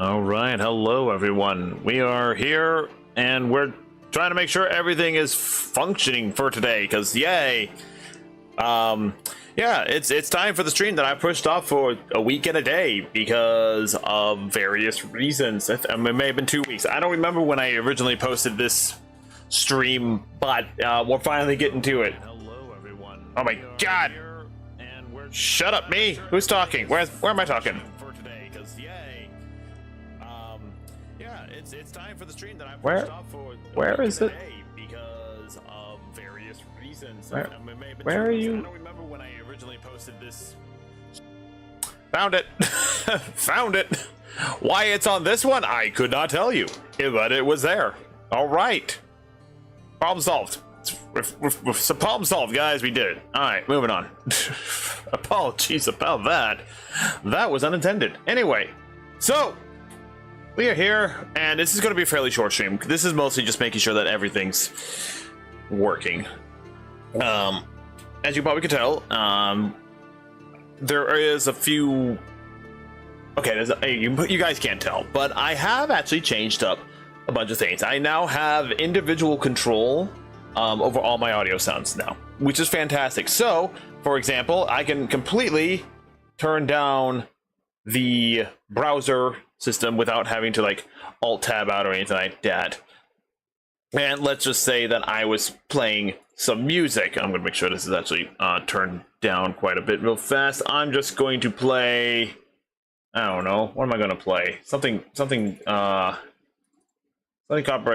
All right, hello everyone. We are here and we're trying to make sure everything is functioning for today because yay. Yeah, it's time for the stream that I pushed off for a week and a day because of various reasons. It may have been 2 weeks. I don't remember when I originally posted this stream, but we're finally getting to it. Hello everyone. Oh my god. Shut up, me. Who's talking? Where am I talking? It's time for the stream that I pushed off for where is it? Because of various reasons. Where are you? I don't remember when I originally posted this. Found it. Found it. Why it's on this one, I could not tell you, but it was there. All right. Problem solved. It's problem solved, guys. We did it. All right, moving on. Apologies about that. That was unintended. Anyway, so we are here, and this is going to be a fairly short stream. This is mostly just making sure that everything's working. As you probably could tell, there is a few. Okay, you guys can't tell, but I have actually changed up a bunch of things. I now have individual control over all my audio sounds now, which is fantastic. So, for example, I can completely turn down the browser system without having to like alt tab out or anything like that. And let's just say that I was playing some music. I'm gonna make sure this is actually turned down quite a bit real fast. I'm just going to play, I don't know, what am I gonna play? Something copyright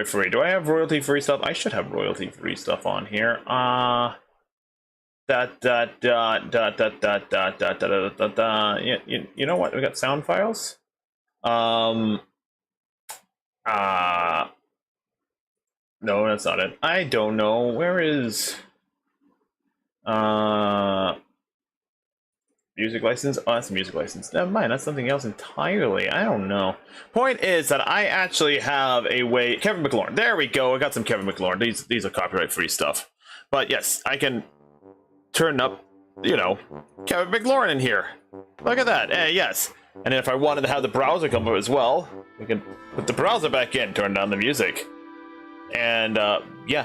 free. Do I have royalty free stuff? I should have royalty free stuff on here. You know what? We got sound files. No, that's not it. I don't know. Where is music license? Oh, that's a music license. Never mind, that's something else entirely. I don't know. Point is that I actually have a way. Kevin McLaurin. There we go. I got some Kevin McLaurin. These are copyright free stuff. But yes, I can turn up, you know, Kevin McLaurin in here. Look at that. Yes. And if I wanted to have the browser come up as well, we can put the browser back in, turn down the music. And yeah,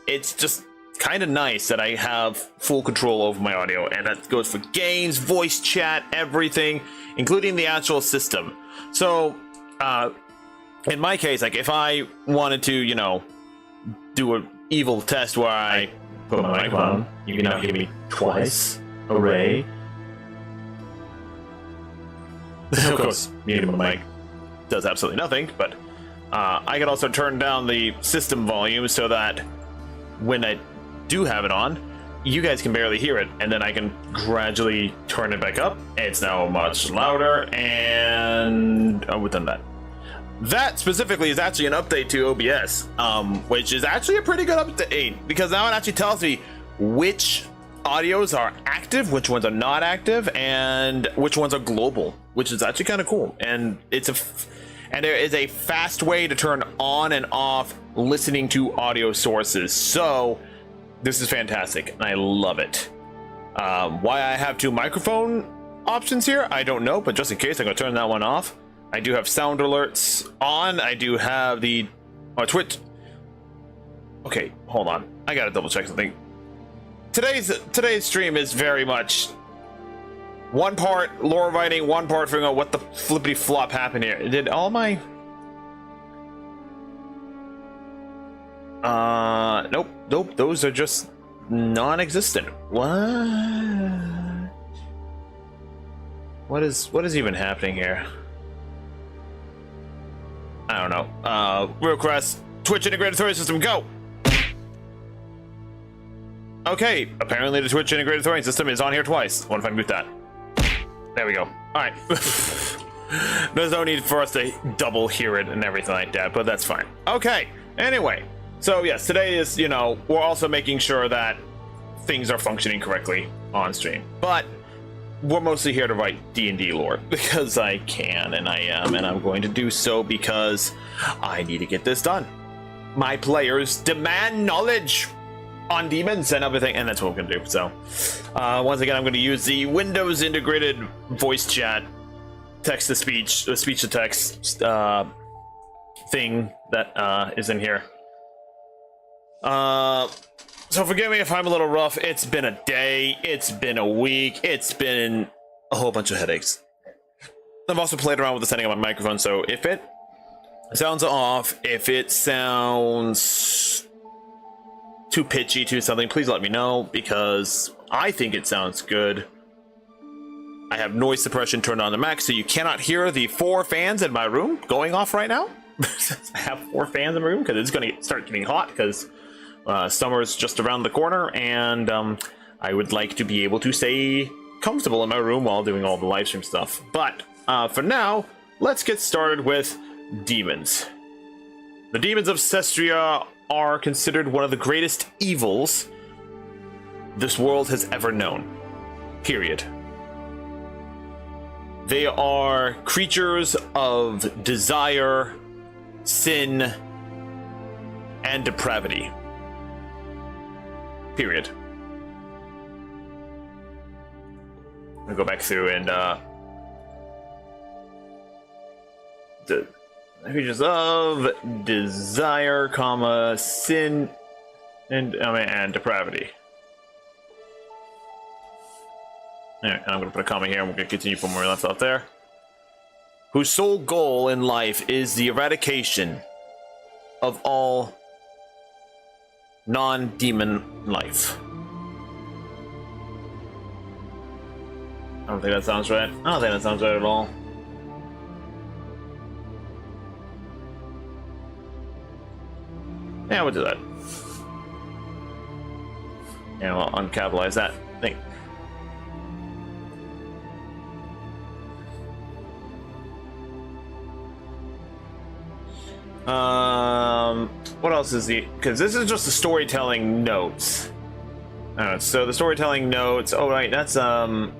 it's just kind of nice that I have full control over my audio, and that goes for games, voice chat, everything, including the actual system. So in my case, like if I wanted to, you know, do an evil test where I put my mic on, you can now hear me twice. Array. Of course, muting my mic does absolutely nothing, but I can also turn down the system volume so that when I do have it on, you guys can barely hear it, and then I can gradually turn it back up. It's now much louder, and we've done that. That specifically is actually an update to OBS, which is actually a pretty good update, because now it actually tells me which audios are active, which ones are not active, and which ones are global, which is actually kind of cool. And and there is a fast way to turn on and off listening to audio sources. So this is fantastic, and I love it. Why I have two microphone options here, I don't know, but just in case, I'm gonna turn that one off. I do have sound alerts on. I do have the Twitch. Okay, hold on. I gotta double check something. Today's stream is very much one part lore writing, one part figuring out what the flippity flop happened here. Did all my nope, those are just non-existent. What is even happening here? I don't know. Request Twitch integrated authority system, go. Okay, apparently the Twitch integrated authority system is on here twice. What if I mute that? There we go. All right. There's no need for us to double hear it and everything like that, but that's fine. Okay. Anyway, so yes, today is, you know, we're also making sure that things are functioning correctly on stream, but we're mostly here to write D&D lore because I can, and I am, and I'm going to do so because I need to get this done. My players demand knowledge on demons and everything, and that's what we're gonna do. So once again, I'm going to use the Windows integrated voice chat text to speech, speech to text thing that is in here. So forgive me if I'm a little rough. It's been a day, it's been a week, it's been a whole bunch of headaches. I've also played around with the setting of my microphone, so if it sounds off, if it sounds too pitchy, too something, please let me know, because I think it sounds good. I have noise suppression turned on to max, so you cannot hear the 4 fans in my room going off right now. I have 4 fans in my room because it's going to start getting hot because summer is just around the corner, and I would like to be able to stay comfortable in my room while doing all the live stream stuff. But for now, let's get started with demons. The demons of Cestria are considered one of the greatest evils this world has ever known. Period. They are creatures of desire, sin, and depravity. Period. I'm gonna go back through and the creatures of desire, comma, sin, and depravity. Alright, I'm gonna put a comma here and we're gonna continue from where we left off there. Whose sole goal in life is the eradication of all non-demon life. I don't think that sounds right. I don't think that sounds right at all. Yeah, we'll do that. Yeah, we'll uncapitalize that thing. What else is the? Because this is just the storytelling notes. Alright, so the storytelling notes. Oh, right, that's yeah,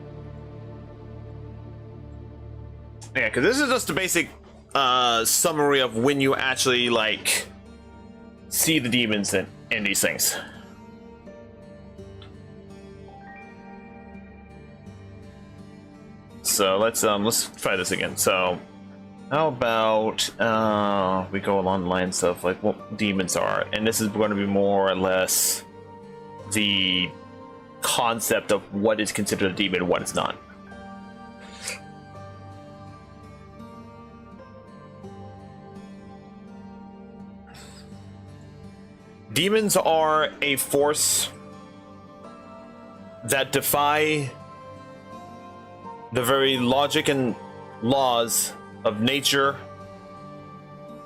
because this is just a basic summary of when you actually like see the demons in these things. So let's try this again. So how about we go along the lines of like what demons are, and this is going to be more or less the concept of what is considered a demon and what is not. Demons are a force that defy the very logic and laws of nature,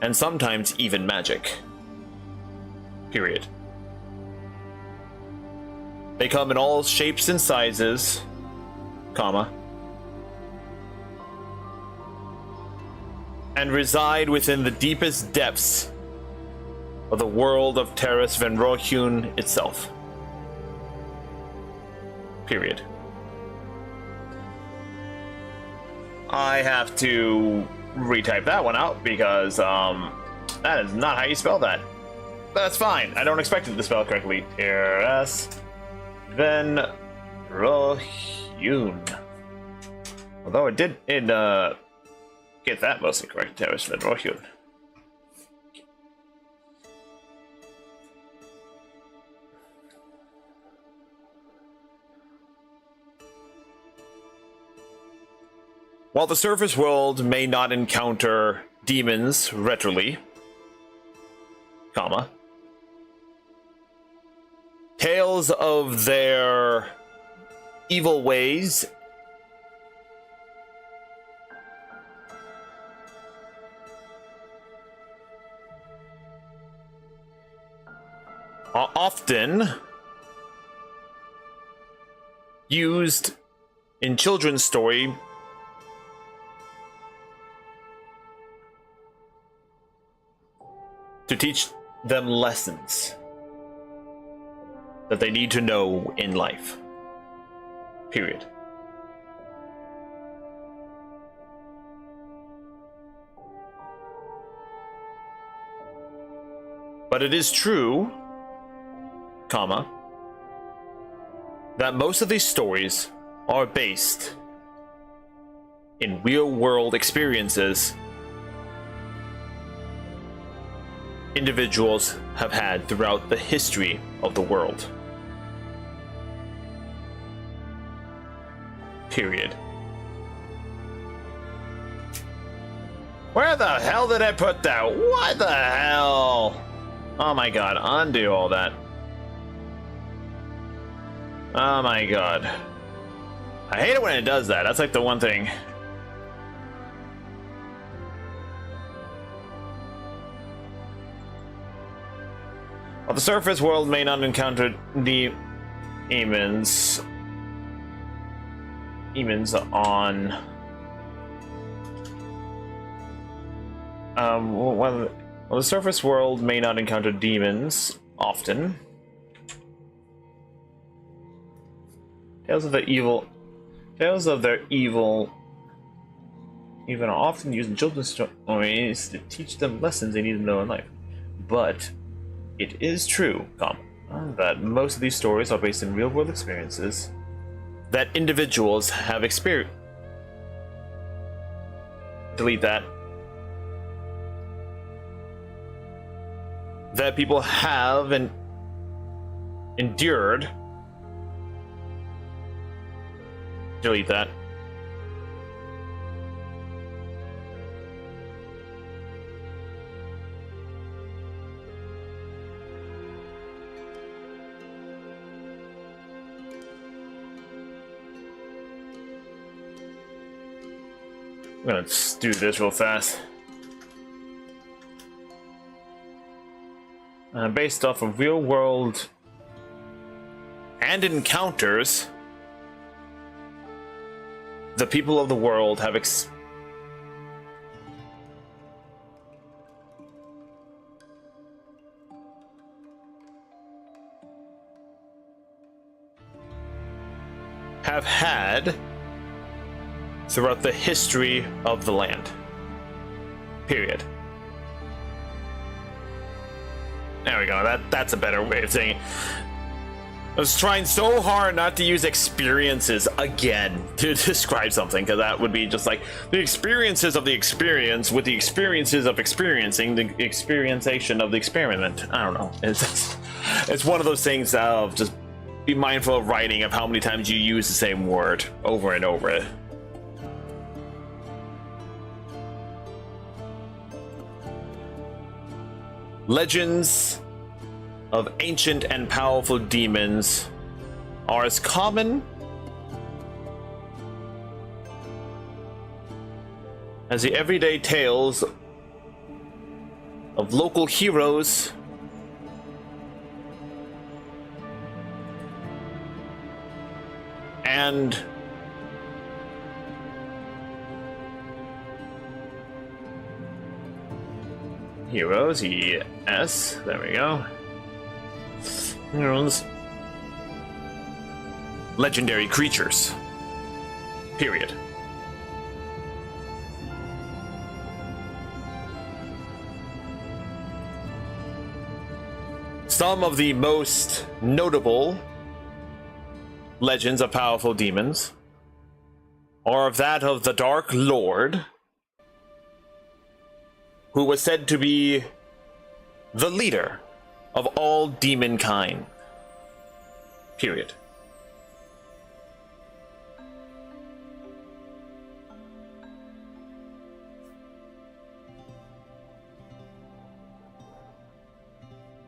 and sometimes even magic. Period. They come in all shapes and sizes, comma, and reside within the deepest depths of the world of Terras Venrohyun itself. Period. I have to retype that one out because that is not how you spell that. But that's fine. I don't expect it to spell correctly. Terras Venrohyun. Although it did get that mostly correct. Terras Venrohyun. While the surface world may not encounter demons readily, comma, tales of their evil ways are often used in children's story to teach them lessons that they need to know in life. Period. But it is true, comma, that most of these stories are based in real-world experiences individuals have had throughout the history of the world. Period. Where the hell did I put that? What the hell? Oh my god, undo all that. Oh my god. I hate it when it does that. That's like the one thing. While the surface world may not encounter the demons on well, the surface world may not encounter demons often. Tales of their evil even are often used in children's stories to teach them lessons they need to know in life. But it is true, that most of these stories are based in real-world experiences that individuals have experienced. Delete that. That people have endured. Delete that. I'm gonna do this real fast. Based off of real world and encounters, the people of the world have had throughout the history of the land. Period. There we go. That's a better way of saying it. I was trying so hard not to use experiences again to describe something, because that would be just like the experiences of the experience with the experiences of experiencing the experientation of the experiment. I don't know. It's one of those things of just be mindful of writing of how many times you use the same word over and over. Legends of ancient and powerful demons are as common as the everyday tales of local heroes and heroes, yes, there we go. Heroes. Legendary creatures. Period. Some of the most notable legends of powerful demons are of that of the Dark Lord, who was said to be the leader of all demon kind. Period.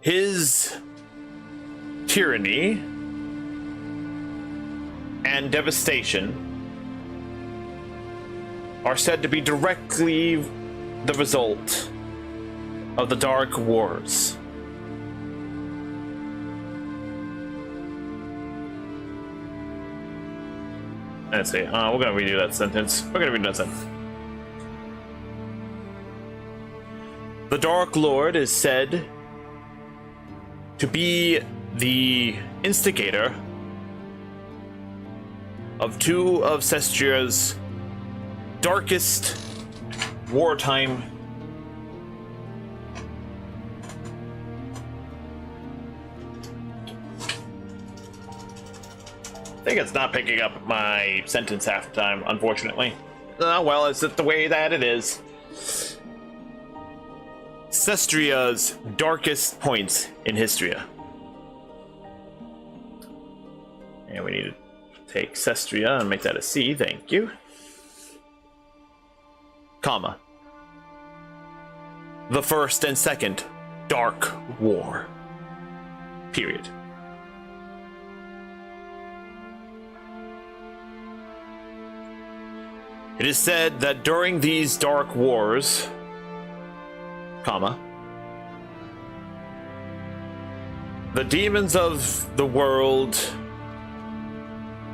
His tyranny and devastation are said to be directly the result of the Dark Wars. Let's see. We're gonna redo that sentence. The Dark Lord is said to be the instigator of two of Cestria's darkest wartime I think it's not picking up my sentence half the time, unfortunately. Well, it's the way that it is. Cestria's darkest points in Histria. And we need to take Cestria and make that a C, thank you. Comma. The First and Second Dark War. Period. It is said that during these dark wars, comma, the demons of the world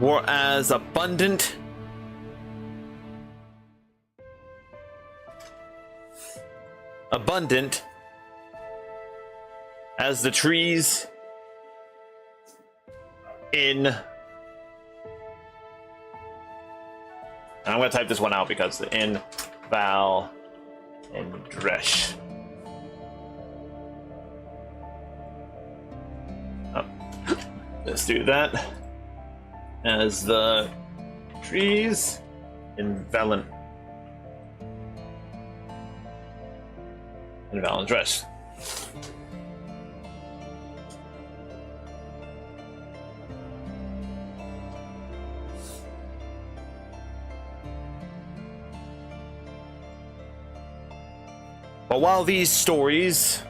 were as abundant as the trees in... I'm going to type this one out because in Val and Dresh. Oh. Let's do that. As the trees in Valen and Dresh. But while these stories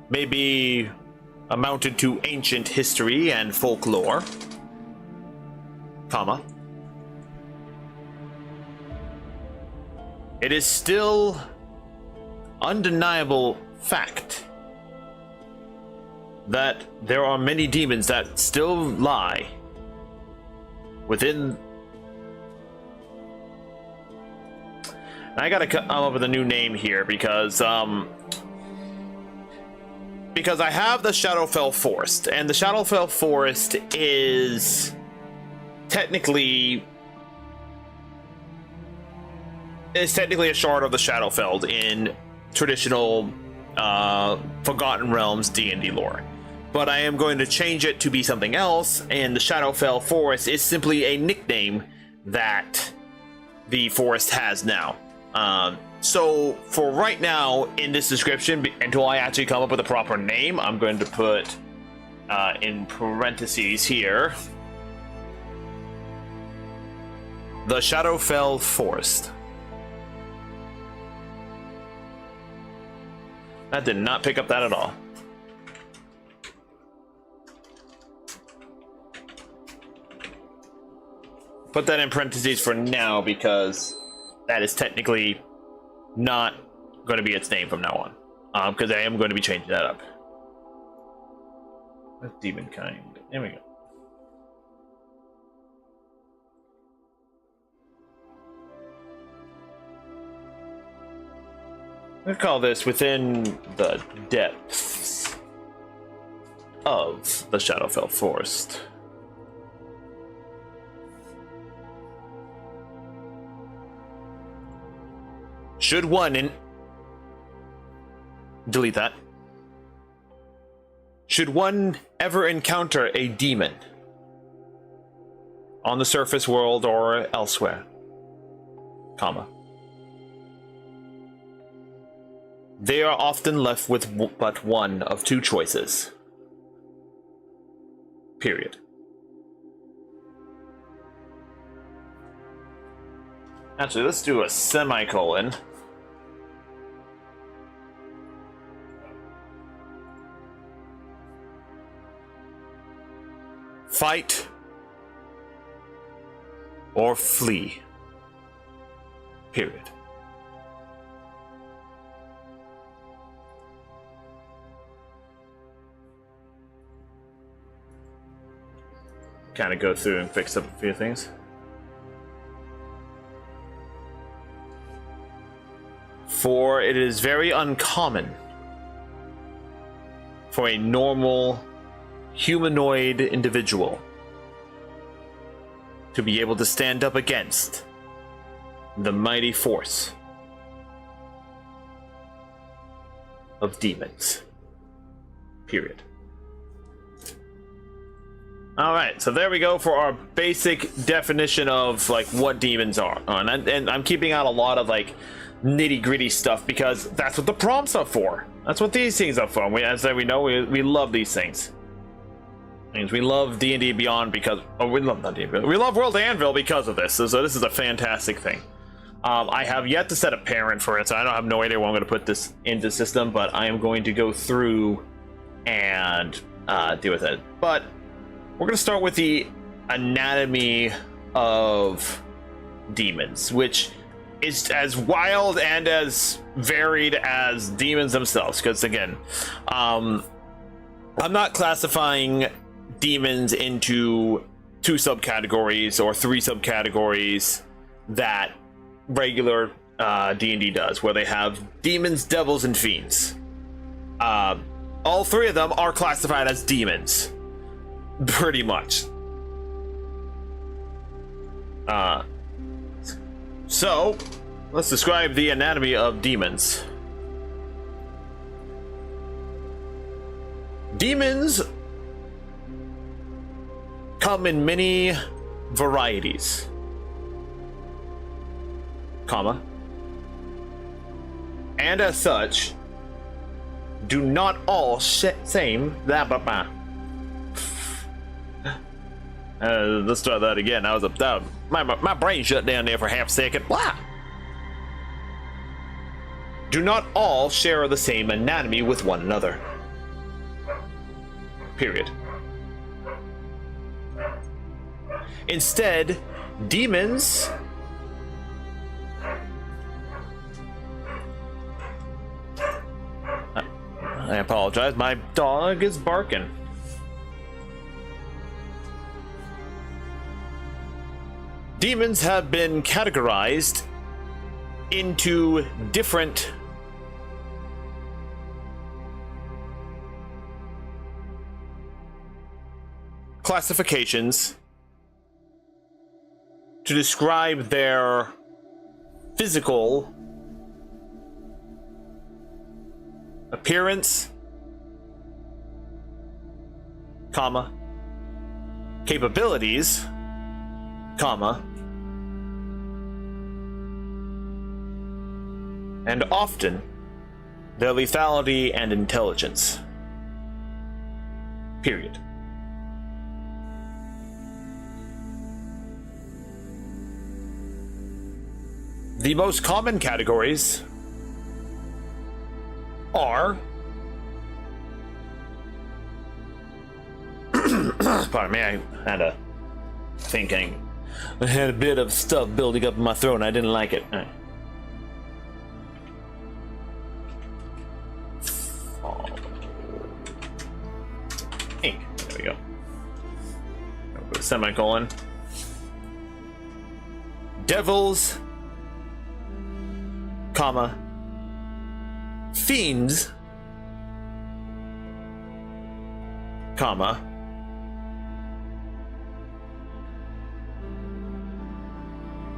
may be amounted to ancient history and folklore, comma, it is still undeniable fact that there are many demons that still lie within. I gotta come up with a new name here because I have the Shadowfell Forest, and the Shadowfell Forest is technically a shard of the Shadowfell in traditional Forgotten Realms D&D lore. But I am going to change it to be something else, and the Shadowfell Forest is simply a nickname that the forest has now. So for right now, in this description, until I actually come up with a proper name, I'm going to put in parentheses here, the Shadowfell Forest. That did not pick up that at all. Put that in parentheses for now because that is technically not going to be its name from now on. Because I am going to be changing that up. That's Demonkind. There we go. We'll call this Within the Depths of the Shadowfell Forest. Should one delete that. Should one ever encounter a demon on the surface world or elsewhere, comma, they are often left with but one of two choices. Period. Actually, let's do a semicolon. Fight or flee. Period. Kind of go through and fix up a few things. For it is very uncommon for a normal humanoid individual to be able to stand up against the mighty force of demons. Period. Alright, so there we go for our basic definition of like what demons are. And I'm keeping out a lot of like nitty-gritty stuff because that's what the prompts are for. That's what these things are for. As we know, we love these things. We love D&D Beyond because we love not D&D, we love World Anvil because of this. So this is a fantastic thing. I have yet to set a parent for it, so I don't have no idea where I'm going to put this into the system, but I am going to go through and deal with it. But we're going to start with the anatomy of demons, which is as wild and as varied as demons themselves. Because again, I'm not classifying demons into 2 subcategories or 3 subcategories that regular D&D does, where they have demons, devils, and fiends. All 3 of them are classified as demons, pretty much. So let's describe the anatomy of demons. Demons come in many varieties, comma, and as such do not all same that let's try that again. I was up down. My brain shut down there for half a second. Blah. Do not all share the same anatomy with one another. Period. Instead, demons I apologize, my dog is barking. Demons have been categorized into different classifications to describe their physical appearance, comma, capabilities, comma, and often their lethality and intelligence. Period. The most common categories are pardon me, I had a thinking. I had a bit of stuff building up in my throat and I didn't like it. Ink. There we go. Semicolon. Devils, comma, fiends, comma,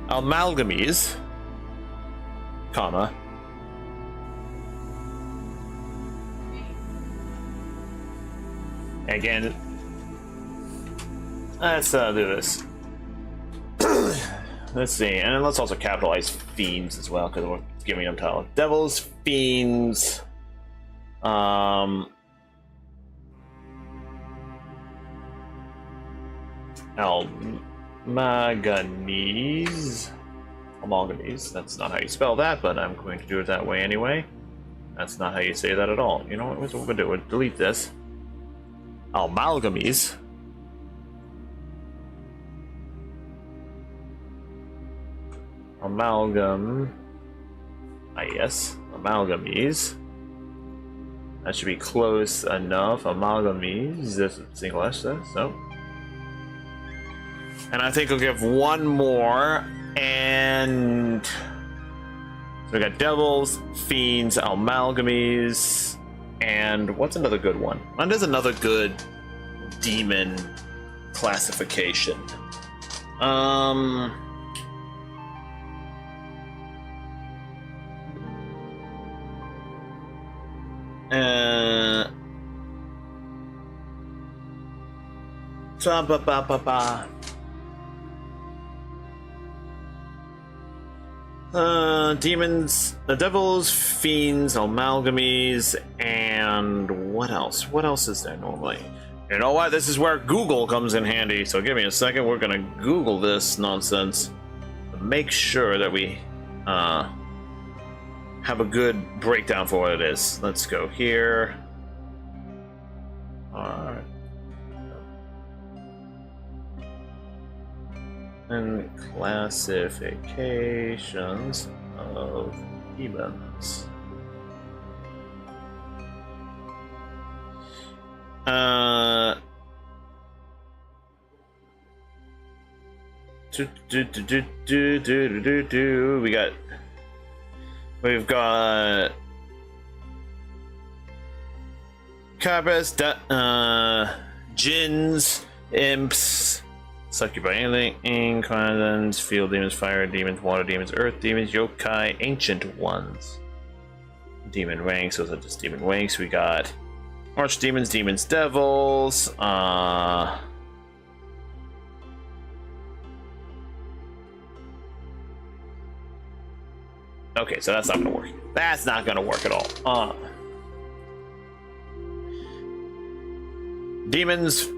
amalgamies, comma, again, let's do this. Let's see, and let's also capitalize fiends as well, because we're giving them title. Devils, fiends, amalgamies, that's not how you spell that, but I'm going to do it that way anyway. That's not how you say that at all. You know what we're going to do? We'll delete this. Amalgamies. Amalgam. Yes, amalgamies. That should be close enough. Amalgamies. This is single S, so. And I think I'll give one more. And so we got devils, fiends, amalgamies, and what's another good one? And there's another good demon classification. Ba-ba-ba-ba-ba. Demons, the devils, fiends, amalgamies, and what else? What else is there normally? You know what? This is where Google comes in handy. So give me a second. We're gonna Google this nonsense to make sure that we have a good breakdown for what it is. Let's go here. All right. And classifications of demons. We've got Cabras, jinns, imps, succubi, incarnations, field demons, fire demons, water demons, earth demons, yokai, ancient ones. Demon ranks, those are just demon ranks. We got archdemons, demons, devils, okay, so that's not gonna work. That's not gonna work at all. Demons.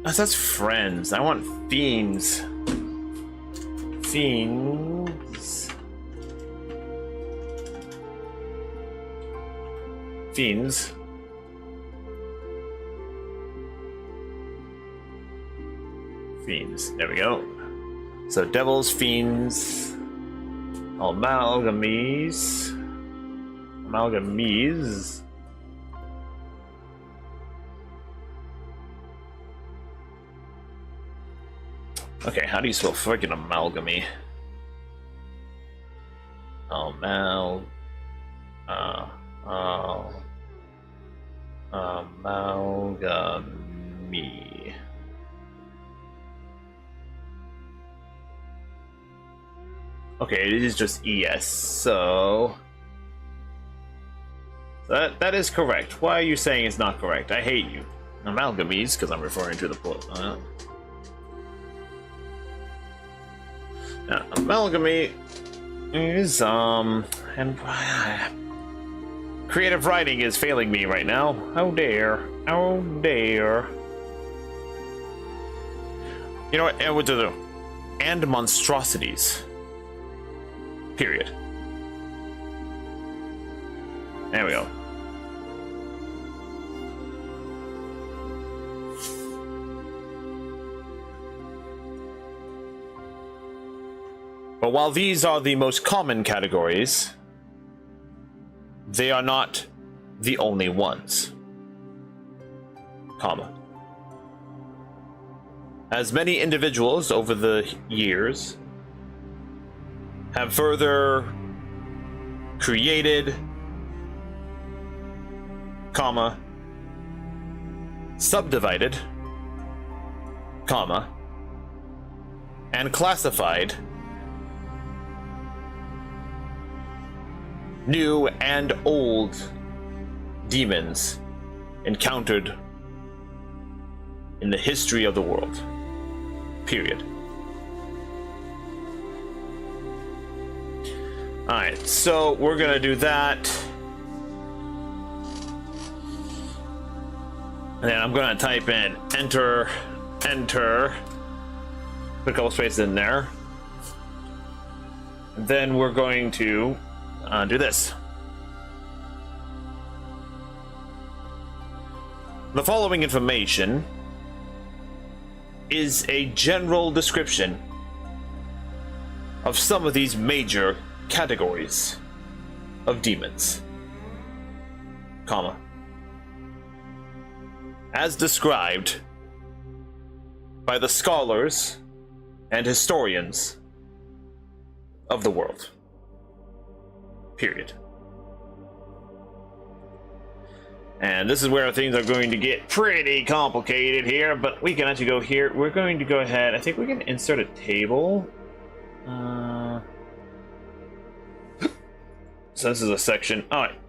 Oh, that's friends. I want fiends. Fiends. Fiends. Fiends. There we go. So devils, fiends, amalgamies. Amalgamies. Okay, how do you spell friggin' amalgamy? Amalgamy. Okay, it is just ES, so that is correct. Why are you saying it's not correct? I hate you. Amalgamies, because I'm referring to the amalgamy is and creative writing is failing me right now. How dare. How dare. You know what? And what to do? And monstrosities. Period. There we go. But while these are the most common categories, they are not the only ones. Comma. As many individuals over the years have further created, comma, subdivided, comma, and classified new and old demons encountered in the history of the world. Period. Alright, so we're gonna do that. And then I'm gonna type in enter, put a couple spaces in there. And then we're going to do this. The following information is a general description of some of these major categories of demons, comma, as described by the scholars and historians of the world. Period. And this is where things are going to get pretty complicated here, but we can actually go here. We're going to go ahead. I think we can insert a table. So this is a section. All right.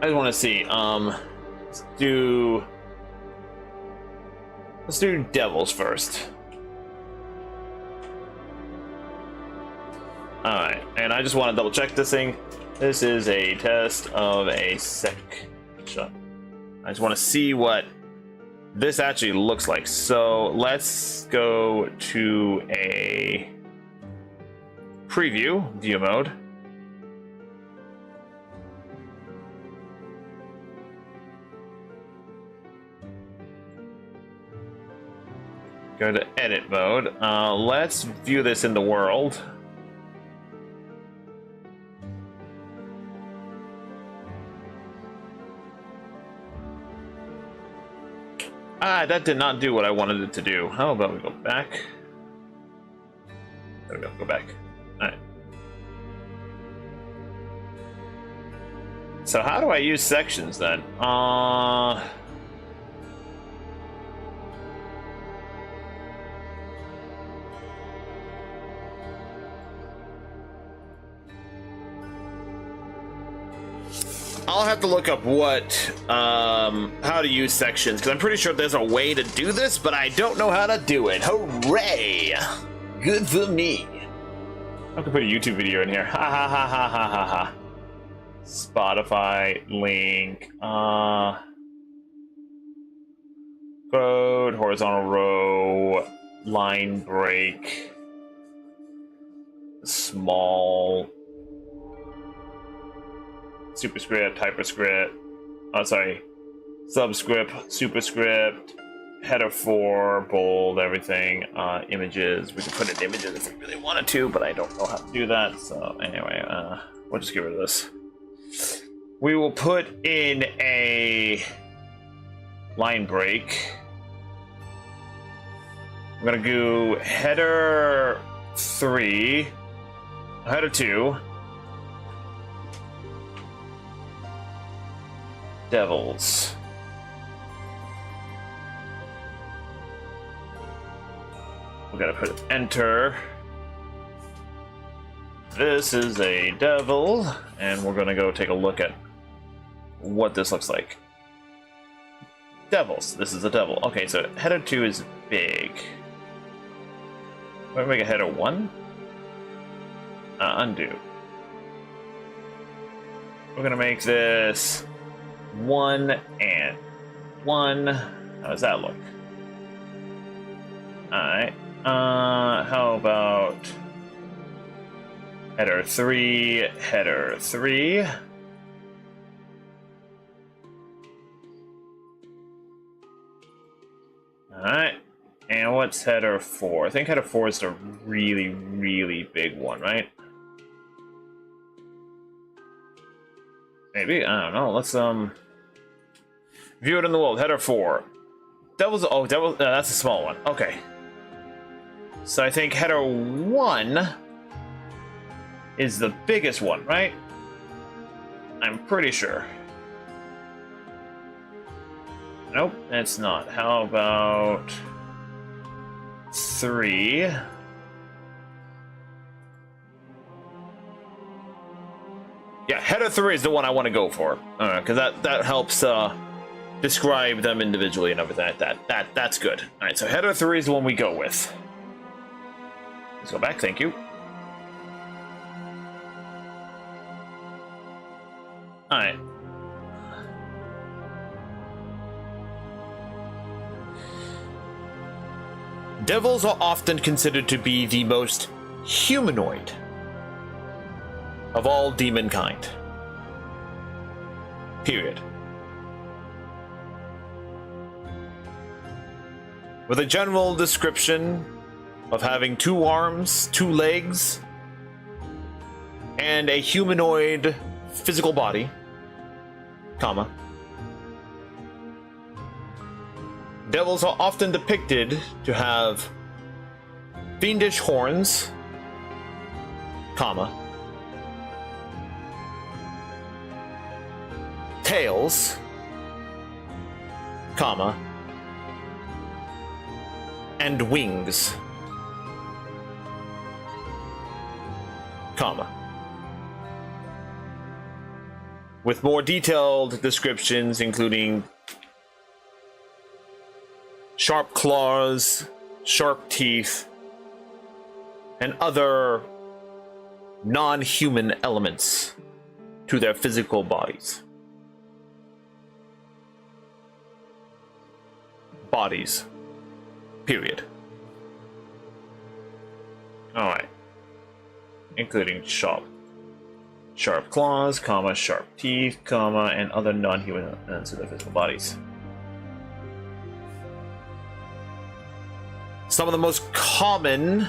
I just want to see. Let's do devils first. Alright, and I just want to double check this thing. This is a test of a section. I just want to see what this actually looks like. So let's go to a preview view mode. Go to edit mode. Let's view this in the world. That did not do what I wanted it to do. How about we go back? There we go, go back. Alright. So how do I use sections then? I'll have to look up how to use sections, because I'm pretty sure there's a way to do this, but I don't know how to do it. Hooray! Good for me. I can put a YouTube video in here. Ha ha ha ha ha ha ha. Spotify link. Code, horizontal row, line break, small. Superscript, hyperscript, subscript, superscript, header 4, bold, everything, images. We can put in images if we really wanted to, but I don't know how to do that. So anyway, we'll just get rid of this. We will put in a line break. I'm gonna do header 3, header 2. Devils. We're gonna put enter. This is a devil, and we're gonna go take a look at what this looks like. Devils. This is a devil. Okay, so header 2 is big. We're gonna make a header 1. Undo. We're gonna make this 1 and 1. How does that look? Alright. How about header 3, header 3. Alright. And what's header 4? I think header 4 is the really, really big one, right? Maybe, I don't know. Let's view it in the world. Header 4. Devils. Oh, devil. That's a small one. Okay. So I think header 1 is the biggest one, right? I'm pretty sure. Nope, it's not. How about 3? Yeah, header 3 is the one I want to go for, because that helps describe them individually and everything like that. That's good. All right, so header 3 is the one we go with. Let's go back. Thank you. All right. Devils are often considered to be the most humanoid of all demon kind. Period. With a general description of having 2 arms, 2 legs, and a humanoid physical body, comma. Devils are often depicted to have fiendish horns, comma, tails, comma, and wings, comma. with more detailed descriptions, including sharp claws, sharp teeth, and other non-human elements to their physical bodies. Bodies. Period. Alright. Including sharp claws, comma, sharp teeth, comma, and other non-human elements of their physical bodies. Some of the most common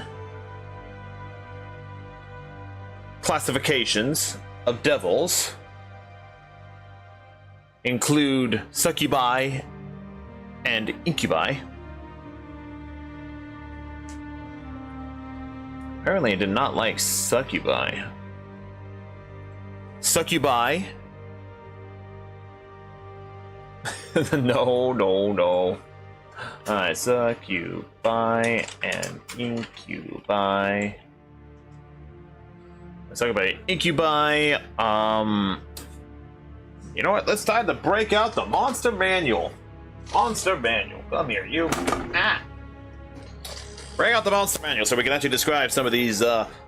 classifications of devils include succubi and incubi. Apparently I did not like succubi. Succubi. No. Alright, succubi and incubi. Let's talk about incubi. You know what? Let's time to break out the monster manual. Monster manual. Come here, you. Bring out the monster manual so we can actually describe some of these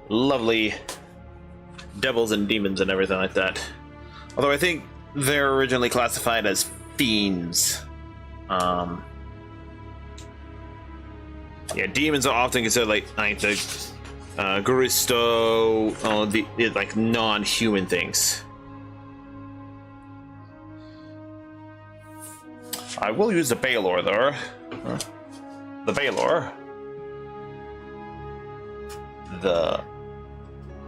lovely devils and demons and everything like that. Although I think they're originally classified as fiends. Yeah, demons are often considered like the Garisto, the like non-human things. I will use the Baylor though. The Baylor. The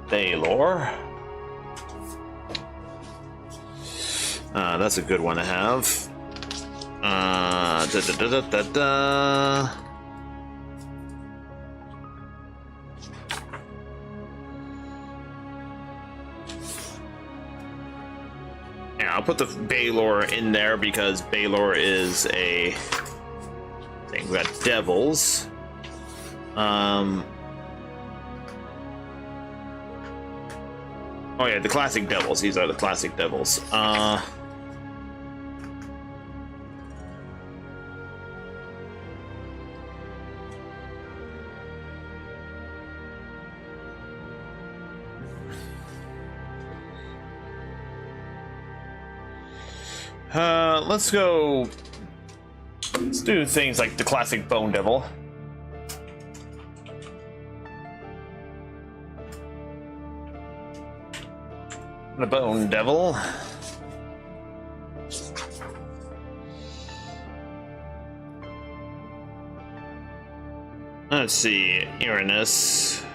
Baylor. That's a good one to have. Yeah, I'll put the Baylor in there because Baylor is a thing. We got devils. Oh yeah, the classic devils. These are the classic devils. Let's go. Let's do things like the classic Bone Devil. The Bone Devil. Let's see, Uranus.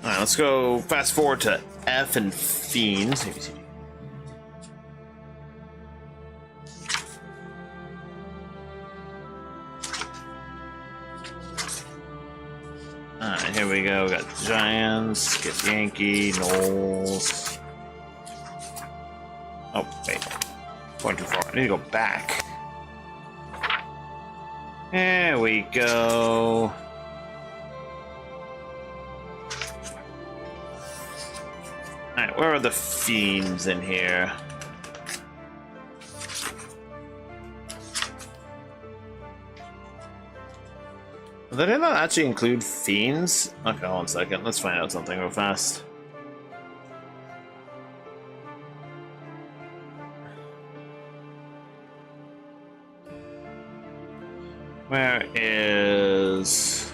Alright, let's go fast forward to F and Fiends. Alright, here we go. We got Giants, get Yankee, Knowles. Oh, wait. Going too far. I need to go back. There we go. Alright, where are the Fiends in here? Did they not actually include Fiends? Okay, hold on a second. Let's find out something real fast. Where is...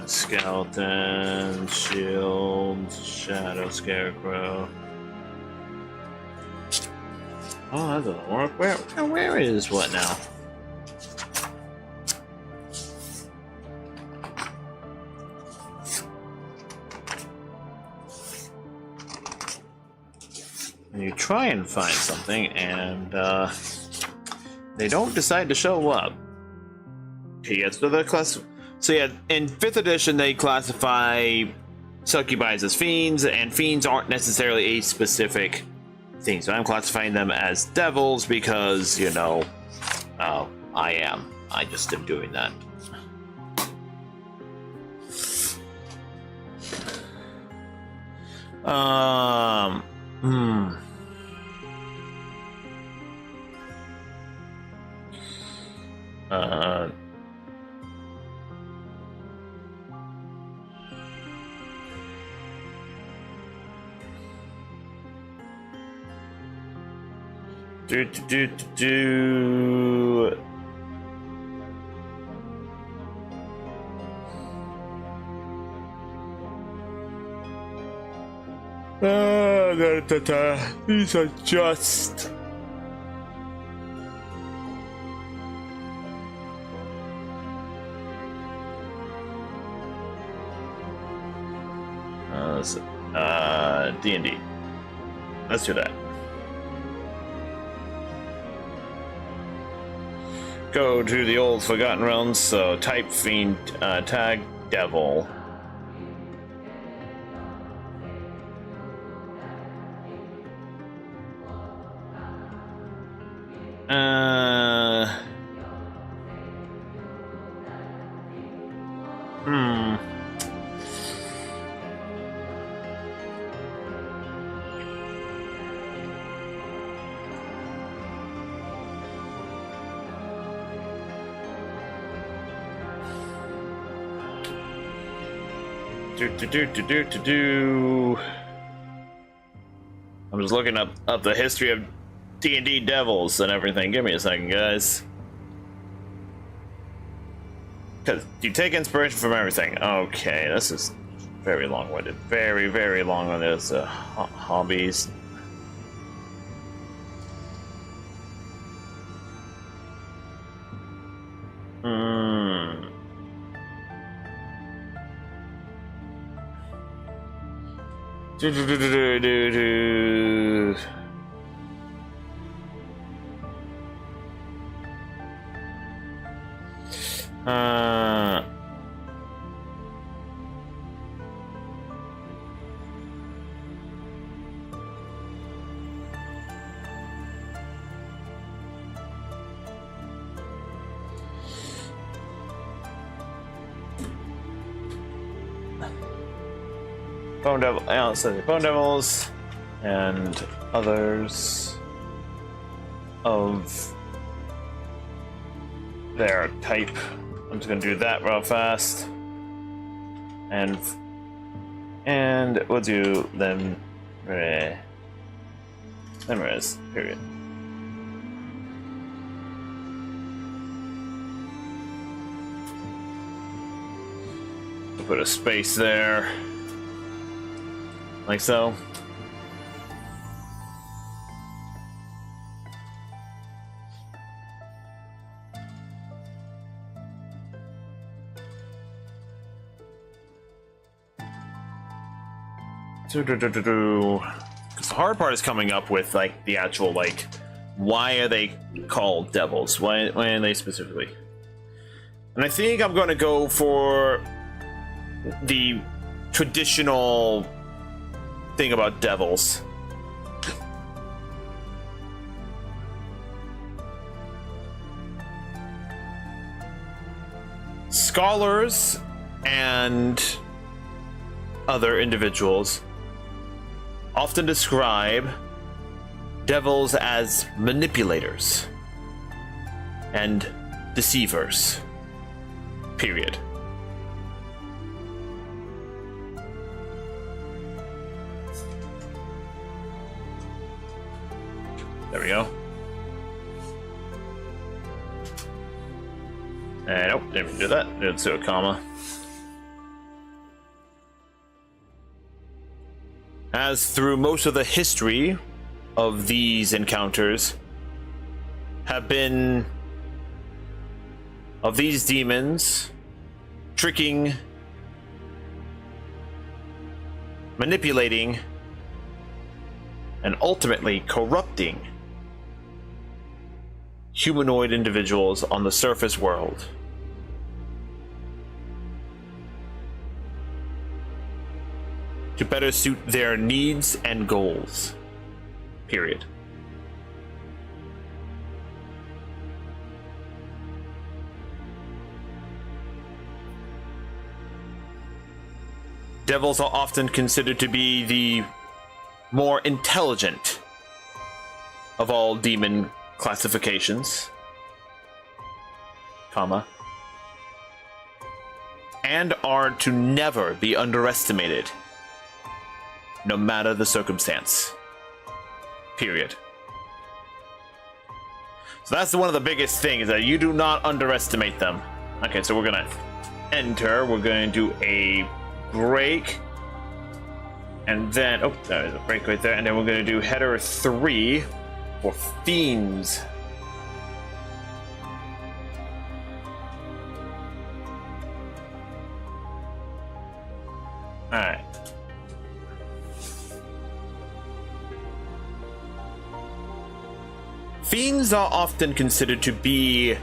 Skeleton, Shield, Shadow Scarecrow. Oh, that doesn't work. Where is what now? And you try and find something, and they don't decide to show up. Okay, yes, so the class. So yeah, in 5th edition they classify succubis as fiends, and fiends aren't necessarily a specific thing. So I'm classifying them as devils because, you know, I am. I just am doing that. Hmm. Do. These are just. D&D. Let's do that. Go to the old Forgotten Realms, so type fiend, tag devil. I'm just looking up the history of D&D devils and everything. Give me a second, guys. Because you take inspiration from everything. Okay, this is very long-winded. Very, very long-winded. Hobbies. Bone Devils and others of their type. I'm just gonna do that real fast, and we'll do them. Res, period. We'll put a space there. Like so. Because the hard part is coming up with like the actual like, why are they called devils? Why are they specifically? And I think I'm going to go for the traditional thing about devils. Scholars and other individuals often describe devils as manipulators and deceivers. Period. There we go. Nope, didn't do that. Didn't do a comma. As through most of the history of these encounters have been of these demons tricking, manipulating, and ultimately corrupting humanoid individuals on the surface world. to better suit their needs and goals. Period. Devils are often considered to be the more intelligent of all demon classifications, comma, and are to never be underestimated, no matter the circumstance. Period. So that's one of the biggest things, that you do not underestimate them. Okay, so we're gonna enter. We're going to do a break, and then there's a break right there, and then we're going to do header 3 for fiends. All right. Fiends are often considered to be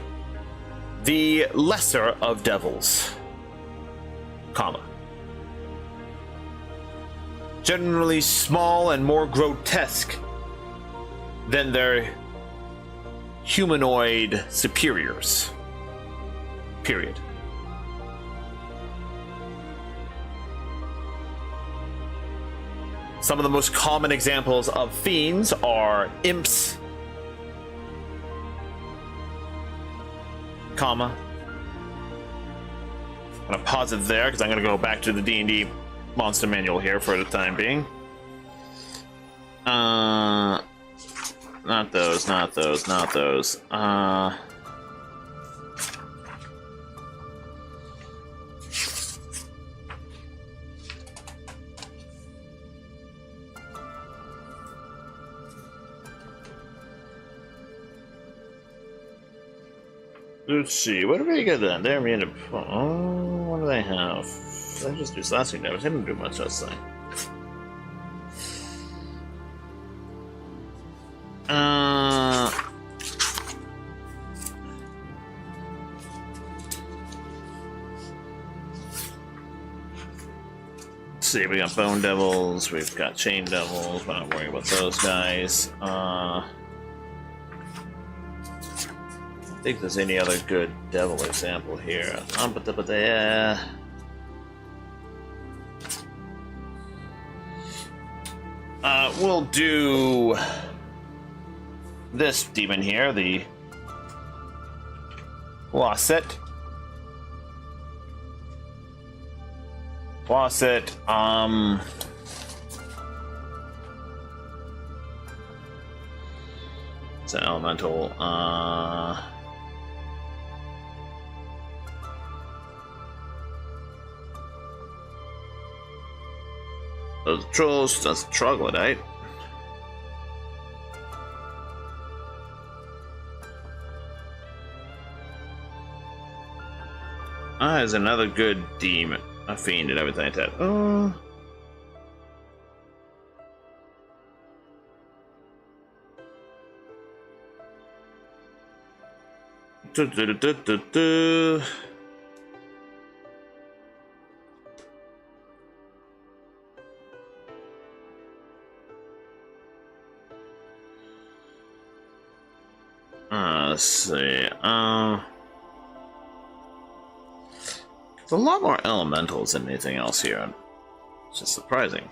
the lesser of devils, comma, generally small and more grotesque than their humanoid superiors. Period. Some of the most common examples of fiends are imps, comma. I'm gonna pause it there because I'm gonna go back to the D&D monster manual here for the time being. Not those. Let's see, what do we get then? They're immune to... Oh, what do they have? They just do slashing damage. They didn't do much last time. Let's see, we got Bone Devils, we've got Chain Devils, we're not worrying about those guys. I think there's any other good devil example here. But yeah. We'll do this demon here, the Wasset. It's an elemental. Those trolls, that's troglodyte. There's another good demon, a fiend, and everything like that. Let's see. There's a lot more elementals than anything else here. It's just surprising.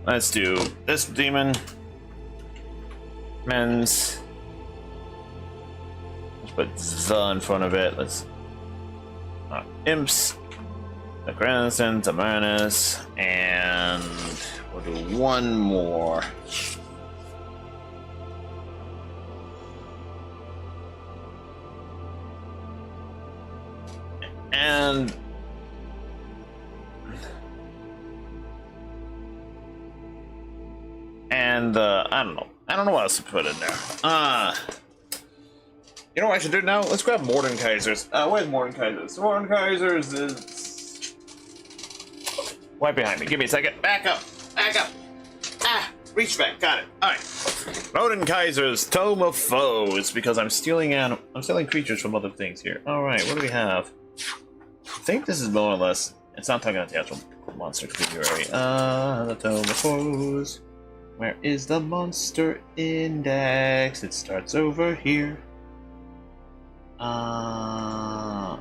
Let's do this demon. Men's. Let's put the in front of it. Let's. Imps. The Granison, Tamarnis, and we'll do one more. And and I don't know. I don't know what else to put in there. You know what I should do now? Let's grab Mordenkaisers. Where's Mordenkaisers? Mordenkaisers is right behind me. Give me a second. Back up. Back up. Ah, reach back. Got it. All right. Mordenkaisers, Tome of Foes, because I'm stealing creatures from other things here. All right. What do we have? I think this is more or less. It's not talking about the actual monster category. The Tome of Foes. Where is the monster index? It starts over here. So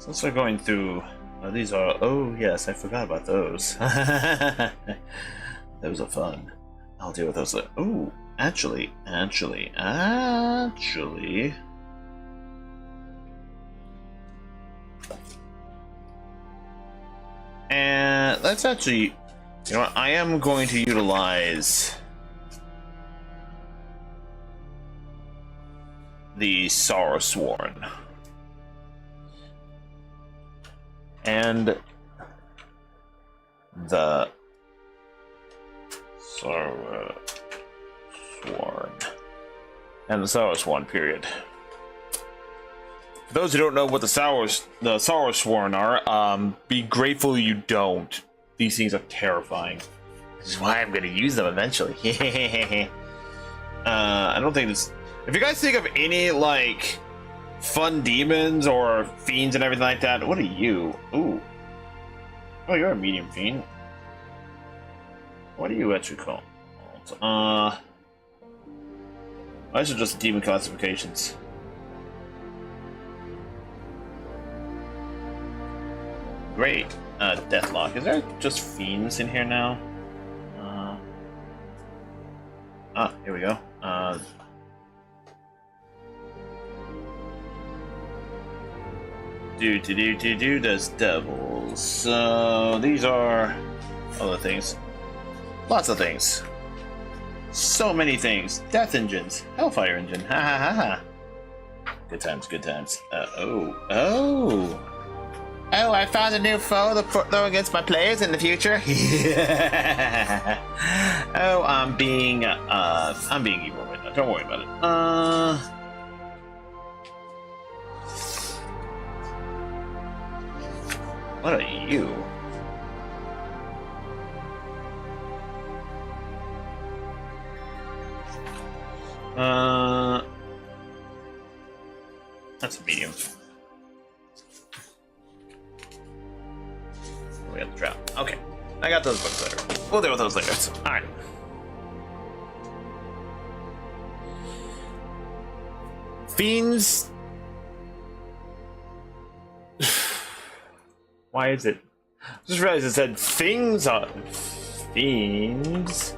let's start going through. These are. Oh yes, I forgot about those. Those are fun. I'll deal with those later. Oh, actually. And let's actually. You know what? I am going to utilize the Sorrowsworn. And the Sorrowsworn, period. For those who don't know what the Sorrowsworn are, be grateful you don't. These things are terrifying. This is why I'm going to use them eventually. I don't think this... If you guys think of any, like, fun demons or fiends and everything like that, what are you? Ooh. Oh, you're a medium fiend. What do you actually call? These are just demon classifications. Great. Deathlock. Is there just fiends in here now? Here we go. Does devils. So these are other things. Lots of things. So many things. Death engines. Hellfire engine. Ha ha ha ha. Good times, good times. Oh, I found a new foe to throw against my players in the future. Oh, I'm being evil right now. Don't worry about it. What are you? That's a medium. We got the trap. Okay. I got those books later. We'll deal with those later. Alright. Fiends. Why is it? Just realized it said things on fiends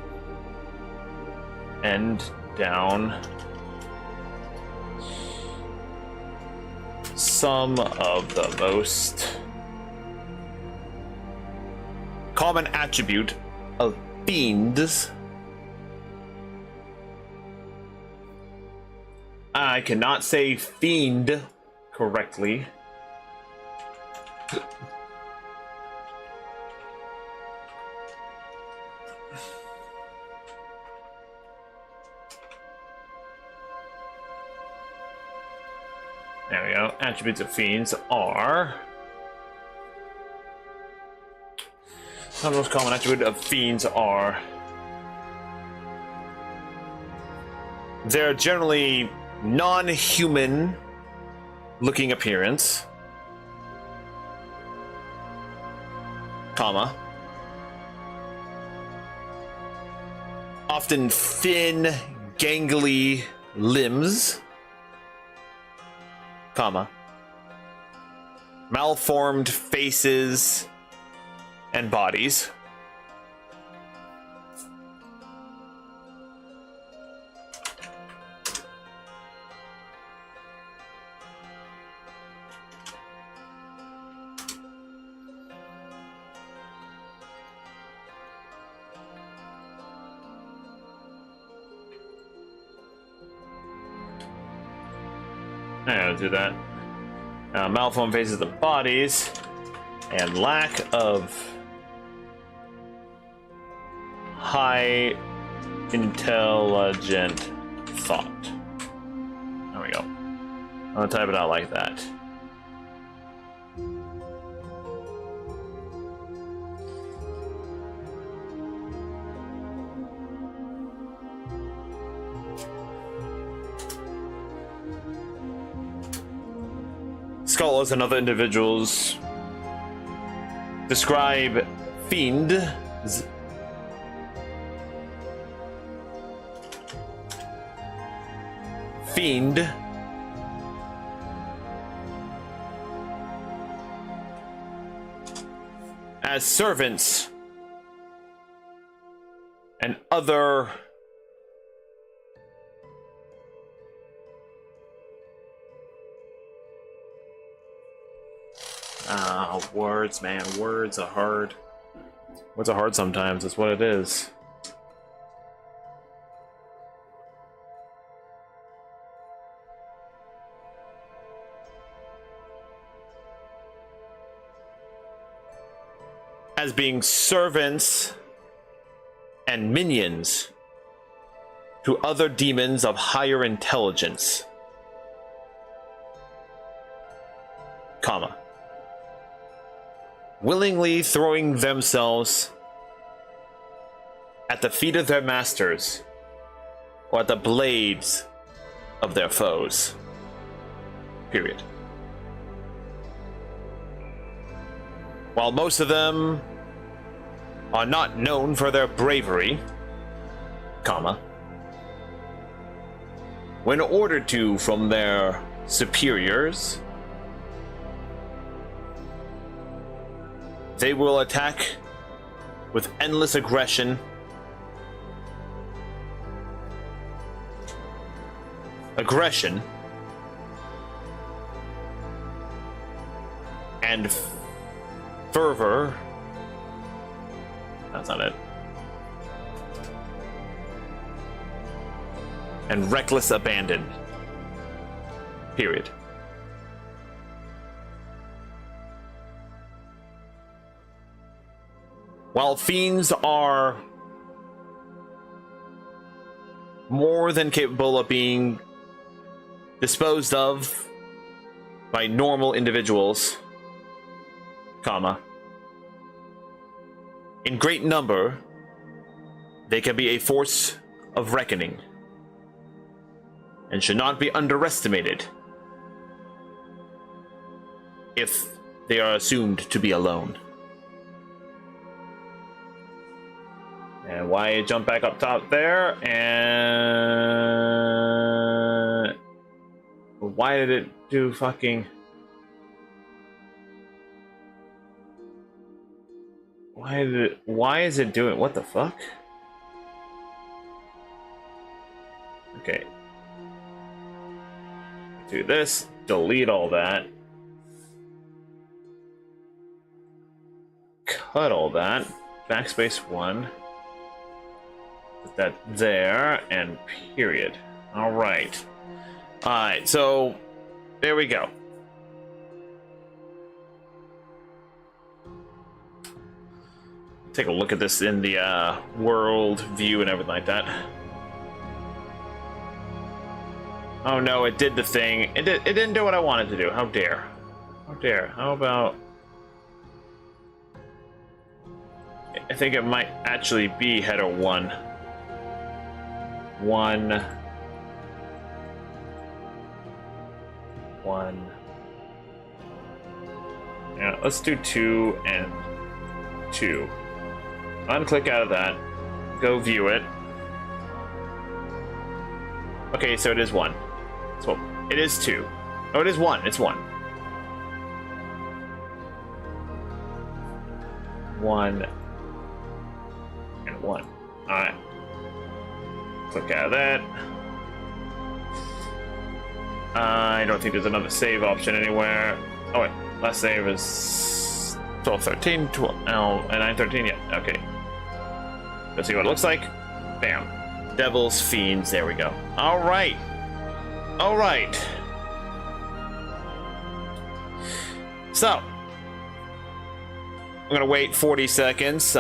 and down some of the most common attribute of fiends. I cannot say fiend correctly. There we go. Attributes of fiends are... The most common attribute of fiends are... They're generally non-human looking appearance, comma, often thin, gangly limbs, comma, malformed faces and bodies, I'll do that. Malformed faces of bodies and lack of high intelligent thought. There we go. I'm gonna type it out like that. Scholars and other individuals describe fiend as servants and other words, man. Words are hard. Words are hard sometimes. That's what it is. As being servants and minions to other demons of higher intelligence, comma, willingly throwing themselves at the feet of their masters or at the blades of their foes. Period. While most of them are not known for their bravery, comma, when ordered to from their superiors, they will attack with endless aggression, and fervor. That's not it. And reckless abandon. Period. While fiends are more than capable of being disposed of by normal individuals, comma, in great number, they can be a force of reckoning and should not be underestimated if they are assumed to be alone. And why jump back up top there? And why did it do fucking... Why is it doing... What the fuck? Okay. Do this. Delete all that. Cut all that. Backspace 1. Put that there. And period. Alright. Alright, so... There we go. Take a look at this in the world view and everything like that. Oh no, it did the thing. It didn't do what I wanted to do. How dare. How dare. How about... I think it might actually be header 1. 1. Yeah, let's do 2 and 2. Unclick out of that. Go view it. Okay, so it is 1. So it is 2. Oh, it is 1. It's 1. 1 and 1. Alright. Click out of that. I don't think there's another save option anywhere. Oh wait, last save is 1213, 913, yeah, okay. Let's see what it looks like. Bam. Devils, fiends, there we go. Alright. Alright. So, I'm gonna wait 40 seconds.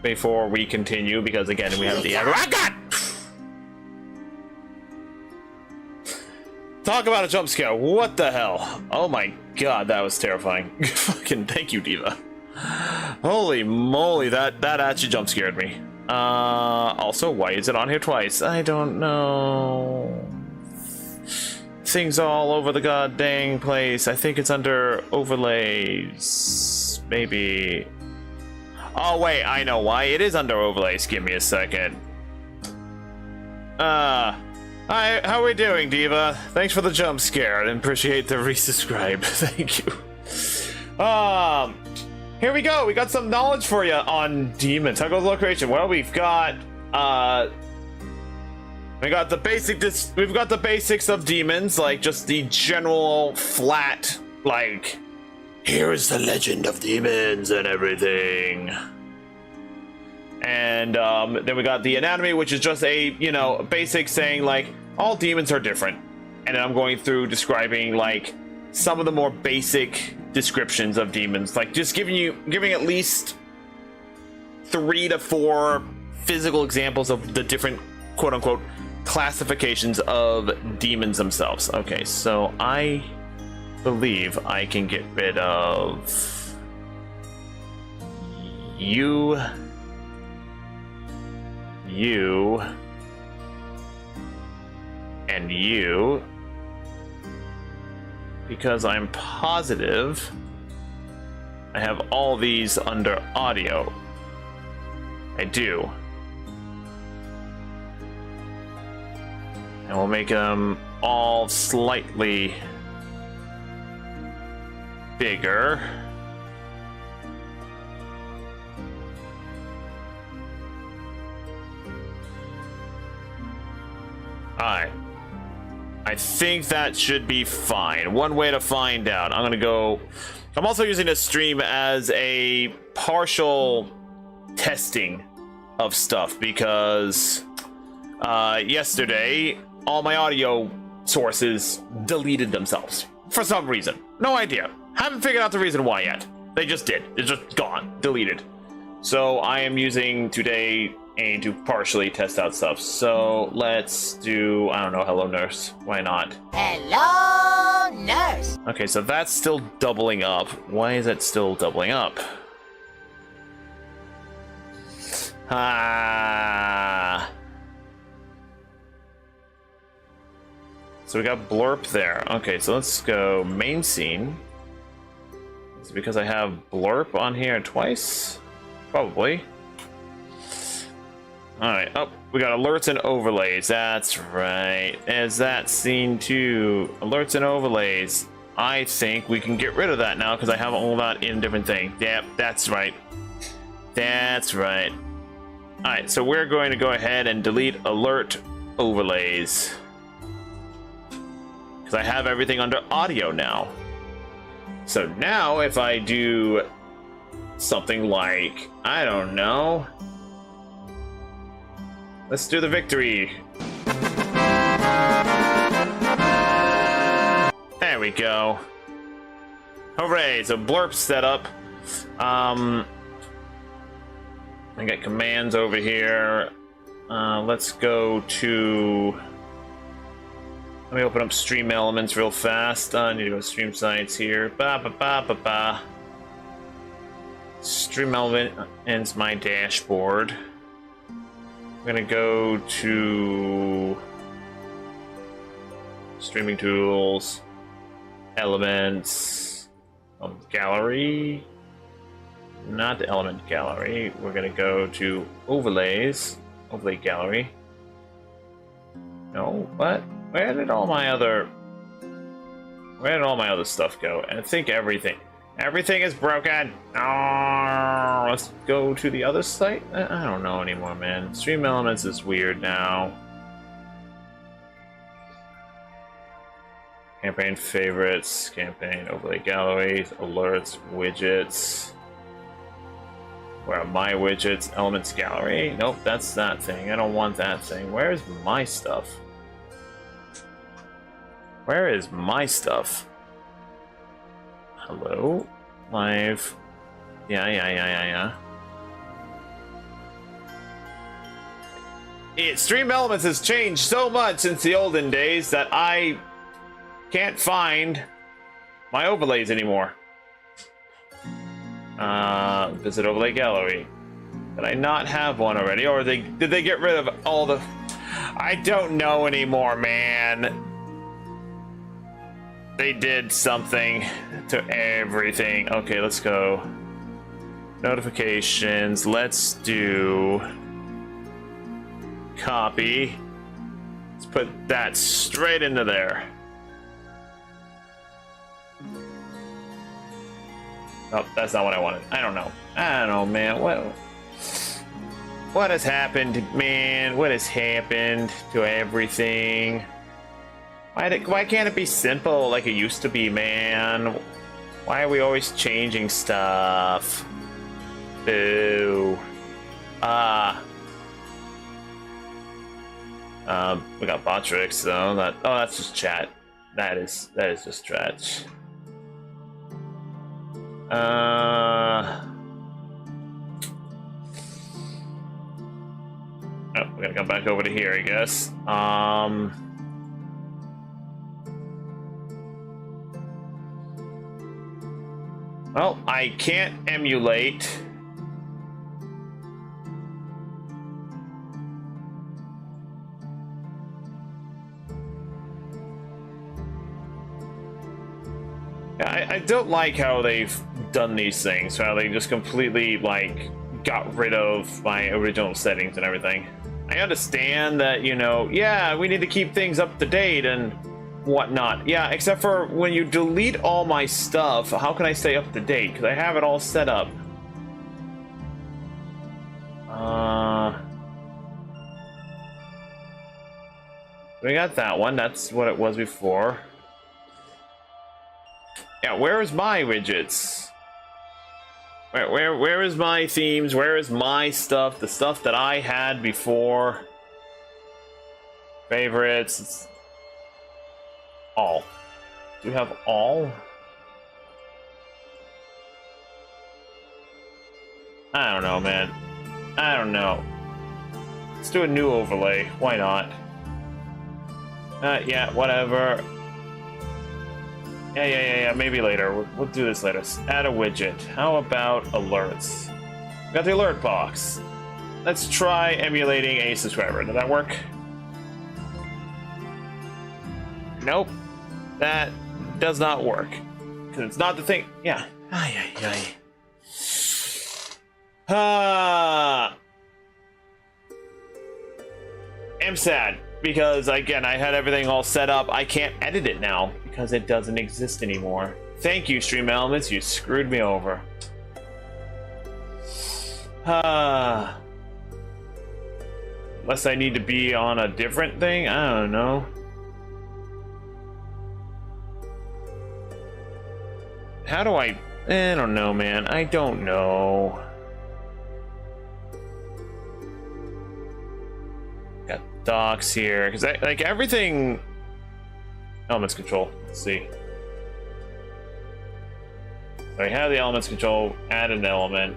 before we continue, because again, we have the oh god! Talk about a jump scare. What the hell? Oh my god, that was terrifying. Fucking thank you, Diva. Holy moly, that actually jump scared me. Also, why is it on here twice? I don't know. Things all over the god dang place. I think it's under overlays. Maybe. Oh wait, I know why. It is under overlays. Give me a second. Hi, how are we doing, Diva? Thanks for the jump scare. I appreciate the resubscribe. Thank you. Here we go. We got some knowledge for you on demons. How goes location? Well, we've got the basics of demons, like just the general flat, like here is the legend of demons and everything. And then we got the anatomy, which is just a, basic saying like all demons are different. And then I'm going through describing like some of the more basic descriptions of demons, like just giving at least 3 to 4 physical examples of the different quote unquote classifications of demons themselves. Okay, so I believe I can get rid of you, and you, because I'm positive I have all these under audio. I do. And we'll make them all slightly bigger. Alright. I think that should be fine. One way to find out. I'm also using this stream as a partial testing of stuff because yesterday all my audio sources deleted themselves for some reason. No idea. Haven't figured out the reason why yet. They just did. It's just gone. Deleted. So I am using today to partially test out stuff. So let's do, I don't know, hello nurse. Why not? Hello nurse. Okay, so that's still doubling up. Why is it still doubling up? So we got blurp there. Okay, so let's go main scene. Is it because I have blurp on here twice? Probably. Alright, oh, we got alerts and overlays. That's right. As that scene too. Alerts and overlays. I think we can get rid of that now because I have all that in different thing. Yep, that's right. That's right. Alright, so we're going to go ahead and delete alert overlays. Because I have everything under audio now. So now if I do something like, I don't know. Let's do the victory. There we go. Hooray, so blurp set up. I got commands over here. Let's go to... Let me open up stream elements real fast. I need to go to stream sites here. Stream element ends my dashboard. I'm gonna go to streaming tools, elements, gallery, not the element gallery. We're gonna go to overlays, overlay gallery. No, what? Where did all my other stuff go? And I think everything is broken. Oh, let's go to the other site. I don't know anymore, man. Stream elements is weird now. Campaign favorites, campaign overlay galleries, alerts, widgets. Where are my widgets? Elements gallery. Nope, that's that thing. I don't want that thing. Where's my stuff? Where is my stuff? Hello? Live. Yeah. Stream Elements has changed so much since the olden days that I can't find my overlays anymore. Visit overlay gallery. Did I not have one already, or did they get rid of all the? I don't know anymore, man. They did something to everything. Okay, let's go. Notifications. Let's do copy. Let's put that straight into there. Oh, that's not what I wanted. I don't know. I don't know, man. What has happened, man? What has happened to everything? Why can't it be simple like it used to be, man? Why are we always changing stuff? Boo. We got Botrix though. That's just chat. That is just stretch. Oh, we gotta come back over to here, I guess. Well, I can't emulate. I don't like how they've done these things, how they just completely, like, got rid of my original settings and everything. I understand that, you know, yeah, we need to keep things up to date and whatnot. Yeah, except for when you delete all my stuff, how can I stay up to date? Because I have it all set up. We got that one. That's what it was before. Yeah, where is my widgets? Where is my themes? Where is my stuff? The stuff that I had before. Favorites. It's all. Do we have all? I don't know, man. I don't know. Let's do a new overlay. Why not? Yeah, whatever. Yeah. Maybe later. We'll do this later. Add a widget. How about alerts? Got the alert box. Let's try emulating a subscriber. Did that work? Nope. That does not work. Because it's not the thing. Yeah. I'm sad. Because, again, I had everything all set up. I can't edit it now. Because it doesn't exist anymore. Thank you, Stream Elements. You screwed me over. Unless I need to be on a different thing? I don't know. How do I don't know, man. I don't know. Got docs here. Because, like, everything... Elements control. Let's see. So I have the elements control, add an element.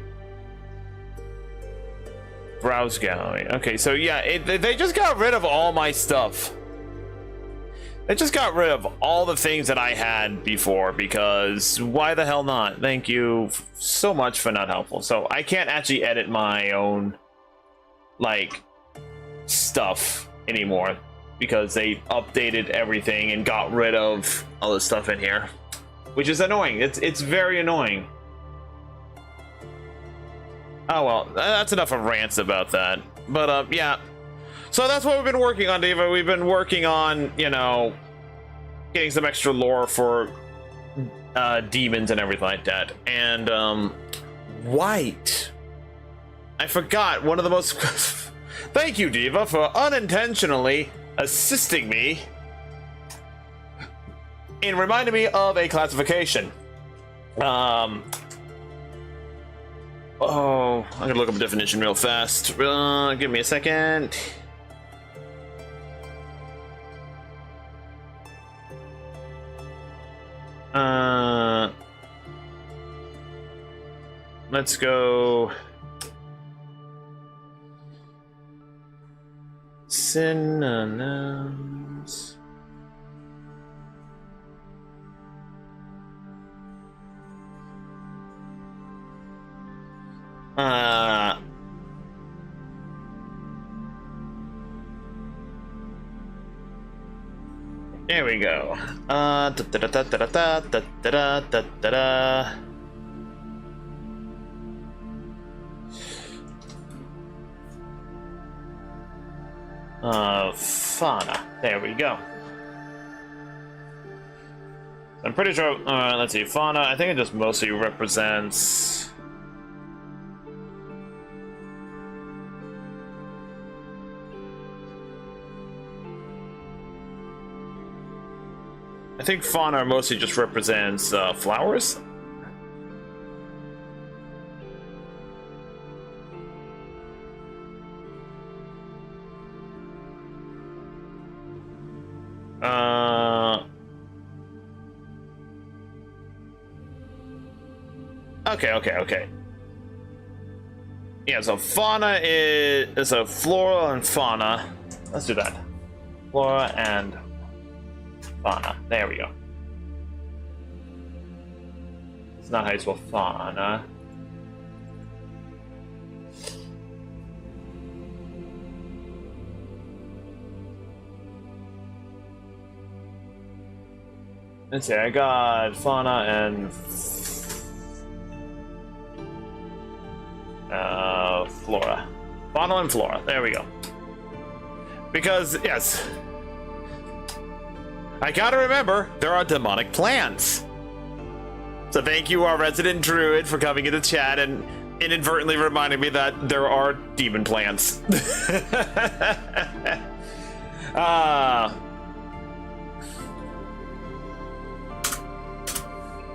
Browse gallery. Okay, so yeah, they just got rid of all my stuff. They just got rid of all the things that I had before, because why the hell not? Thank you so much for not helpful. So I can't actually edit my own, like, stuff anymore, because they updated everything and got rid of all the stuff in here, which is annoying. It's very annoying. Oh well, that's enough of rants about that. But yeah, so that's what we've been working on, Diva. We've been working on, you know, getting some extra lore for demons and everything like that. And white, I forgot one of the most thank you, Diva, for unintentionally assisting me in reminding me of a classification. Oh, I'm gonna look up a definition real fast. Give me a second. Let's go. Synonyms. There we go. Da da da da da da da da da da da. Fauna. There we go. I'm pretty sure. Let's see. Fauna. I think it just mostly represents. I think fauna mostly just represents flowers. Okay. Yeah, so fauna is a flora and fauna. Let's do that. Flora and fauna. There we go. It's not how you spell fauna. Let's see, I got fauna and flora. Fauna and flora. There we go. Because, yes, I gotta remember, there are demonic plants. So thank you, our resident druid, for coming into chat and inadvertently reminding me that there are demon plants.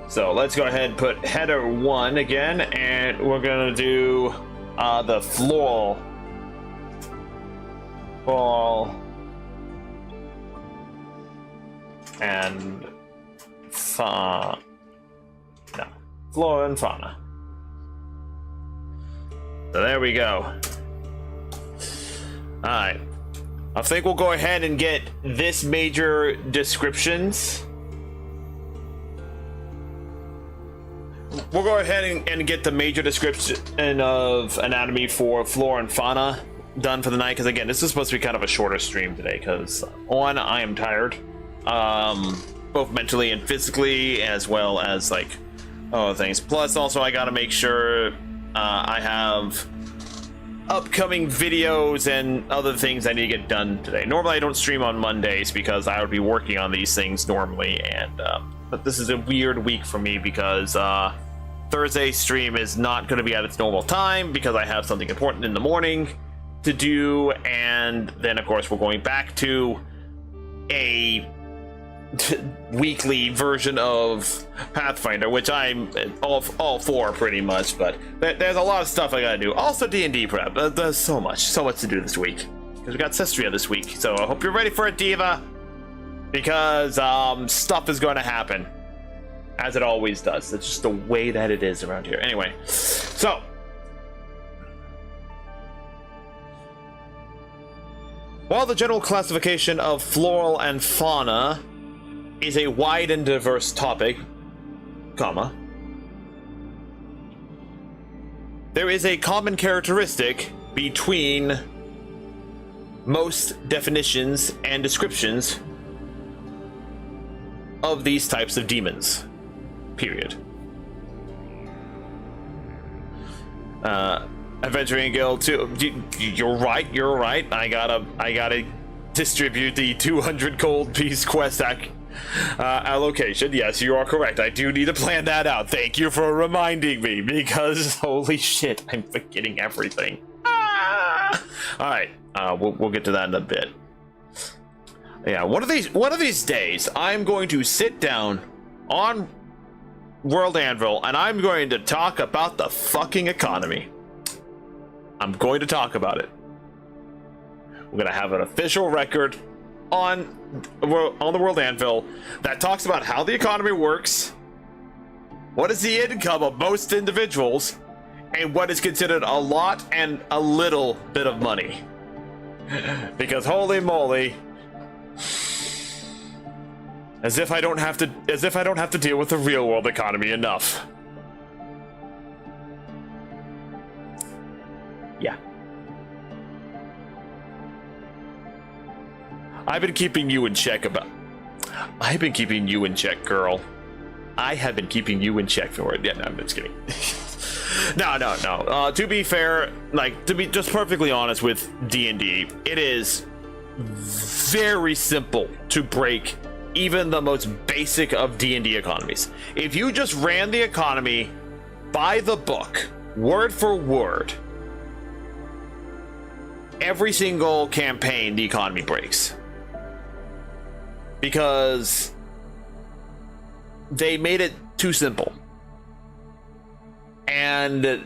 So let's go ahead and put header 1 again, and we're gonna do the floral and flora and fauna. So there we go. Alright. I think we'll go ahead and get this major descriptions. We'll go ahead and get the major description of anatomy for flora and fauna done for the night, because again, this is supposed to be kind of a shorter stream today, because one, I am tired. Both mentally and physically, as well as like other things. Plus, also, I gotta make sure I have upcoming videos and other things I need to get done today. Normally, I don't stream on Mondays because I would be working on these things normally, and but this is a weird week for me because Thursday stream is not going to be at its normal time because I have something important in the morning to do, and then of course we're going back to a weekly version of Pathfinder, which I'm all for pretty much, but there's a lot of stuff I gotta do. Also D&D prep. There's so much to do this week because we got Cestria this week, so I hope you're ready for it, Diva, because stuff is going to happen as it always does. It's just the way that it is around here. Anyway, so while the general classification of floral and fauna is a wide and diverse topic, comma, there is a common characteristic between most definitions and descriptions of these types of demons. Period. Adventuring Guild 2. You're right. I gotta distribute the 200 gold piece quest allocation. Yes, you are correct. I do need to plan that out. Thank you for reminding me, because holy shit, I'm forgetting everything. Alright, we'll get to that in a bit. Yeah, one of these days, I'm going to sit down on World Anvil and I'm going to talk about the fucking economy. I'm going to talk about it. We're gonna have an official record on the World Anvil that talks about how the economy works, what is the income of most individuals, and what is considered a lot and a little bit of money. Because holy moly. As if I don't have to deal with the real world economy enough. Yeah. I've been keeping you in check, girl. I have been keeping you in check for it. Yeah, no, I'm just kidding. No. To be fair, like, to be just perfectly honest with D&D, it is very simple to break even the most basic of D&D economies. If you just ran the economy by the book, word for word, every single campaign the economy breaks. Because they made it too simple. And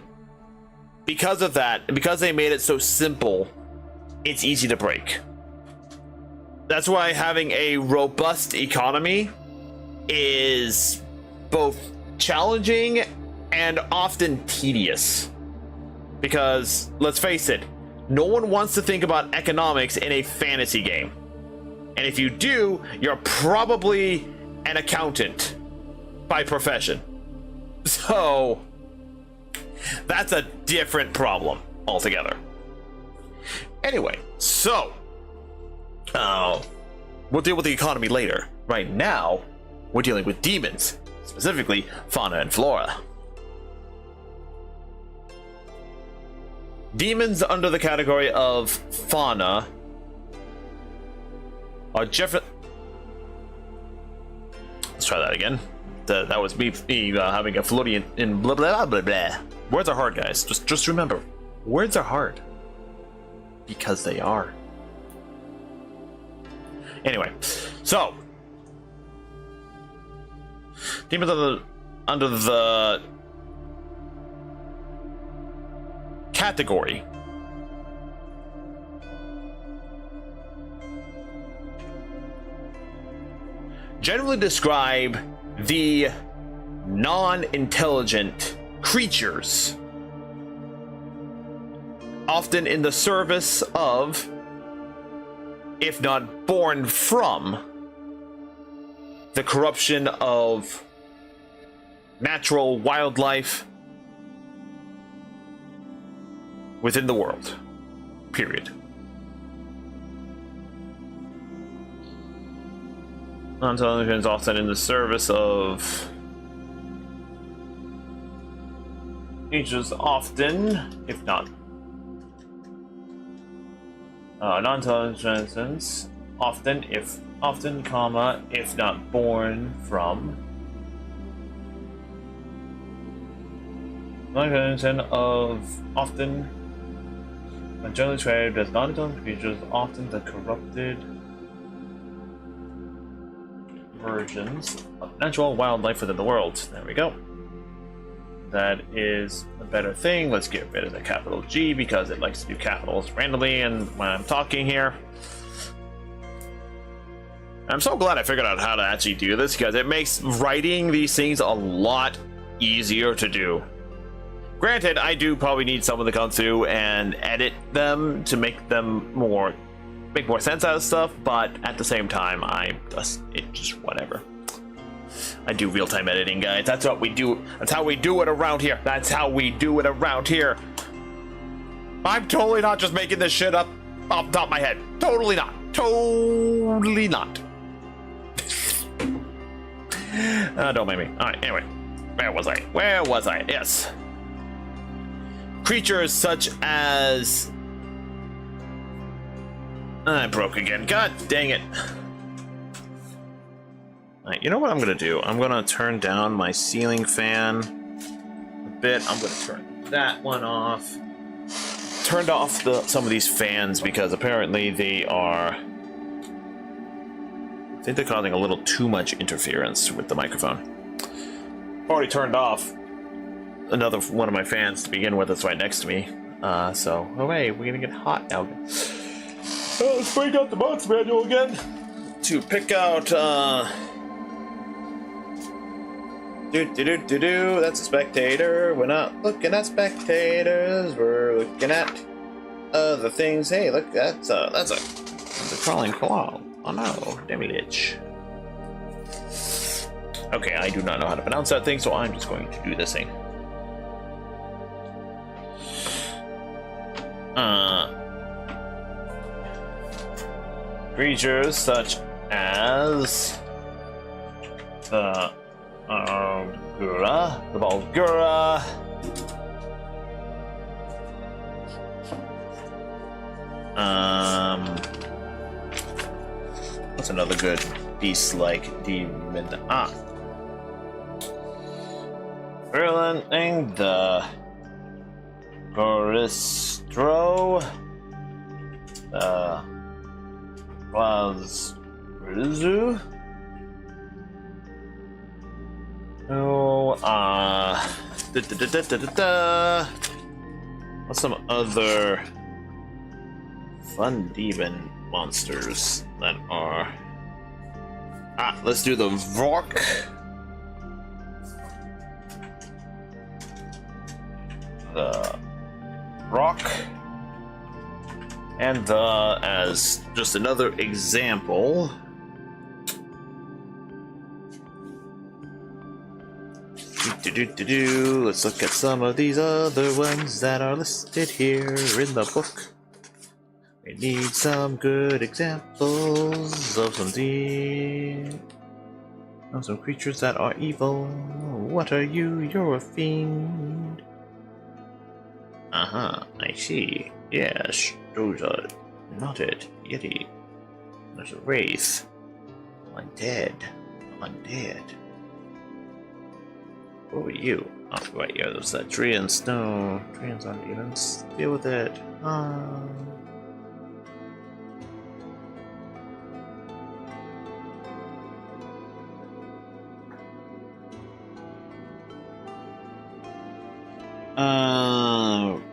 because of that, because they made it so simple, it's easy to break. That's why having a robust economy is both challenging and often tedious. Because, let's face it, no one wants to think about economics in a fantasy game. And if you do, you're probably an accountant by profession. So, that's a different problem altogether. Anyway, so we'll deal with the economy later. Right now, we're dealing with demons, specifically fauna and flora. Demons under the category of fauna are Let's try that again. That was me having a Floridian in blah blah blah blah. Words are hard, guys. Just remember, words are hard because they are. Anyway, so demons under the category generally describe the non-intelligent creatures, often in the service of, if not born from, the corruption of natural wildlife within the world. Period. Non-intelligent is often in the service of creatures, often, if not non-intelligence, often, if not born from, non-intelligent of often, when generally described as non-intelligent creatures, often the corrupted versions of natural wildlife within the world. There we go. That is a better thing. Let's get rid of the capital G because it likes to do capitals randomly and when I'm talking here. I'm so glad I figured out how to actually do this because it makes writing these things a lot easier to do. Granted, I do probably need someone to come through and edit them to make them more sense out of stuff, but at the same time, it's just whatever. I do real-time editing, guys. That's what we do. That's how we do it around here. That's how we do it around here. I'm totally not just making this shit up off the top of my head. Totally not. Totally not. Don't make me. Alright, anyway. Where was I? Yes. Creatures such as... I broke again. God dang it. Alright, you know what I'm gonna do? I'm gonna turn down my ceiling fan a bit. I'm gonna turn that one off. Turned off some of these fans because apparently they are... I think they're causing a little too much interference with the microphone. Already turned off another one of my fans to begin with. That's right next to me. So, oh wait, we're gonna get hot now. Let's break out the box manual again to pick out that's a spectator. We're not looking at spectators, we're looking at other things. Hey, look, that's a crawling claw. Oh no, demi-lich. Okay, I do not know how to pronounce that thing, so I'm just going to do this thing. Creatures such as the Bulgura, what's another good beast-like demon? Virulent, the Goristro, the Glazrizu. What's some other fun demon monsters that are? Let's do the Vork. The Rock. And as just another example, let's look at some of these other ones that are listed here in the book. We need some good examples of some creatures that are evil. What are you? You're a fiend. I see. Yes, those are not it. Yeti. There's a wraith. Undead. What were you? Oh, right, yeah, there's that tree and snow. Tree and snow demons. Deal with it.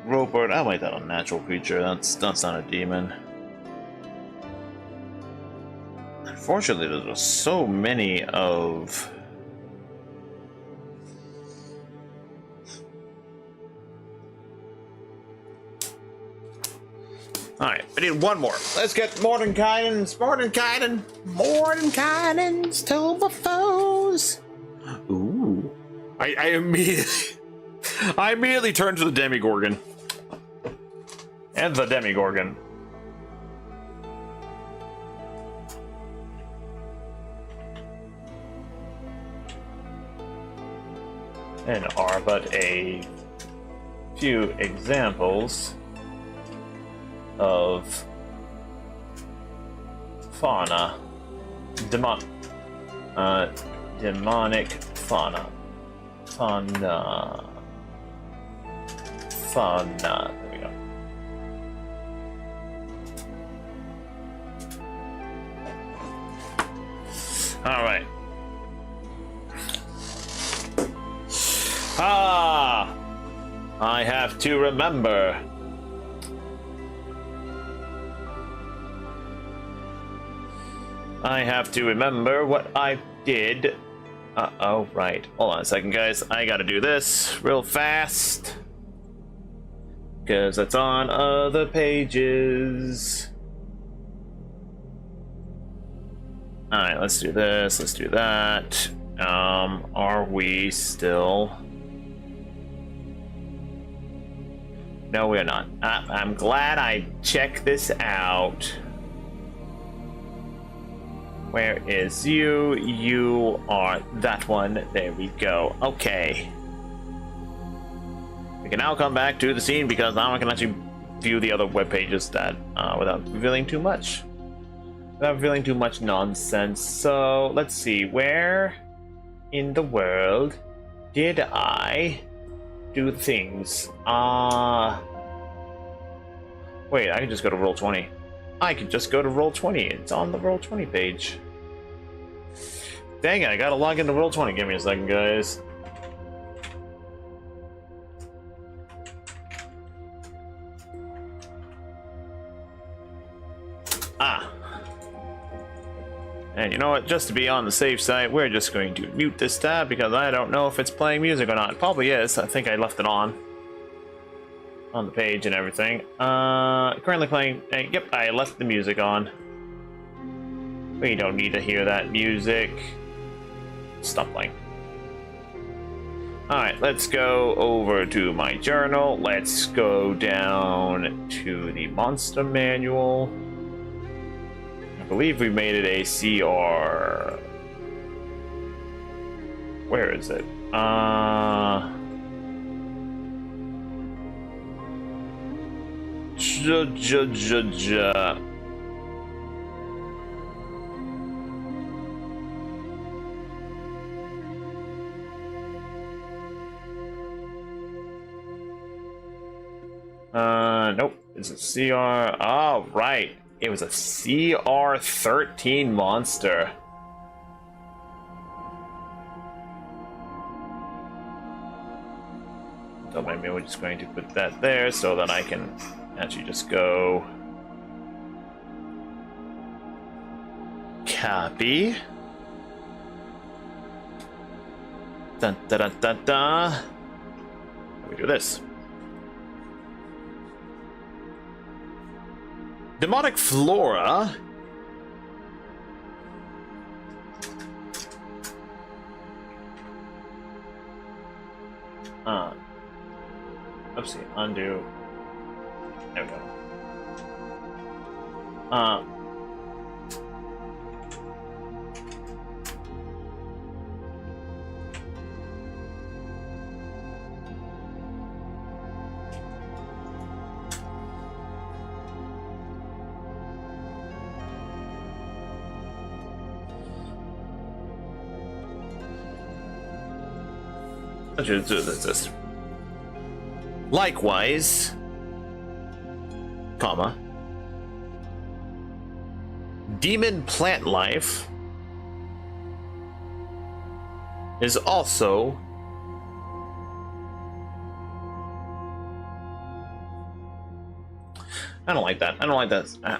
Roper, I'll make that a natural creature. That's not a demon. Unfortunately, there's so many of. Alright, we need one more. Let's get Mordenkainen's to my foes. Ooh. I immediately turned to the Demigorgon. And the Demigorgon. And are but a few examples of fauna, demonic fauna, there we go. All right. I have to remember. I have to remember what I did. Oh, right. Hold on a second, guys. I gotta do this real fast. Because that's on other pages. Alright, let's do this. Let's do that. Are we still... No, we're not. I'm glad I checked this out. Where is you? You are that one. There we go. Okay. We can now come back to the scene because now I can actually view the other web pages that without revealing too much. Without revealing too much nonsense. So let's see. Where in the world did I do things? Wait, I can just go to Roll20. I can just go to Roll20. It's on the Roll20 page. Dang it, I gotta log into Roll20. Give me a second, guys. And you know what? Just to be on the safe side, we're just going to mute this tab because I don't know if it's playing music or not. It probably is. I think I left it on. on the page and everything. Currently playing. Yep, I left the music on. We don't need to hear that music. Stop playing. Alright, let's go over to my journal. Let's go down to the monster manual. I believe we made it a CR. Where is it? Nope. It's a CR. Oh, right. It was a CR13 monster. So maybe we're just going to put that there so that I can actually just go copy. Dun dun dun dun dun. Let me do this. Demonic flora. Oopsie, undo. There we go. Let's just do this. Likewise, comma, demon plant life is also I don't like that. I don't like that. Now,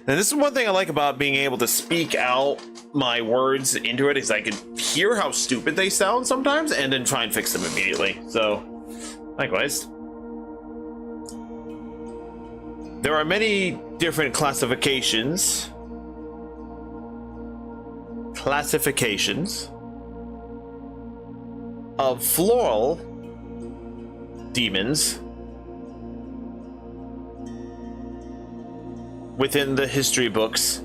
this is one thing I like about being able to speak out my words into it is I can hear how stupid they sound sometimes and then try and fix them immediately. So, likewise. There are many different classifications of floral demons within the history books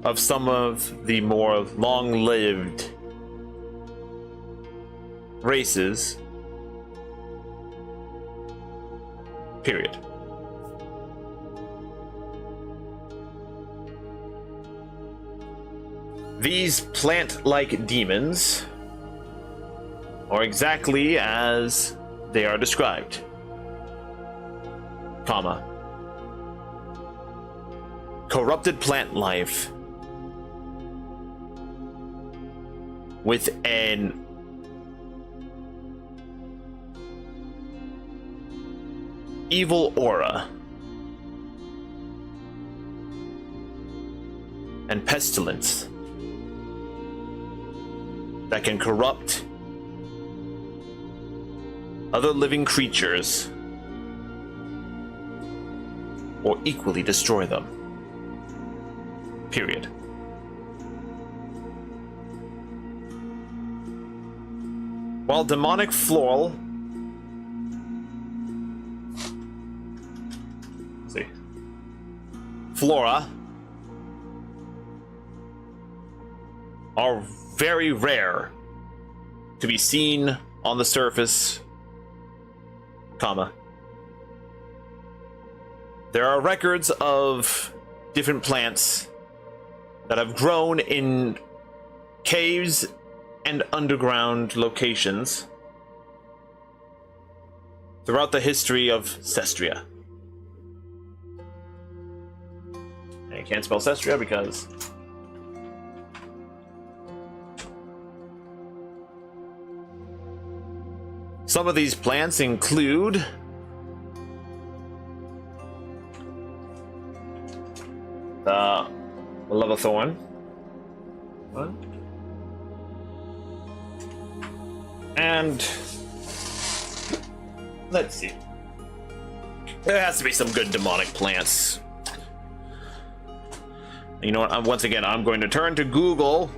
of some of the more long-lived races. Period. These plant-like demons are exactly as they are described, comma, corrupted plant life with an evil aura and pestilence that can corrupt other living creatures or equally destroy them. Period. While demonic floral flora are very rare to be seen on the surface, comma, there are records of different plants that have grown in caves and underground locations throughout the history of Cestria. And you can't spell Cestria because some of these plants include the lava thorn. What? And Let's see. There has to be some good demonic plants. You know what? Once again, I'm going to turn to Google.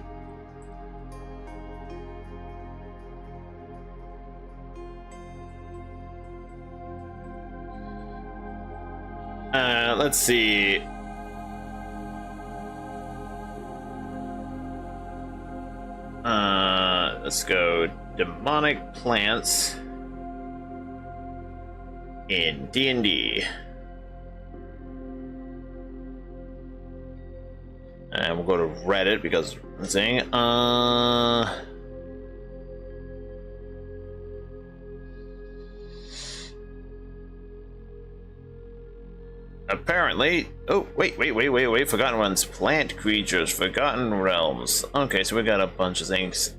Let's see. Let's go demonic plants in D&D. And we'll go to Reddit because I'm saying, apparently, oh, wait, Forgotten Ones, plant creatures, Forgotten Realms. Okay, so we got a bunch of things.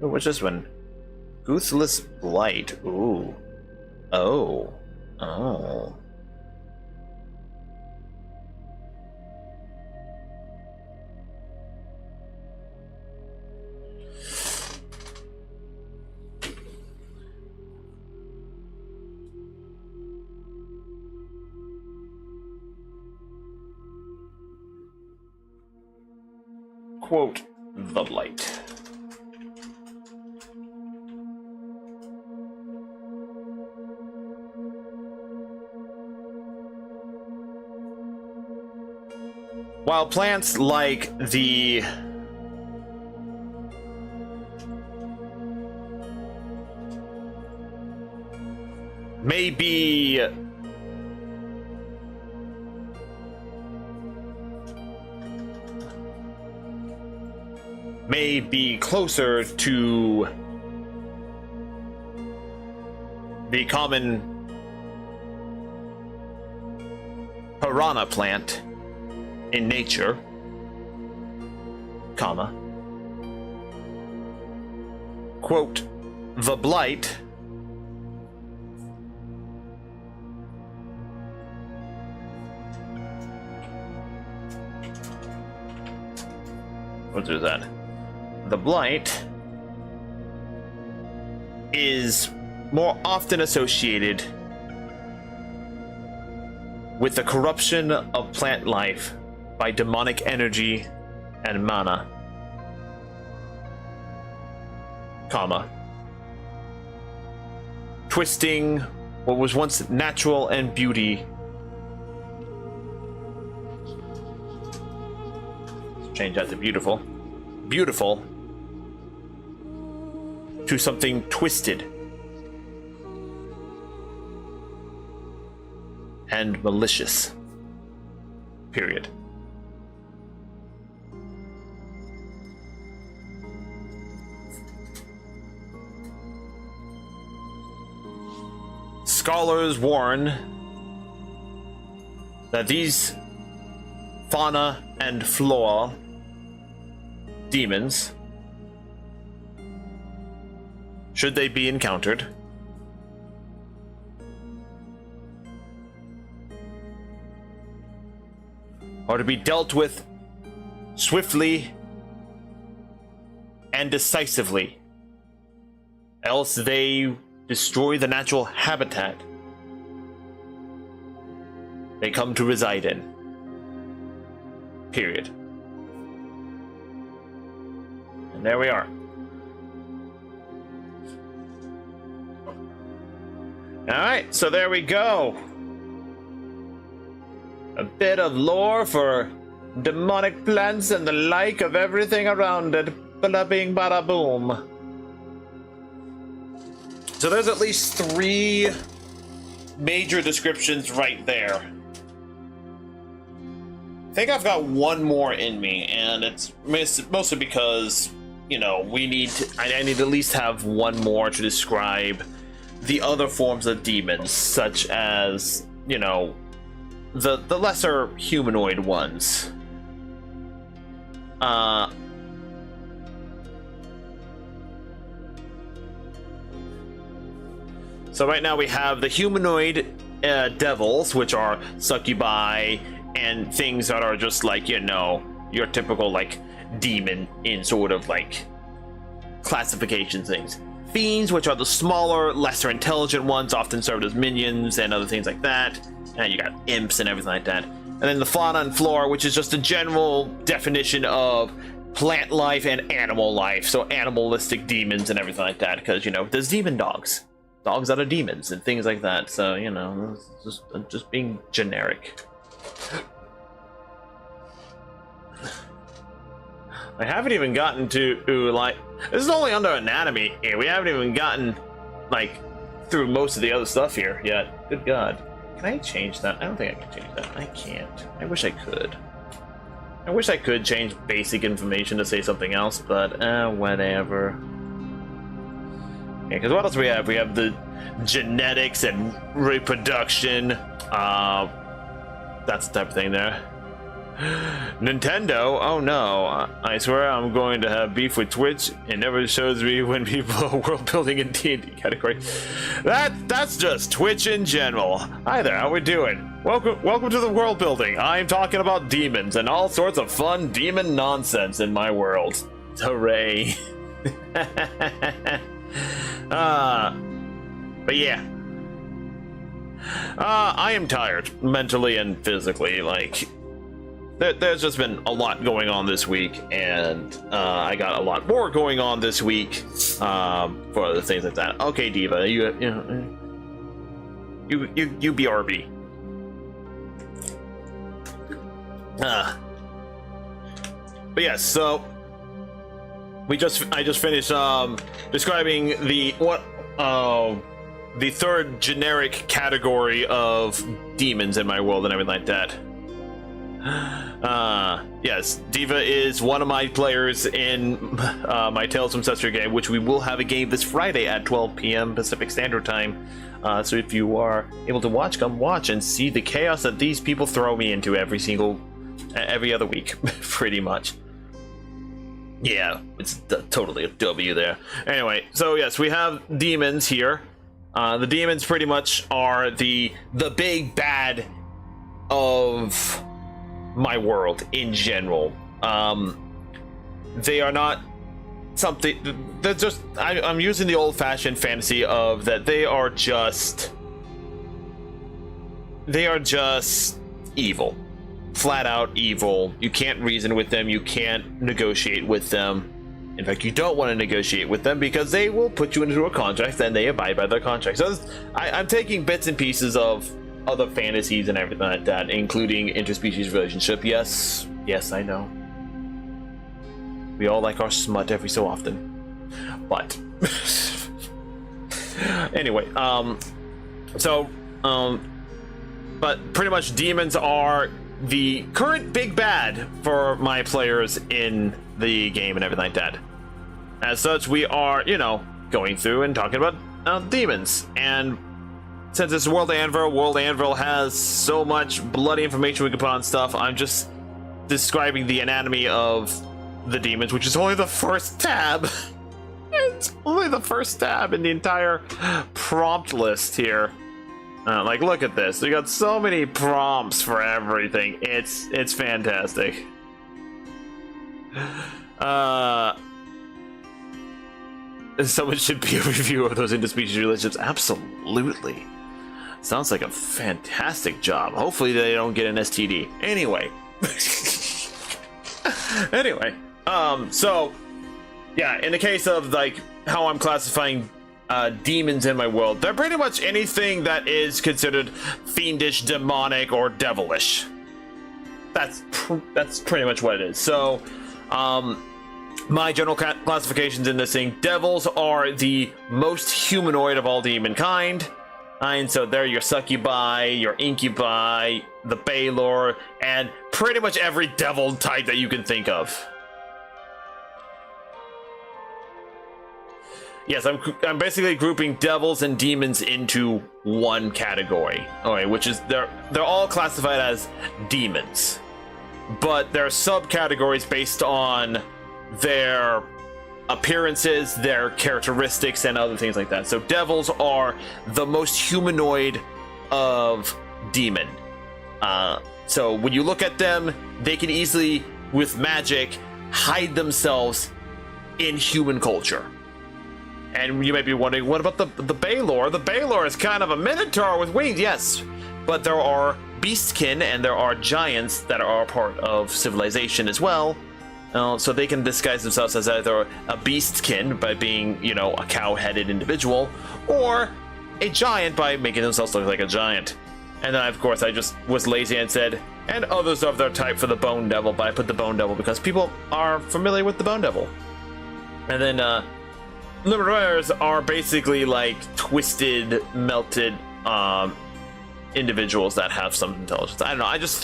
Oh, what's this one? Goothless Blight. Ooh. Oh. Oh. Quote, the Blight. While plants like the may be closer to the common piranha plant in nature, comma, quote, the Blight what is that? The Blight is more often associated with the corruption of plant life by demonic energy and mana, comma, twisting what was once natural and beauty. Let's change that to beautiful. Beautiful to something twisted and malicious. Period. Scholars warn that these fauna and flora demons, should they be encountered, are to be dealt with swiftly and decisively, else they destroy the natural habitat they come to reside in. Period. And there we are. Alright, so there we go. A bit of lore for demonic plants and the like of everything around it. Bada bing, bada boom. So there's at least 3 major descriptions right there. I think I've got one more in me, and it's mostly because, you know, I need to at least have one more to describe the other forms of demons, such as, you know, the lesser humanoid ones. So right now we have the humanoid devils, which are succubi and things that are just like, you know, your typical like demon in sort of like classification things. Fiends, which are the smaller, lesser intelligent ones, often served as minions and other things like that. And you got imps and everything like that. And then the fauna and flora, which is just a general definition of plant life and animal life. So animalistic demons and everything like that. Because, you know, there's demon dogs. Dogs that are demons and things like that. So, you know, just being generic. I haven't even gotten to like, this is only under anatomy here. We haven't even gotten like through most of the other stuff here yet. Good God. Can I change that? I don't think I can change that. I can't. I wish I could. I wish I could change basic information to say something else, but whatever. Yeah, because what else do we have? We have the genetics and reproduction. That's the type of thing there. Nintendo? Oh no, I swear I'm going to have beef with Twitch. It never shows me when people are world building in D&D category. That's just Twitch in general. Hi there, how we doing? Welcome to the world building. I'm talking about demons and all sorts of fun demon nonsense in my world. Hooray. But yeah. I am tired, mentally and physically, like... There's just been a lot going on this week, and I got a lot more going on this week for other things like that. Okay, Diva, you BRB. But yes, so I just finished describing the third generic category of demons in my world and everything like that. Yes, Diva is one of my players in my Tales From Cestria game, which we will have a game this Friday at 12 p.m. Pacific Standard Time. So if you are able to watch, come watch and see the chaos that these people throw me into every other week, pretty much. Yeah, it's totally a W there. Anyway, so yes, we have demons here. The demons pretty much are the big bad of my world in general. They are not something, they're just, I'm using the old-fashioned fantasy of that they are just evil, flat out evil. You can't reason with them, you can't negotiate with them. In fact, you don't want to negotiate with them because they will put you into a contract and they abide by their contract. So I'm taking bits and pieces of other fantasies and everything like that, including interspecies relationship. Yes, I know. We all like our smut every so often. But anyway, but pretty much demons are the current big bad for my players in the game and everything like that. As such, we are, you know, going through and talking about demons. And since it's World Anvil has so much bloody information we can put on stuff, I'm just describing the anatomy of the demons, which is only the first tab. It's only the first tab in the entire prompt list here. Like, look at this. We got so many prompts for everything. It's fantastic. Someone should be a review of those interspecies relationships. Absolutely. Sounds like a fantastic job. Hopefully they don't get an STD. Anyway. So yeah, in the case of like how I'm classifying demons in my world, they're pretty much anything that is considered fiendish, demonic, or devilish. That's pretty much what it is. So my general classifications in this thing: devils are the most humanoid of all demon kind. And so they're your succubi, your incubi, the Baylor, and pretty much every devil type that you can think of. Yes, I'm basically grouping devils and demons into one category. Okay, which is they're all classified as demons, but there are subcategories based on their appearances, their characteristics, and other things like that. So devils are the most humanoid of demon. So when you look at them, they can easily, with magic, hide themselves in human culture. And you might be wondering, what about the Baylor? The Baylor is kind of a minotaur with wings, yes. But there are beastkin and there are giants that are part of civilization as well. So they can disguise themselves as either a beastkin by being, you know, a cow-headed individual, or a giant by making themselves look like a giant. And then, of course, I just was lazy and said, and others of their type for the Bone Devil, but I put the Bone Devil because people are familiar with the Bone Devil. And then, Liberators are basically like twisted, melted, individuals that have some intelligence. I don't know, I just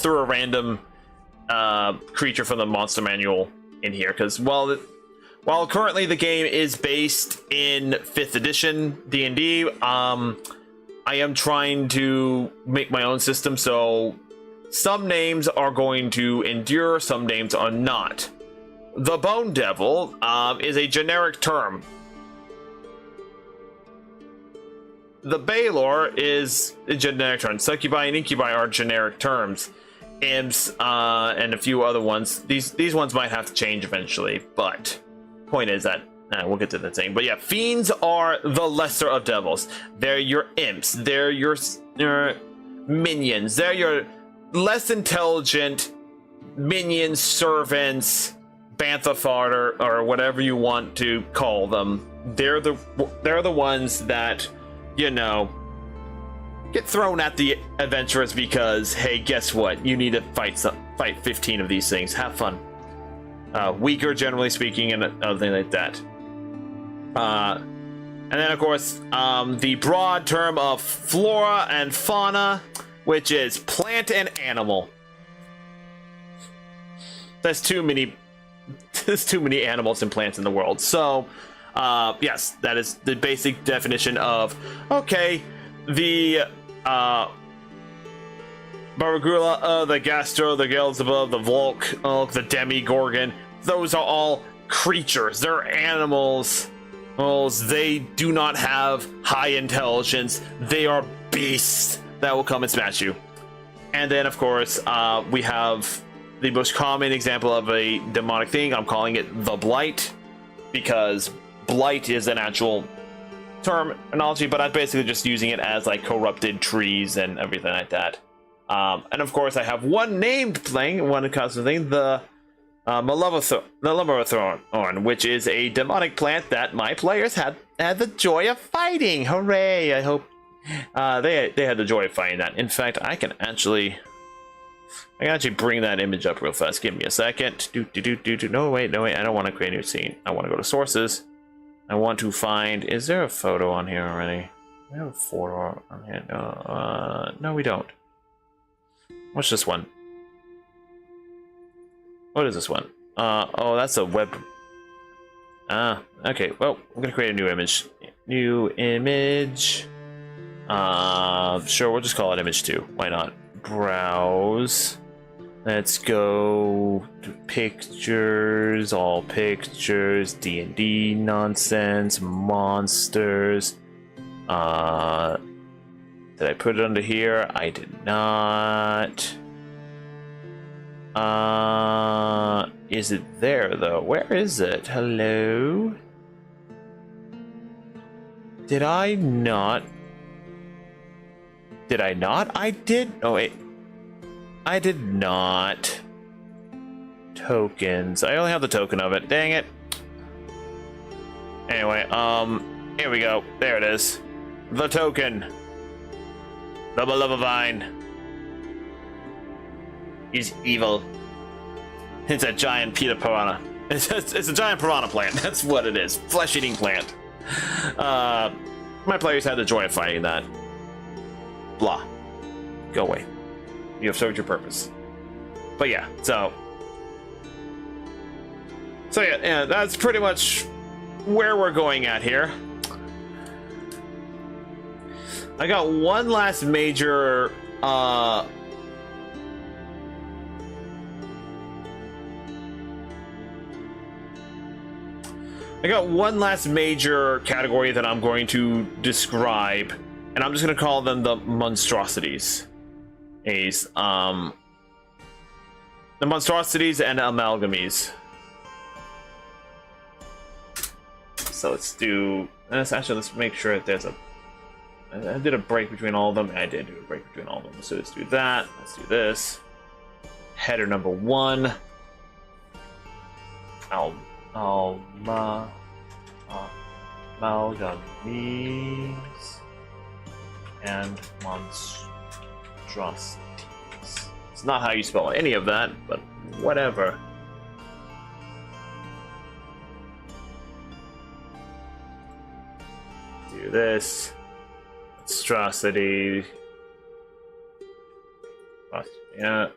threw a random, creature from the monster manual in here, because while currently the game is based in 5th edition D&D, I am trying to make my own system, so some names are going to endure, some names are not. The Bone Devil is a generic term. The Baylor is a generic term. Succubi and Incubi are generic terms. Imps and a few other ones. These ones might have to change eventually, but point is that we'll get to the thing. But yeah, fiends are the lesser of devils. They're your imps. They're your minions. They're your less intelligent minions, servants, bantha fodder, or whatever you want to call them. They're the ones that, you know, get thrown at the adventurers because, hey, guess what? You need to fight 15 of these things. Have fun. Weaker, generally speaking, and other things like that. And then, of course, the broad term of flora and fauna, which is plant and animal. There's too many animals and plants in the world. So, yes, that is the basic definition of, okay, the Baragula, the Gastro, the Beelzebub, the Volk, the Demigorgon, those are all creatures. They're animals. They do not have high intelligence. They are beasts that will come and smash you. And then, of course, we have the most common example of a demonic thing. I'm calling it the Blight, because Blight is an actual terminology, but I'm basically just using it as like corrupted trees and everything like that. And of course, I have one named thing, one constant thing, the Malevothorn, which is a demonic plant that my players had the joy of fighting. Hooray! I hope they had the joy of fighting that. In fact, I can actually bring that image up real fast. Give me a second. No, wait. I don't want to create a new scene. I want to go to sources. I want to find. Is there a photo on here already? We have a photo on here. No, we don't. What's this one? What is this one? Oh, that's a web. Okay. Well, I'm gonna create a new image. New image. Sure, we'll just call it image 2. Why not? Browse. Let's go to pictures, all pictures, D&D nonsense, monsters. Did I put it under here? I did not. Is it there though? Where is it? Hello? Did I not? I did. Oh wait. I did not. Tokens. I only have the token of it. Dang it. Anyway, here we go. There it is. The token. The Malevolvine is evil. It's a giant Peter Piranha. It's a giant piranha plant. That's what it is. Flesh-eating plant. My players had the joy of fighting that. Blah. Go away. You have served your purpose. But yeah, so yeah, that's pretty much where we're going at here. I got one last major category that I'm going to describe And I'm just gonna call them the monstrosities. The monstrosities and amalgamies. So let's do. Let's make sure that there's a. I did a break between all of them. I did do a break between all of them. So let's do that. Let's do this. Header number 1. Amalgamies and monstrosities. It's not how you spell any of that, but whatever. Do this. Monstrosity. Yeah.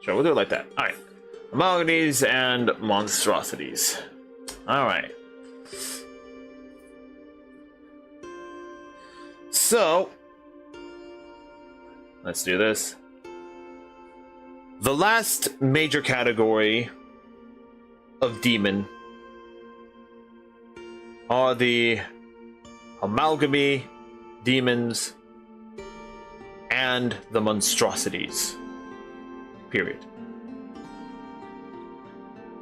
Sure, we'll do it like that. Alright. Amalgamies and monstrosities. Alright. So, let's do this. The last major category of demon are the amalgamy demons and the monstrosities. Period.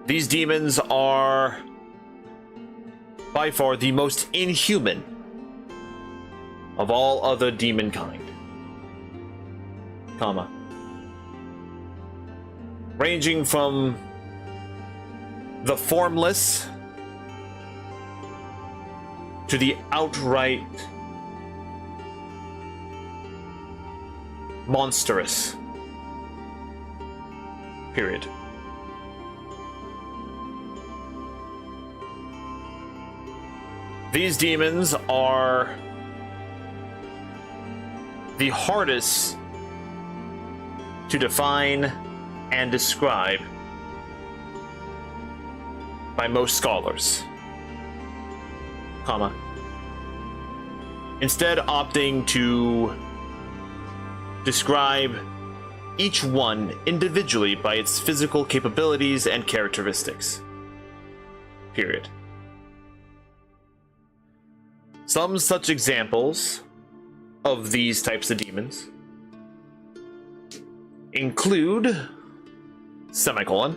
These demons are by far the most inhuman of all other demon kind. Comma. Ranging from the formless to the outright monstrous. Period. These demons are the hardest to define and describe by most scholars, comma, instead opting to describe each one individually by its physical capabilities and characteristics. Period. Some such examples of these types of demons include semicolon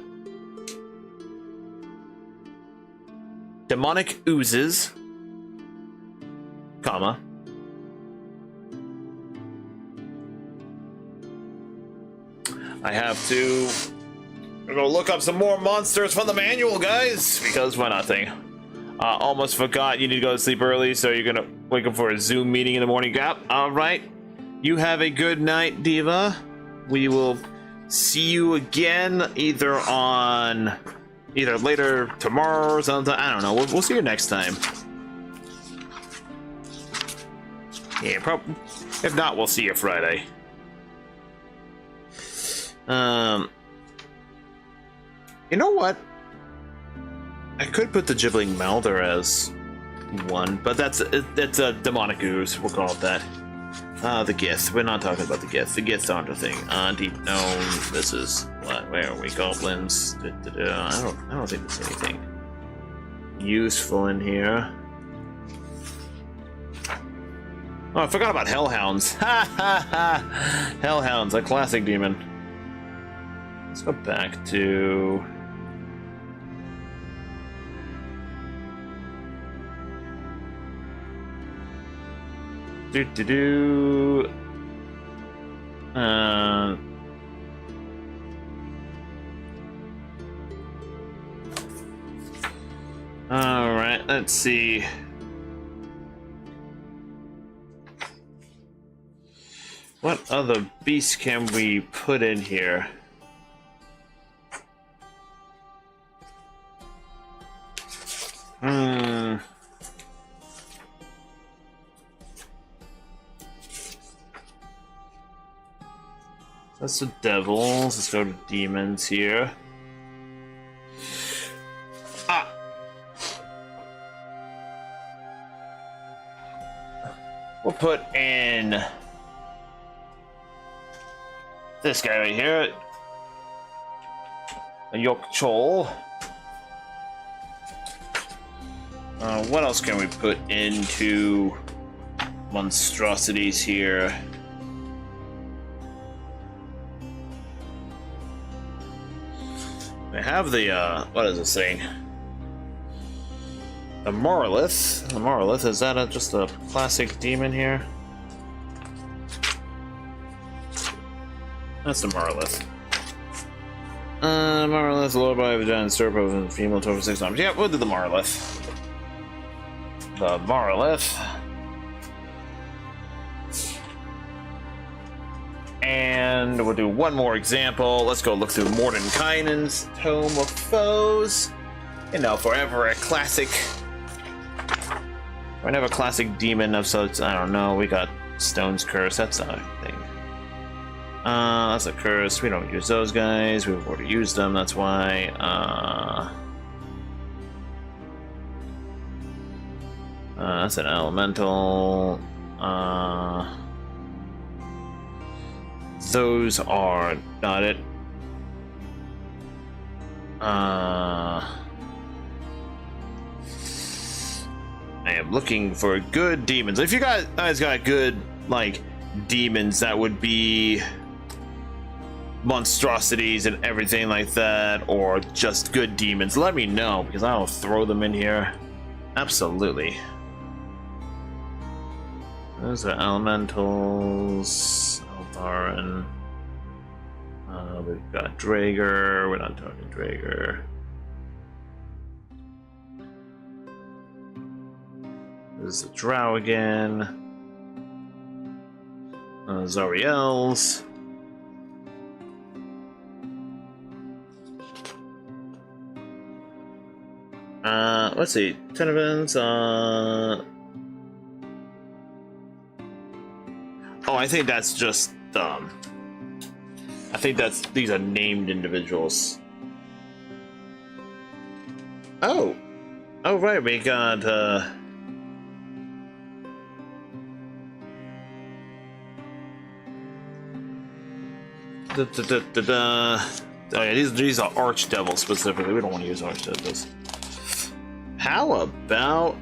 demonic oozes, comma, I have to go look up some more monsters from the manual, guys, because why not? Almost forgot you need to go to sleep early, so you're gonna wake up for a Zoom meeting in the morning gap. All right, you have a good night, Diva. We will see you again either later tomorrow or something. I don't know. We'll see you next time. Yeah, probably. If not, we'll see you Friday. You know what? I could put the Gibbling Mouther as one, but that's a demonic ooze. We'll call it that. The Gith. We're not talking about the Gith. The Giths aren't a thing. Deep known. This is what? Where are we? Goblins. I don't think there's anything useful in here. Oh, I forgot about Hellhounds. Ha ha ha! Hellhounds, a classic demon. Let's go back to. All right, let's see. What other beasts can we put in here? That's the devils. Let's go to demons here. We'll put in this guy right here. a Yok Chol. What else can we put into monstrosities here? I have the, what is this thing? The Morolith. The Morolith, is that just a classic demon here? That's the Morolith. Morolith, lower by the giant serpent and female over 6 arms. Yeah, we'll do the Morolith. The Morolith. And we'll do one more example. Let's go look through Mordenkainen's Tome of Foes. You know, forever a classic. Whenever a classic demon of sorts, I don't know. We got Stone's Curse. That's not a thing. That's a curse. We don't use those guys. We've already used them. That's why. That's an elemental. Those are not it. I am looking for good demons. If you guys got good, like, demons that would be monstrosities and everything like that, or just good demons, let me know, because I'll throw them in here. Absolutely. Those are elementals. Alvarin. We've got Drager. We're not talking Drager. This is the Drow again. Zariels. Let's see. Tenevins. Oh, I think that's just I think these are named individuals. Oh right, we got oh yeah, these are archdevils specifically. We don't want to use archdevils. How about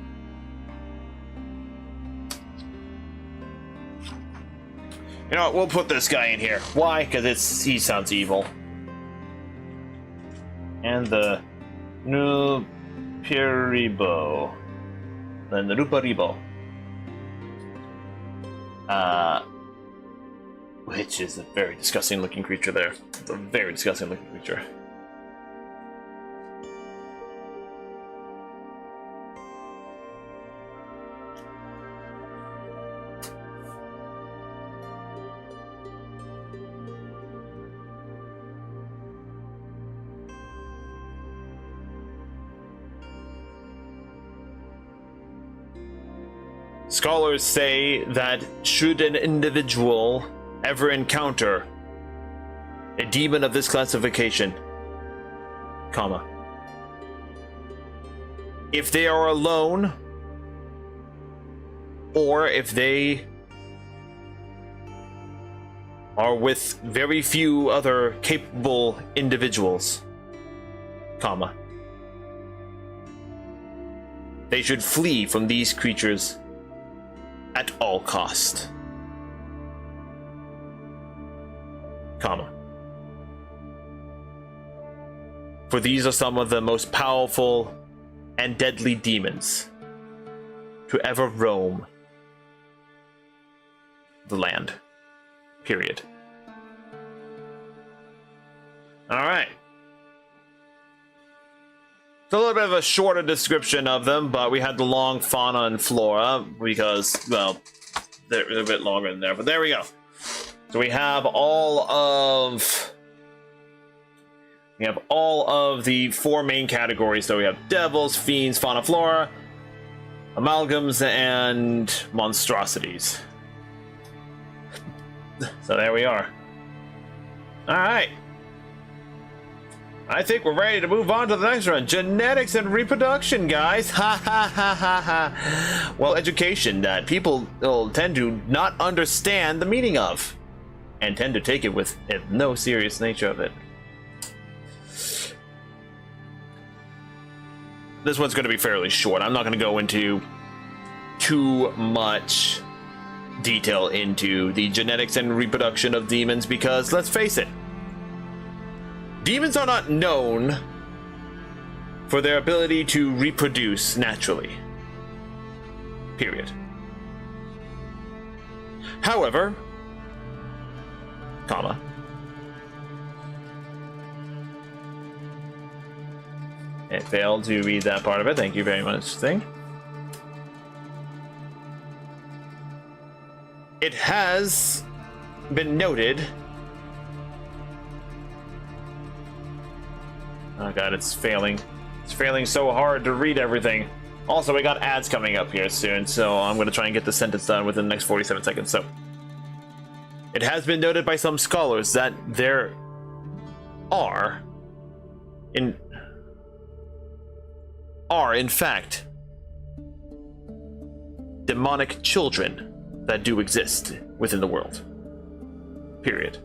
you know what, we'll put this guy in here. Why? Because he sounds evil. And the Nuparibo. The Nuparibo. Which is a very disgusting looking creature there. It's a very disgusting looking creature. Scholars say that should an individual ever encounter a demon of this classification, comma, if they are alone, or if they are with very few other capable individuals, comma, they should flee from these creatures at all cost, comma, for these are some of the most powerful and deadly demons to ever roam the land, period. All right. It's a little bit of a shorter description of them, but we had the long fauna and flora because, well, they're a bit longer than there, but there we go. So we have all of the 4 main categories. So we have devils, fiends, fauna, flora, amalgams, and monstrosities. So there we are. All right. I think we're ready to move on to the next one. Genetics and reproduction, guys. Ha ha ha ha ha. Well, education that people will tend to not understand the meaning of, and tend to take it with no serious nature of it. this one's going to be fairly short. I'm not going to go into too much detail into the genetics and reproduction of demons because, let's face it, demons are not known for their ability to reproduce naturally. Period. However, comma, it failed to read that part of it. Thank you very much, thing. It has been noted. Oh god, it's failing. It's failing so hard to read everything. Also, we got ads coming up here soon, so I'm going to try and get the sentence done within the next 47 seconds. So, it has been noted by some scholars that there are, in fact, demonic children that do exist within the world. Period.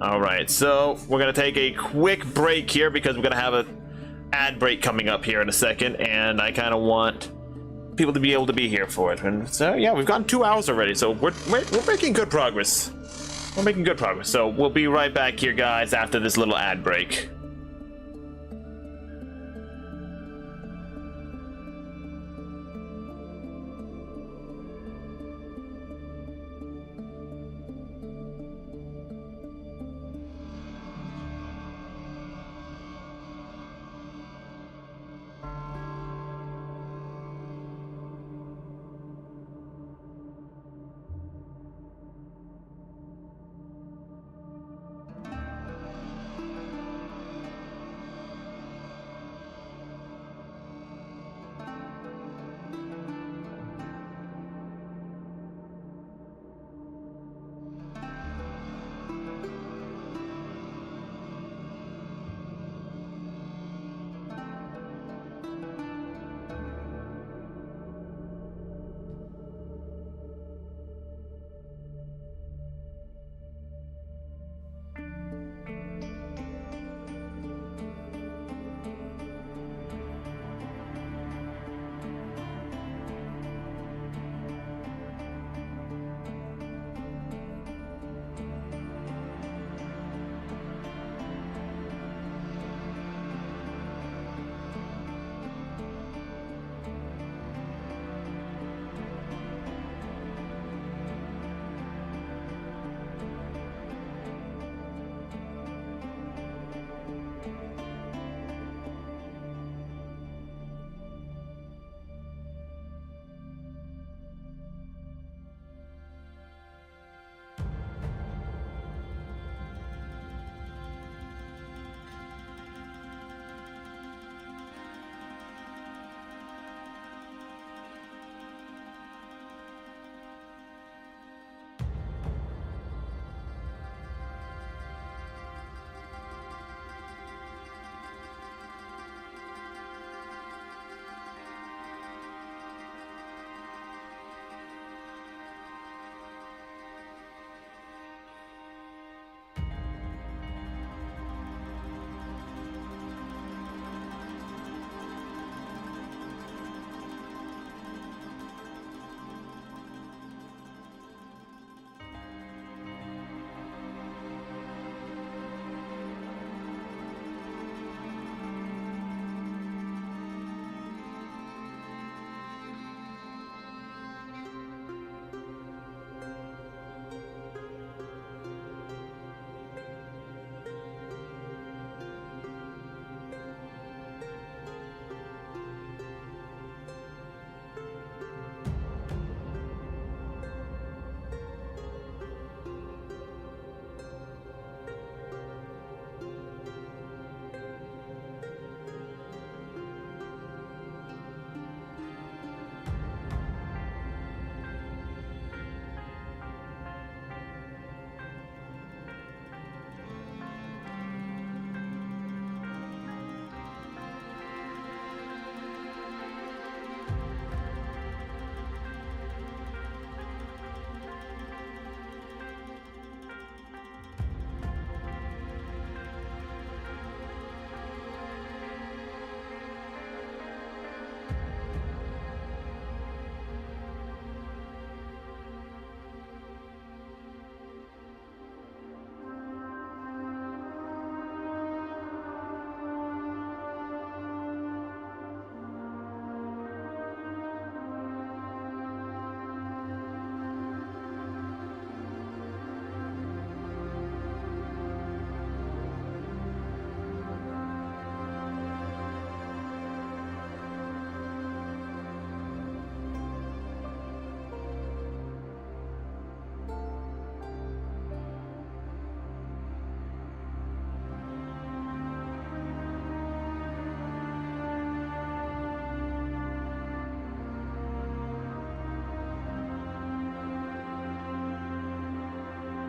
Alright, so we're going to take a quick break here because we're going to have an ad break coming up here in a second, and I kind of want people to be able to be here for it. And so, yeah, we've gone 2 hours already, so we're making good progress. We're making good progress. So we'll be right back here, guys, after this little ad break.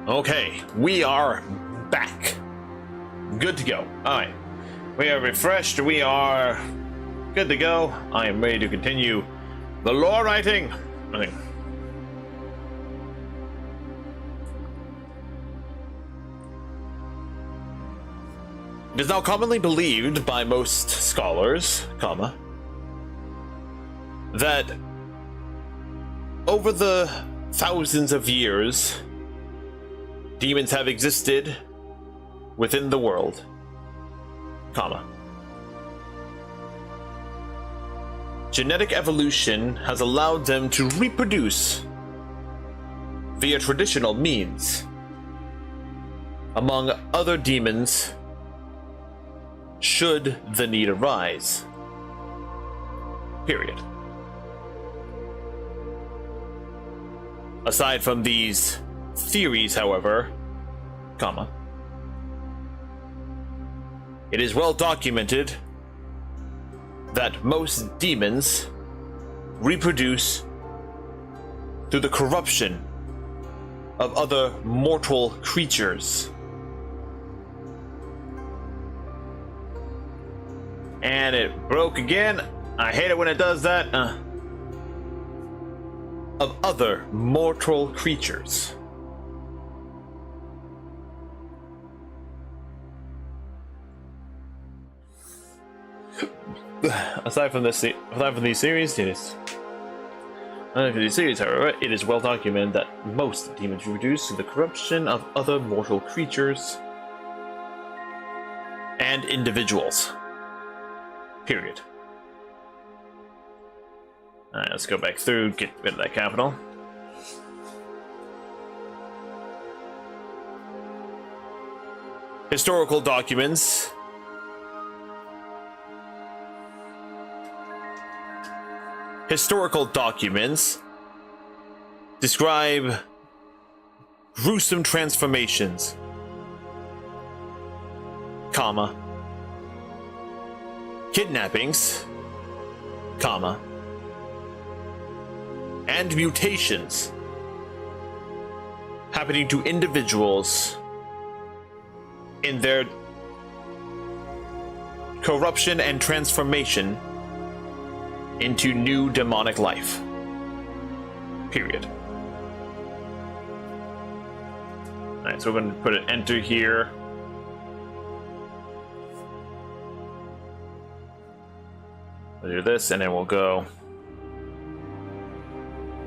Okay, we are back. Good to go. Alright. We are refreshed. We are good to go. I am ready to continue the lore writing. Okay. It is now commonly believed by most scholars, that over the thousands of years, demons have existed within the world, genetic evolution has allowed them to reproduce via traditional means, among other demons, should the need arise. Period. Aside from these theories, however, it is well documented that most demons reproduce through the corruption of other mortal creatures. And it broke again. I hate it when it does that. Of other mortal creatures. Aside from these series, however, it is well documented that most demons reduce to the corruption of other mortal creatures and individuals. Period. Alright, let's go back through, get rid of that capital. Historical documents. Historical documents describe gruesome transformations, kidnappings, and mutations happening to individuals in their corruption and transformation into new demonic life. Period. Alright, so we're going to put an enter here. We'll do this, and then we'll go.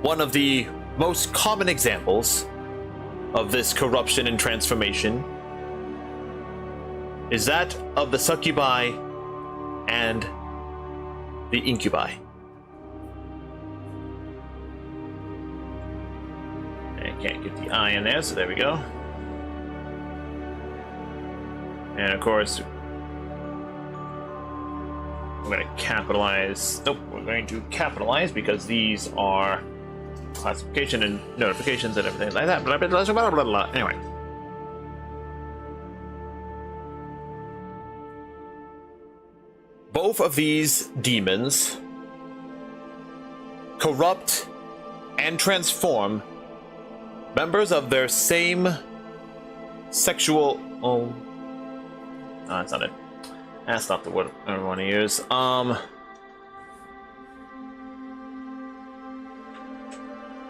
One of the most common examples of this corruption and transformation is that of the succubi and the incubi. I can't get the I in there, so there we go. And of course, we're going to capitalize. Nope, we're going to capitalize because these are classification and notifications and everything like that. Blah, blah, blah, blah, blah, blah. Anyway. Both of these demons corrupt and transform members of their same sexual... Oh, that's not it. That's not the word I want to use.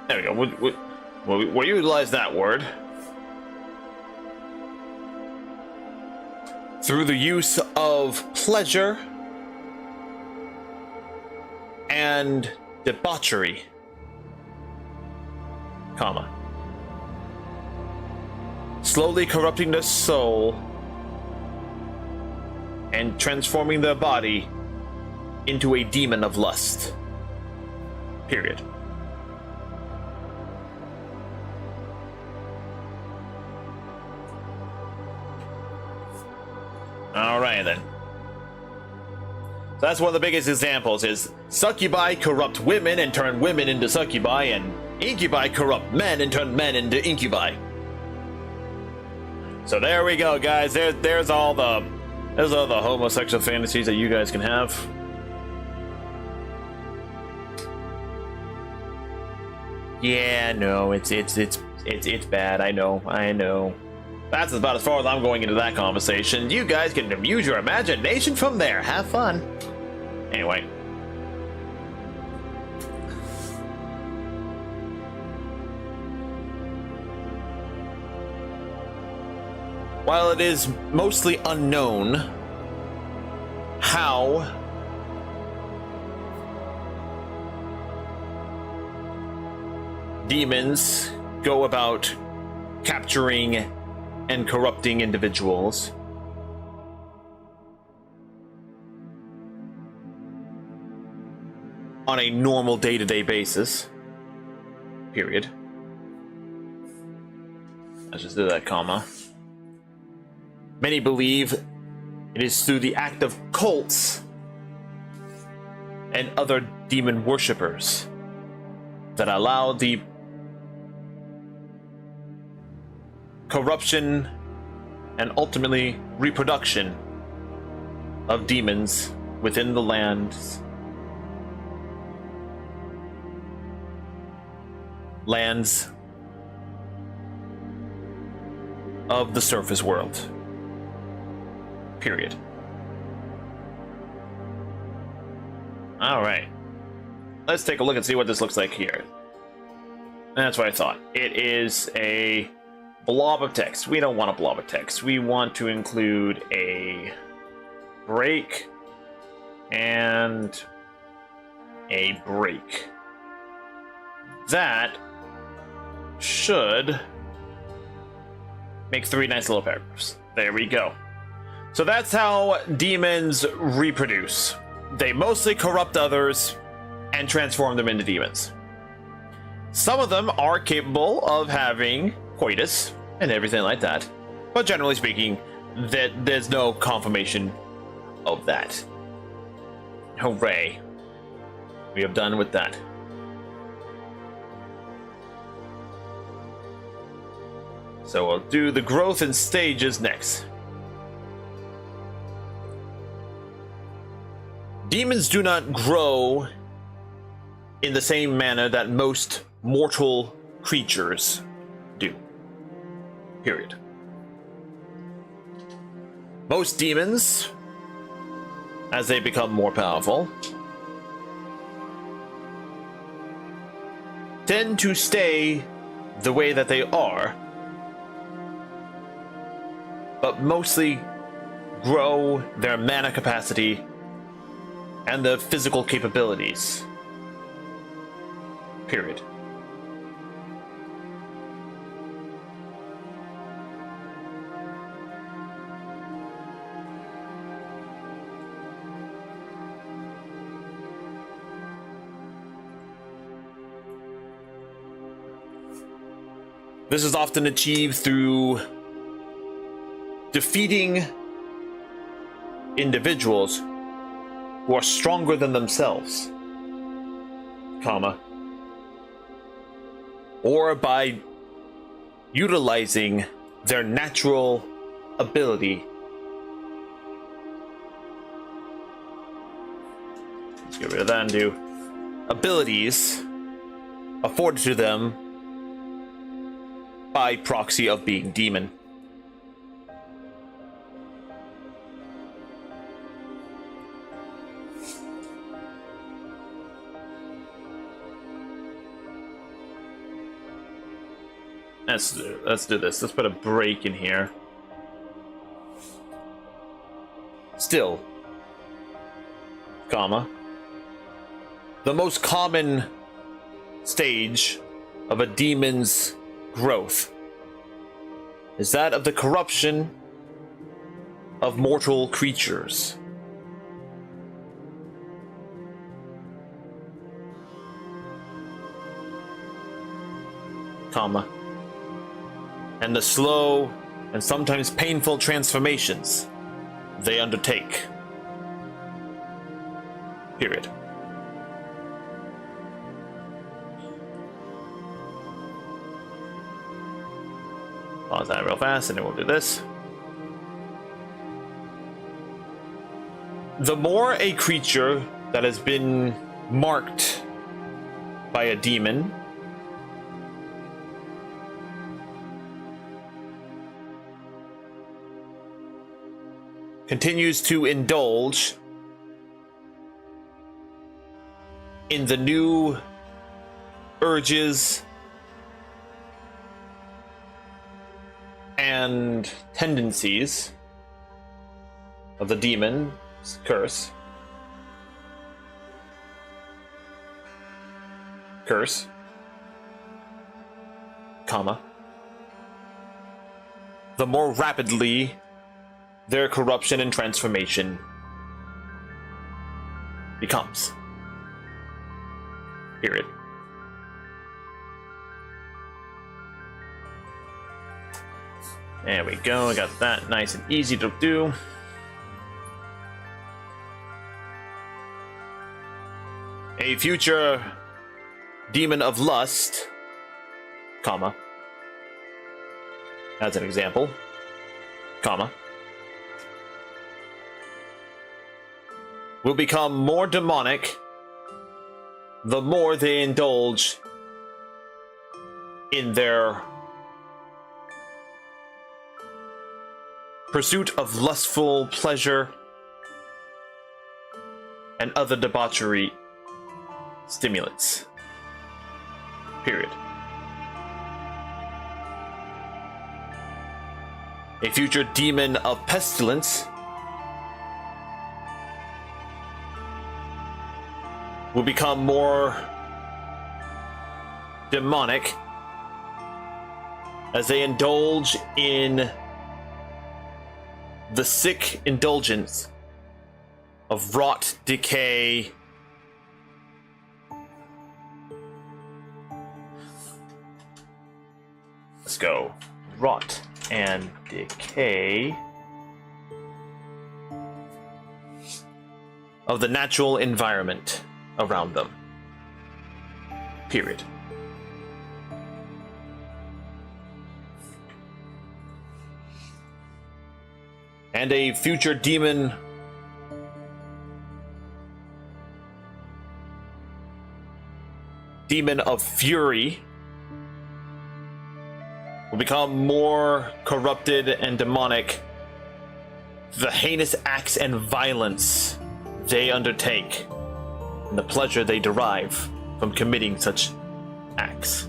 There we go. We'll utilize that word. Through the use of pleasure and debauchery, slowly corrupting the soul and transforming their body into a demon of lust. Period. Alright then. So that's one of the biggest examples is succubi corrupt women and turn women into succubi, and incubi corrupt men and turn men into incubi. So there we go, guys. There's all the homosexual fantasies that you guys can have. Yeah, no, it's It's bad. I know. That's about as far as I'm going into that conversation. You guys can use your imagination from there. Have fun. Anyway. While it is mostly unknown how demons go about capturing and corrupting individuals, on a normal day-to-day basis, period. Let's just do that, comma. Many believe it is through the act of cults and other demon worshippers that allow the corruption and ultimately reproduction of demons within the lands of the surface world. Period. Alright. Let's take a look and see what this looks like here. That's what I thought. It is a blob of text. We don't want a blob of text. We want to include a break and a break. That should make 3 nice little paragraphs. There we go. So that's how demons reproduce. They mostly corrupt others and transform them into demons. Some of them are capable of having coitus and everything like that, but generally speaking, there's no confirmation of that. Hooray. We have done with that. So we'll do the growth in stages next. Demons do not grow in the same manner that most mortal creatures do. Period. Most demons, as they become more powerful, tend to stay the way that they are, but mostly grow their mana capacity and the physical capabilities. Period. This is often achieved through defeating individuals who are stronger than themselves, comma, or by utilizing their natural ability. Let's get rid of that and do abilities afforded to them by proxy of being demon. Let's do this. Let's put a break in here. Still, comma, the most common stage of a demon's growth is that of the corruption of mortal creatures. Comma. And the slow and sometimes painful transformations they undertake. Period. Pause that real fast and then we'll do this. The more a creature that has been marked by a demon continues to indulge in the new urges and tendencies of the demon's curse. Comma. The more rapidly their corruption and transformation becomes. Period. There we go, I got that nice and easy to do. A future demon of lust, comma, as an example, comma, will become more demonic the more they indulge in their pursuit of lustful pleasure and other debauchery stimulants. Period. A future demon of pestilence will become more demonic as they indulge in the sick indulgence of rot, decay, let's go, rot and decay of the natural environment around them. Period. And a future demon of fury will become more corrupted and demonic. The heinous acts and violence they undertake and the pleasure they derive from committing such acts.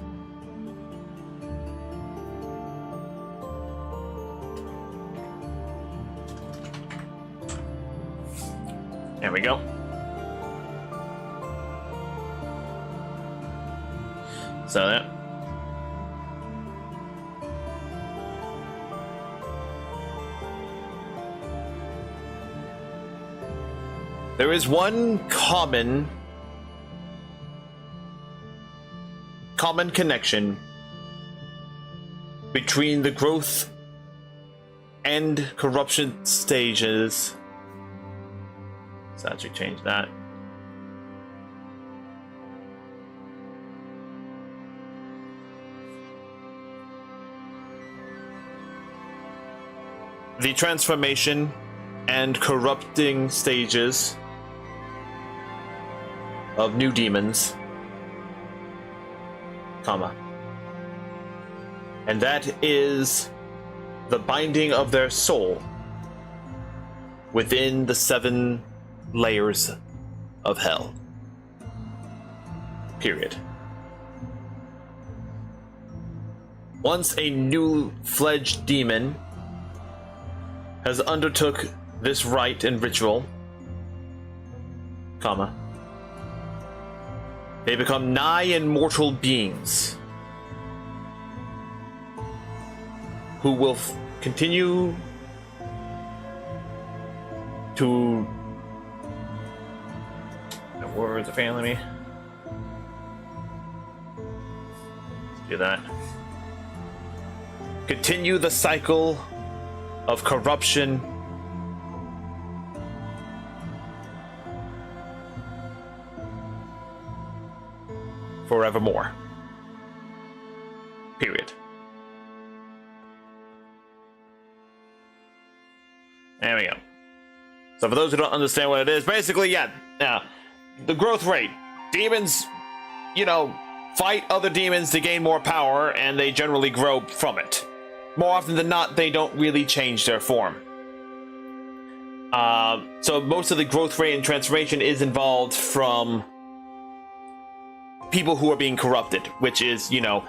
There we go. So that. There is one common connection between the growth and corruption stages. Let's actually change that. The transformation and corrupting stages of new demons, comma, and that is the binding of their soul within the 7 layers of hell. Period. Once a new-fledged demon has undertook this rite and ritual, comma, they become nigh immortal beings who will continue to... The words are failing me. Let's do that. Continue the cycle of corruption forevermore. Period. There we go. So for those who don't understand what it is, basically, yeah, the growth rate. Demons, fight other demons to gain more power, and they generally grow from it. More often than not, they don't really change their form. So most of the growth rate and transformation is involved from people who are being corrupted, which is, you know,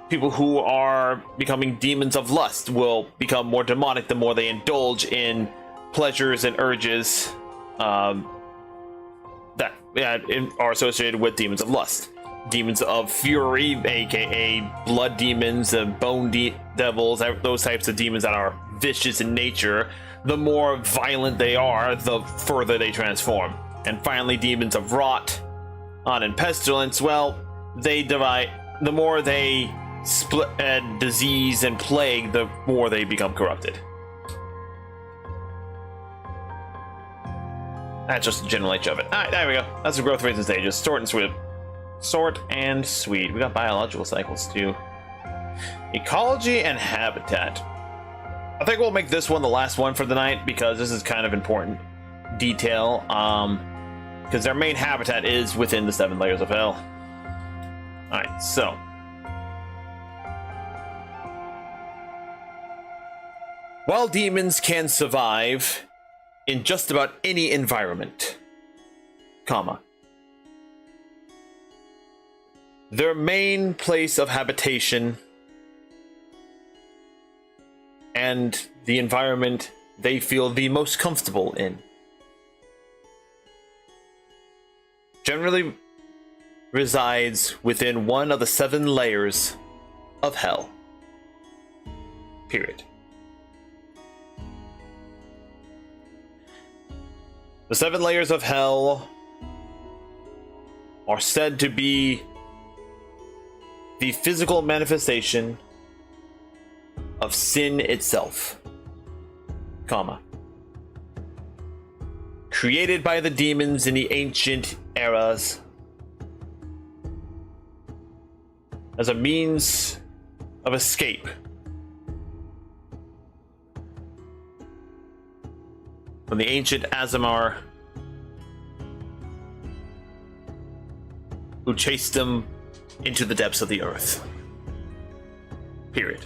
people who are becoming demons of lust will become more demonic the more they indulge in pleasures and urges that are associated with demons of lust. Demons of fury, aka blood demons, bone devils, those types of demons that are vicious in nature, the more violent they are, the further they transform. And finally, demons of rot and pestilence, well, they divide. The more they split disease and plague, the more they become corrupted. That's just the general nature of it. Alright, there we go. That's the growth rates and stages. Short and sweet. Short and sweet. We got biological cycles too. Ecology and habitat. I think we'll make this one the last one for the night because this is kind of important detail. Because their main habitat is within the 7 layers of hell. Alright, so. While demons can survive in just about any environment, comma, their main place of habitation and the environment they feel the most comfortable in generally resides within one of the 7 layers of hell. Period. The 7 layers of hell are said to be the physical manifestation of sin itself, comma, created by the demons in the ancient eras as a means of escape from the ancient Azamar who chased them into the depths of the earth. Period.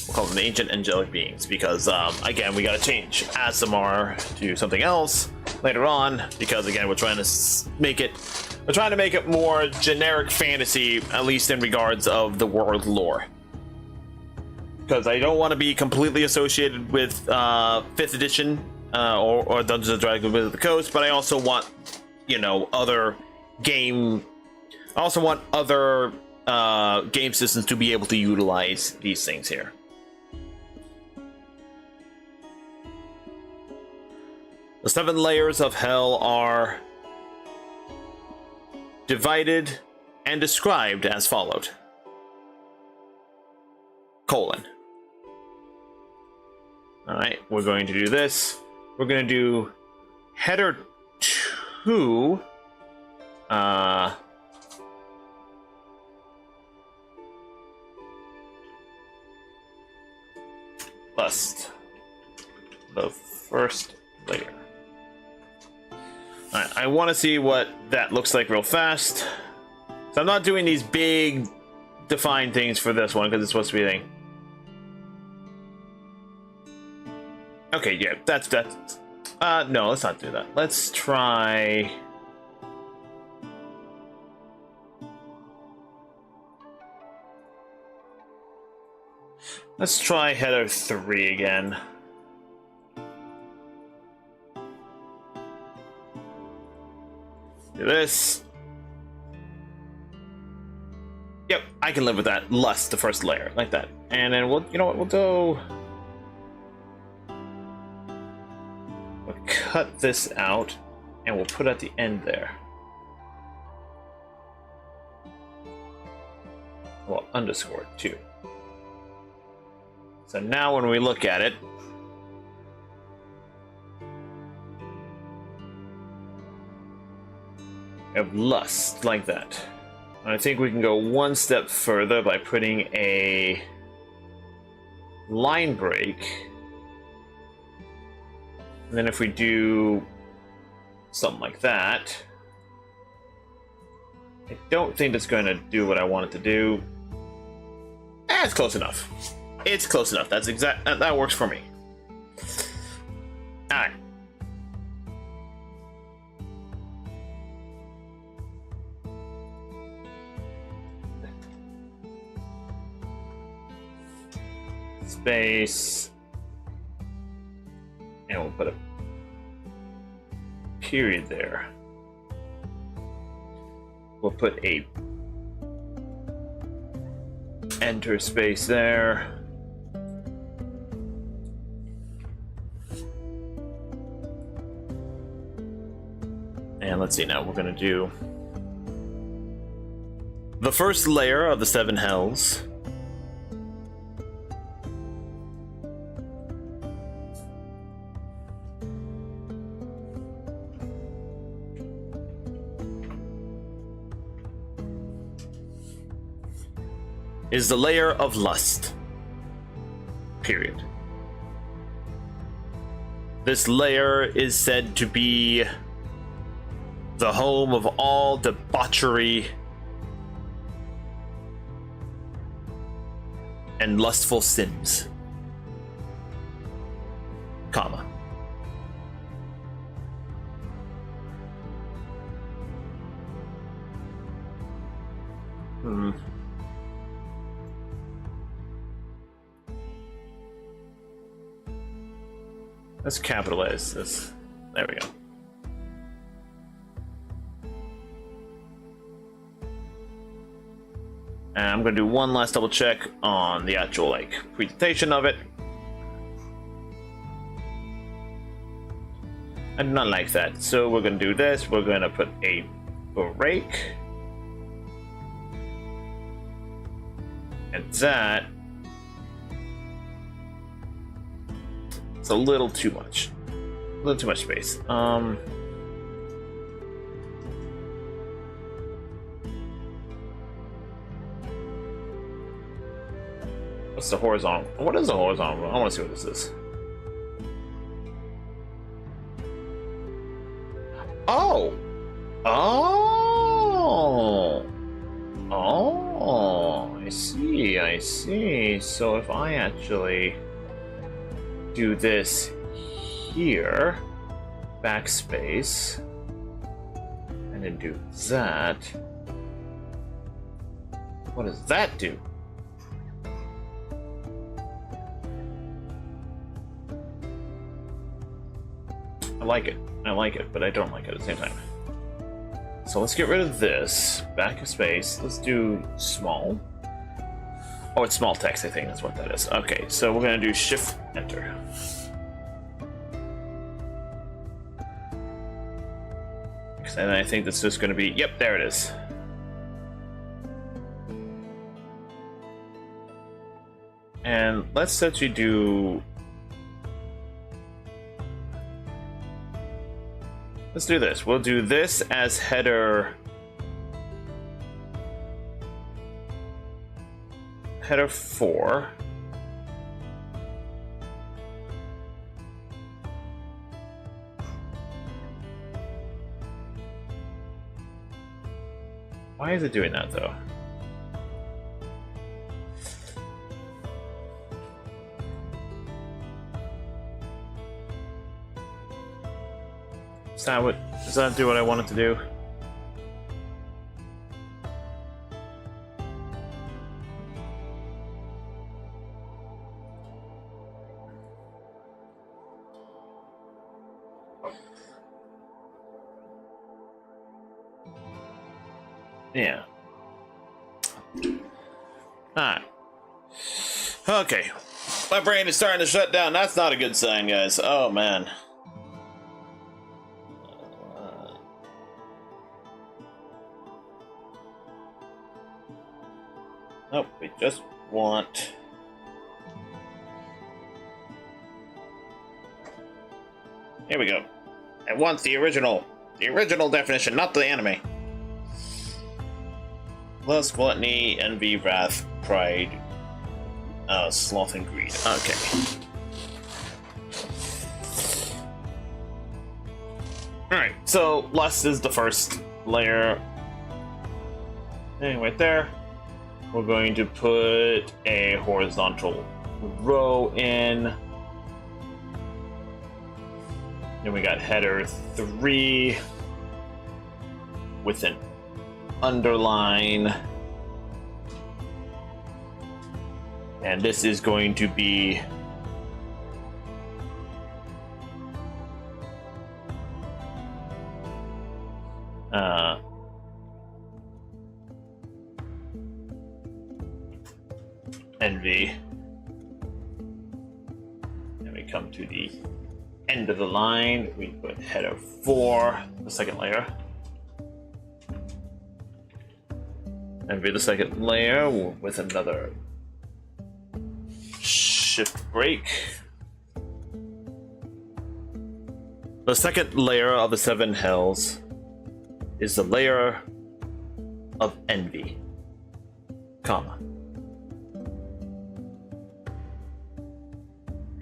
We'll call them the ancient angelic beings because, again, we gotta change Azamar to something else later on because, again, we're trying to make it more generic fantasy, at least in regards of the world lore. Because I don't want to be completely associated with 5th edition or Dungeons and Dragons Wizards of the Coast, but I also want, you know, other game systems to be able to utilize these things here. The 7 layers of hell are divided and described as followed. Colon. Alright, we're going to do this. We're going to do header 2. Lust. The first layer. Alright, I want to see what that looks like real fast. So I'm not doing these big defined things for this one because it's supposed to be a thing. Okay, yeah, that's no, let's not do that. Let's try header 3 again. Do this. Yep, I can live with that. Lust, the first layer, like that. And then we'll, you know what, we'll do. We'll cut this out, and we'll put it at the end there. Well, underscore it too. So now when we look at it, we have lust, like that. I think we can go one step further by putting a line break. And then if we do something like that, I don't think it's going to do what I want it to do. It's close enough. It's close enough. That's exact. That works for me. All right. Space. And we'll put a period there. We'll put a enter space there. And let's see, now we're going to do the first layer of the 7 hells. Is the layer of lust. Period. This layer is said to be the home of all debauchery and lustful sins. Comma. Let's capitalize this. There we go. And I'm going to do one last double check on the actual presentation of it. I do not like that, so we're going to do this. We're going to put a break, and that. It's a little too much. A little too much space. What's the horizontal? What is the horizontal? I want to see what this is. Oh! Oh! Oh! I see, I see. So if I actually do this here, backspace, and then do that, what does that do? I like it, but I don't like it at the same time. So let's get rid of this, backspace, let's do small. Oh, it's small text, I think that's what that is. Okay, so we're gonna do shift enter. And I think that's just gonna be, yep, there it is. And let's actually do, let's do this. We'll do this as header 4. Why is it doing that though? Does that do what I want it to do? Yeah. Alright. Okay. My brain is starting to shut down. That's not a good sign, guys. Oh, man. Nope, we just want... Here we go. I want the original definition, not the anime. Lust, gluttony, envy, wrath, pride, sloth, and greed. Okay. Alright, so lust is the first layer. And right there, we're going to put a horizontal row in. Then we got header 3 with an underline. And this is going to be envy. Then we come to the end of the line. We put header 4, the second layer. Envy the second layer with another shift break. The second layer of the 7 hells is the layer of envy, comma.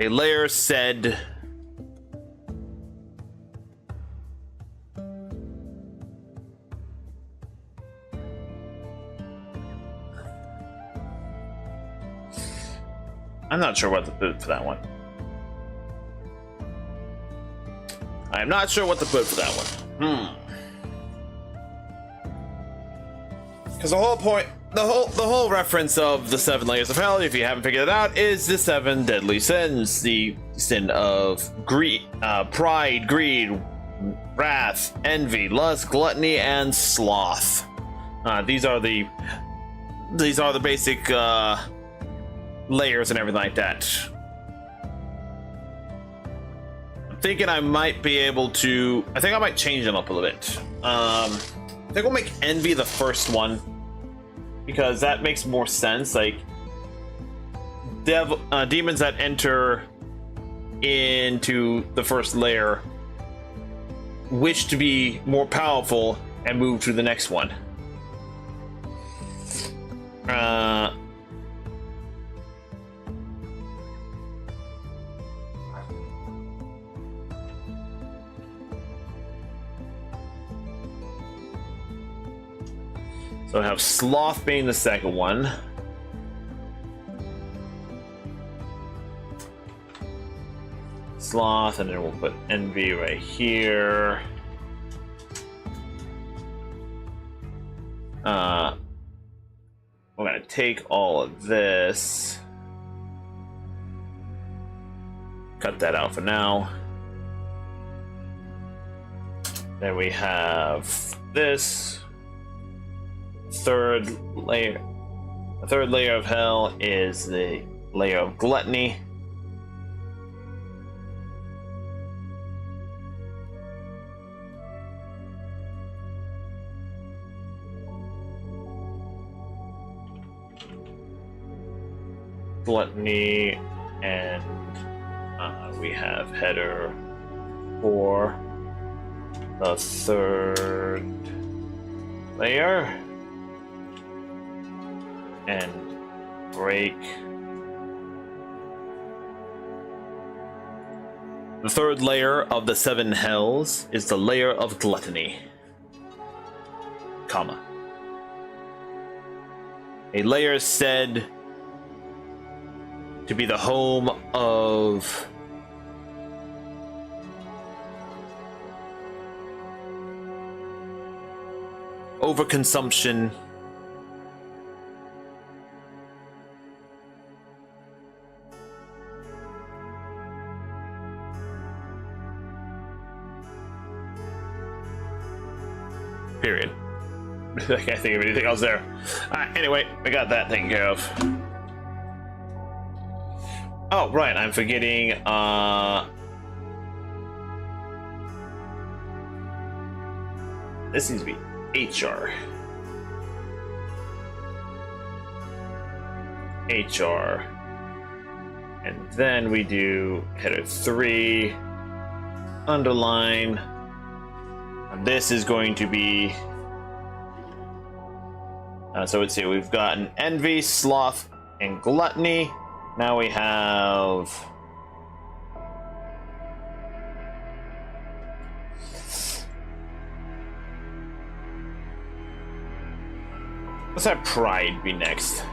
A layer said I'm not sure what to put for that one. I'm not sure what to put for that one. Because the whole point, the whole reference of the 7 layers of hell, if you haven't figured it out, is the 7 deadly sins. The sin of greed, pride, greed, wrath, envy, lust, gluttony, and sloth. These are the basic layers and everything like that. I'm thinking I might be able to. I think I might change them up a little bit. I think we'll make envy the first one, because that makes more sense. Like demons that enter into the first layer wish to be more powerful and move to the next one. So I have sloth being the second one. Sloth, and then we'll put envy right here. We're gonna take all of this, cut that out for now. Then we have this. Third layer. The third layer of hell is the layer of gluttony. Gluttony, and we have header 4, the third layer. And break. The third layer of the 7 hells is the layer of gluttony, comma. A layer said to be the home of overconsumption, period. I can't think of anything else there. Anyway, I got that taken care of. Oh, right, I'm forgetting, this needs to be HR. HR. And then we do header 3, underline. And this is going to be, so let's see, we've gotten envy, sloth, and gluttony. Now we have Let's have pride be next.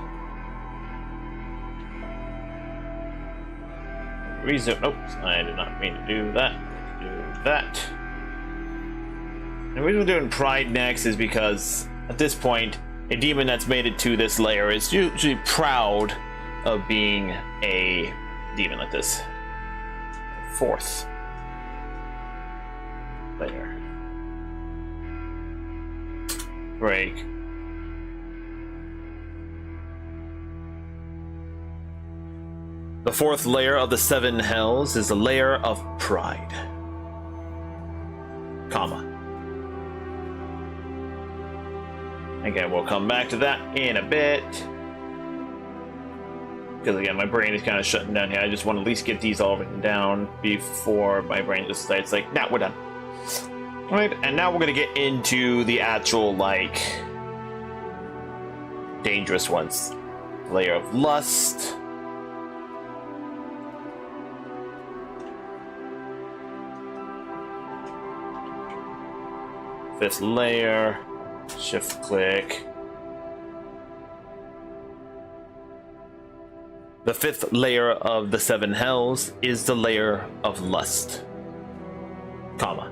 Resume. Oops, I did not mean to do that. Do that. And the reason we're doing pride next is because at this point, a demon that's made it to this layer is usually proud of being a demon like this. Fourth layer. Break. The fourth layer of the seven hells is the layer of pride. Comma. Again, we'll come back to that in a bit. Because again, my brain is kind of shutting down here. I just want to at least get these all written down before my brain just decides, like, nah, we're done. Alright, and now we're going to get into the actual, like, dangerous ones. Layer of lust. Fifth layer, shift click. The fifth layer of the seven hells is the layer of lust, comma.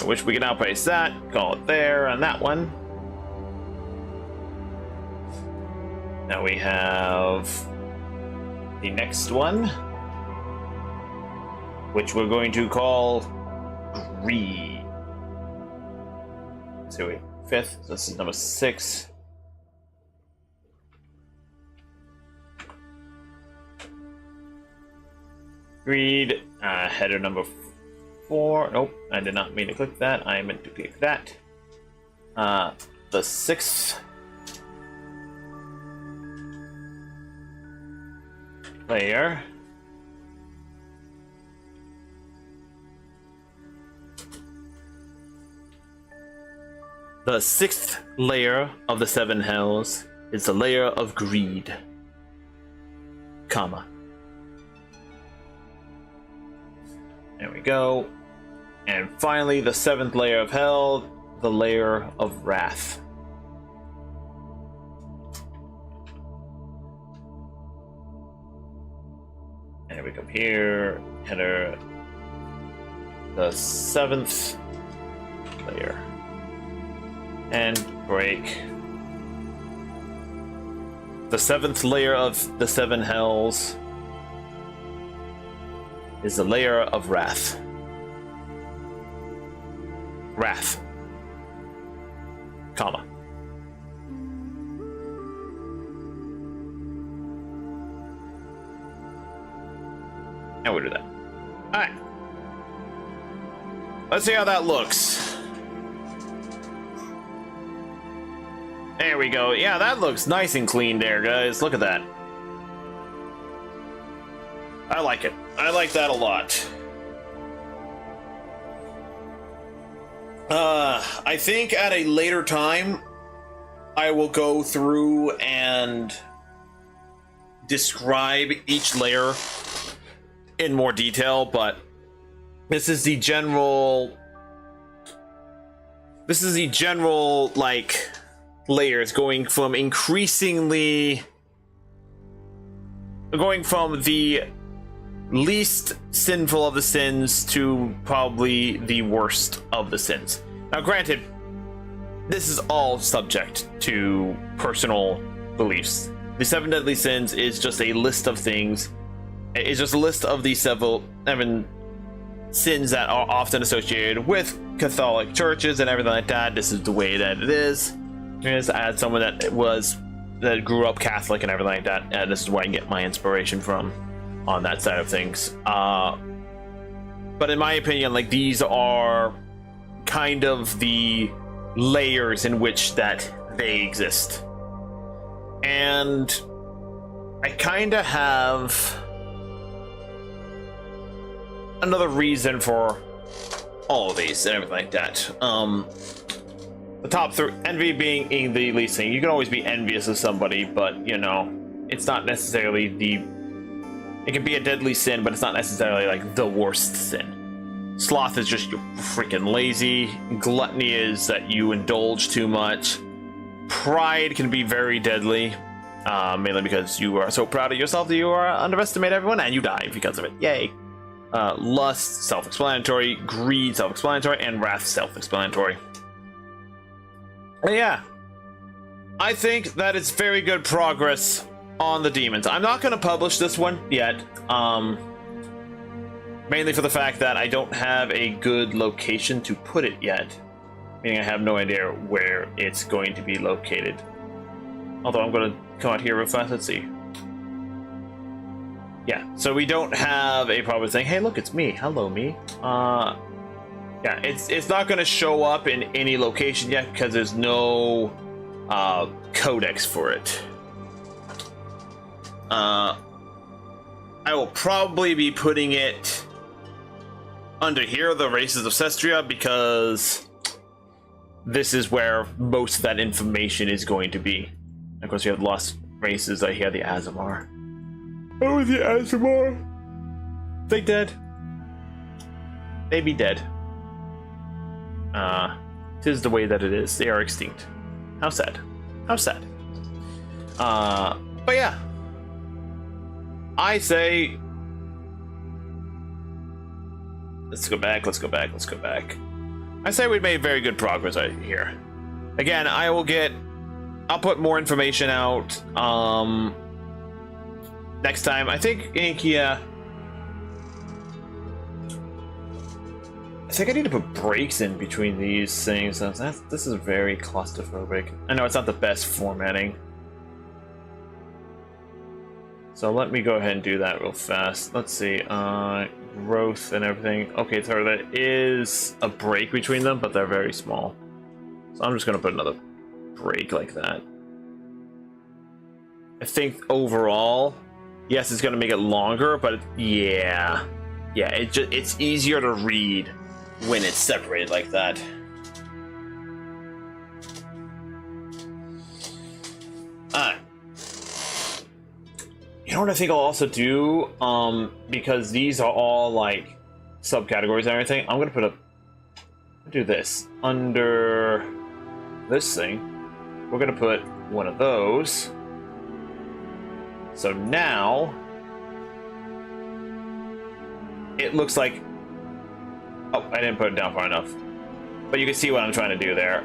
I wish we could now place that, call it there on that one. Now we have the next one, which we're going to call greed. So wait, fifth, so this is number 6. Greed, header number 4. Nope, I did not mean to click that. I meant to click that. The 6th layer. The 6th layer of the seven hells is the layer of greed, comma. There we go. And finally, the 7th layer of hell, the layer of wrath. And we come here, header, the 7th layer. And break. The 7th layer of the seven hells is the layer of wrath. Wrath, comma. And we'll do that. Alright. Let's see how that looks. There we go. Yeah, that looks nice and clean there, guys. Look at that. I like it. I like that a lot. I think at a later time, I will go through and describe each layer in more detail, but this is the general, like, layers going from the least sinful of the sins to probably the worst of the sins. Now granted, this is all subject to personal beliefs. The 7 deadly sins is just a list of things. It's just a list of the seven sins that are often associated with Catholic churches and everything like that. This is the way that it is. As someone that grew up Catholic and everything like that, and this is where I get my inspiration from on that side of things. But in my opinion, like, these are kind of the layers in which that they exist. And I kind of have another reason for all of these and everything like that. The top 3, envy being the least thing. You can always be envious of somebody, but, you know, it's not necessarily it can be a deadly sin, but it's not necessarily like the worst sin. Sloth is just you're freaking lazy. Gluttony is that you indulge too much. Pride can be very deadly, mainly because you are so proud of yourself that you underestimate everyone and you die because of it. Yay. Lust, self-explanatory. Greed, self-explanatory. And wrath, self-explanatory. Yeah. I think that it's very good progress on the demons. I'm not going to publish this one yet. Mainly for the fact that I don't have a good location to put it yet. Meaning I have no idea where it's going to be located. Although I'm going to come out here real fast. Let's see. Yeah, so we don't have a problem saying, hey, look, it's me. Hello, me. Yeah, it's not going to show up in any location yet because there's no codex for it. I will probably be putting it under here, the Races of Cestria, because this is where most of that information is going to be. Of course, you have the Lost Races. I hear the Azamar. Oh, the Azamar. They dead. They be dead. 'Tis the way that it is. They are extinct. How sad. How sad. But yeah. I say... Let's go back, let's go back, let's go back. I say we made very good progress right here. Again, I'll put more information out, next time. I think, yeah. I think I need to put breaks in between these things. This is very claustrophobic. I know it's not the best formatting. So let me go ahead and do that real fast. Let's see, growth and everything. Okay, so there is a break between them, but they're very small. So I'm just gonna put another break like that. I think overall, yes, it's gonna make it longer, but yeah, it's easier to read when it's separated like that. You know what I think I'll also do, because these are all like subcategories and everything, I'm gonna do this under this thing. We're gonna put one of those. So now it looks like, oh, I didn't put it down far enough, but you can see what I'm trying to do there.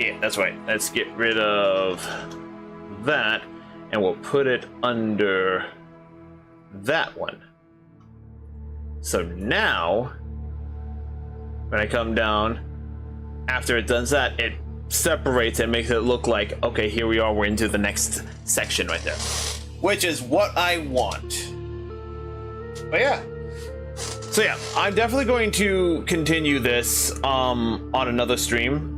Yeah, that's right. Let's get rid of that, and we'll put it under that one. So now, when I come down, after it does that, it separates and makes it look like, okay, here we are, we're into the next section right there. Which is what I want. But yeah. So yeah, I'm definitely going to continue this on another stream.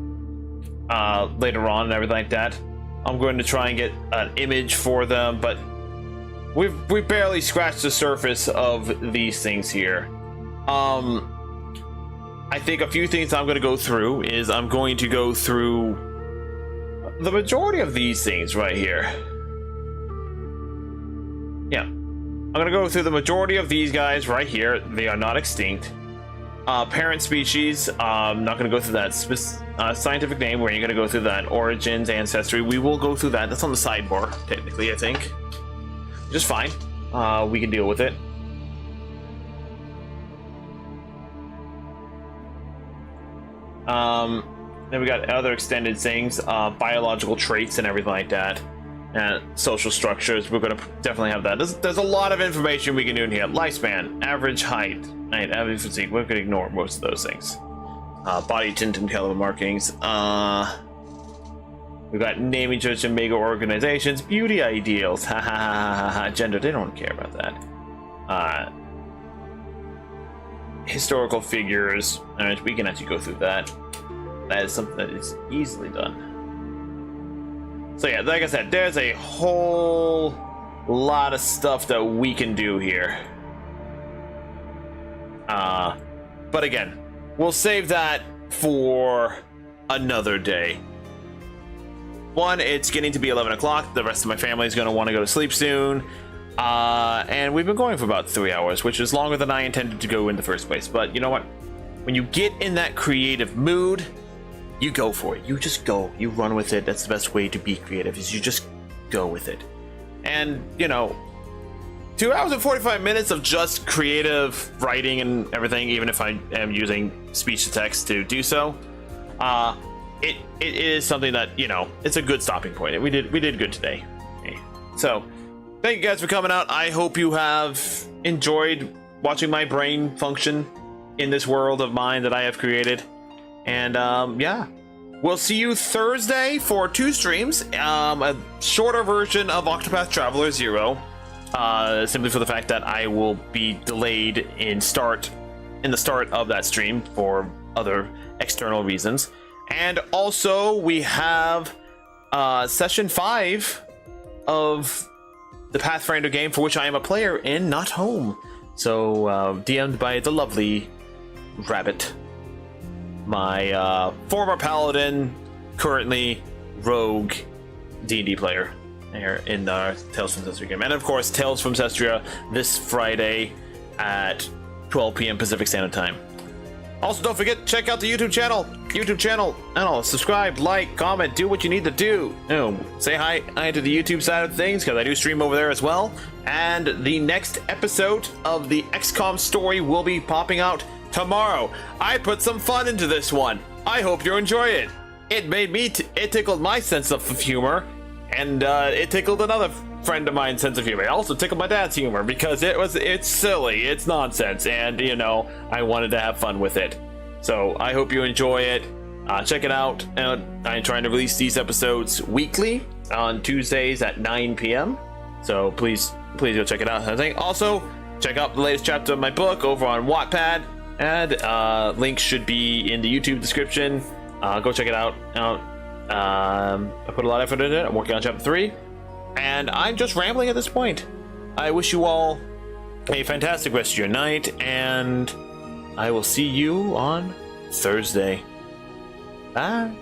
Later on and everything like that. I'm going to try and get an image for them, but we've barely scratched the surface of these things here. I think a few things I'm going to go through is I'm going to go through the majority of these things right here. Yeah, I'm going to go through the majority of these guys right here. They are not extinct. Parent species, I'm not going to go through that scientific name. We're going to go through that. Origins, ancestry, we will go through that. That's on the sidebar, technically, I think. Just fine. We can deal with it. Then we got other extended things, biological traits and everything like that. And social structures, we're going to definitely have that. There's a lot of information we can do in here. Lifespan, average height, average physique. We're going to ignore most of those things. Body tint and caliber markings. We've got naming church and mega organizations, beauty ideals. Ha ha ha ha. Gender, they don't care about that. Historical figures. Alright, we can actually go through that. That is something that is easily done. So yeah, like I said, there's a whole lot of stuff that we can do here. But again, we'll save that for another day. One, it's getting to be 11 o'clock. The rest of my family is going to want to go to sleep soon. And we've been going for about 3 hours, which is longer than I intended to go in the first place. But you know what? When you get in that creative mood, you go for it. You just go. You run with it. That's the best way to be creative, is you just go with it. And, 2 hours and 45 minutes of just creative writing and everything, even if I am using speech to text to do so, it is something that, it's a good stopping point. We did good today. So, thank you guys for coming out. I hope you have enjoyed watching my brain function in this world of mine that I have created. And yeah, we'll see you Thursday for 2 streams. A shorter version of Octopath Traveler 0, simply for the fact that I will be delayed in the start of that stream for other external reasons. And also we have session 5 of the Pathfinder game, for which I am a player in, not home. So DM'd by the lovely Rabbit, my former paladin, currently rogue D&D player here in the Tales from Cestria game. And of course, Tales from Cestria this Friday at 12 p.m. Pacific Standard Time. Also, don't forget, check out the YouTube channel. And subscribe, like, comment, do what you need to do. Say hi to the YouTube side of things, because I do stream over there as well. And the next episode of the XCOM story will be popping out tomorrow. I put some fun into this one. I hope you enjoy it. It made me, it tickled my sense of humor, and it tickled another friend of mine's sense of humor. It also tickled my dad's humor, because it's silly, it's nonsense, and I wanted to have fun with it. So I hope you enjoy it. Check it out. I'm trying to release these episodes weekly on Tuesdays at 9 p.m. So please go check it out. Also, check out the latest chapter of my book over on Wattpad, and links should be in the YouTube description. Go check it out. I put a lot of effort into it. I'm working on chapter 3. And I'm just rambling at this point. I wish you all a fantastic rest of your night, and I will see you on Thursday. Bye.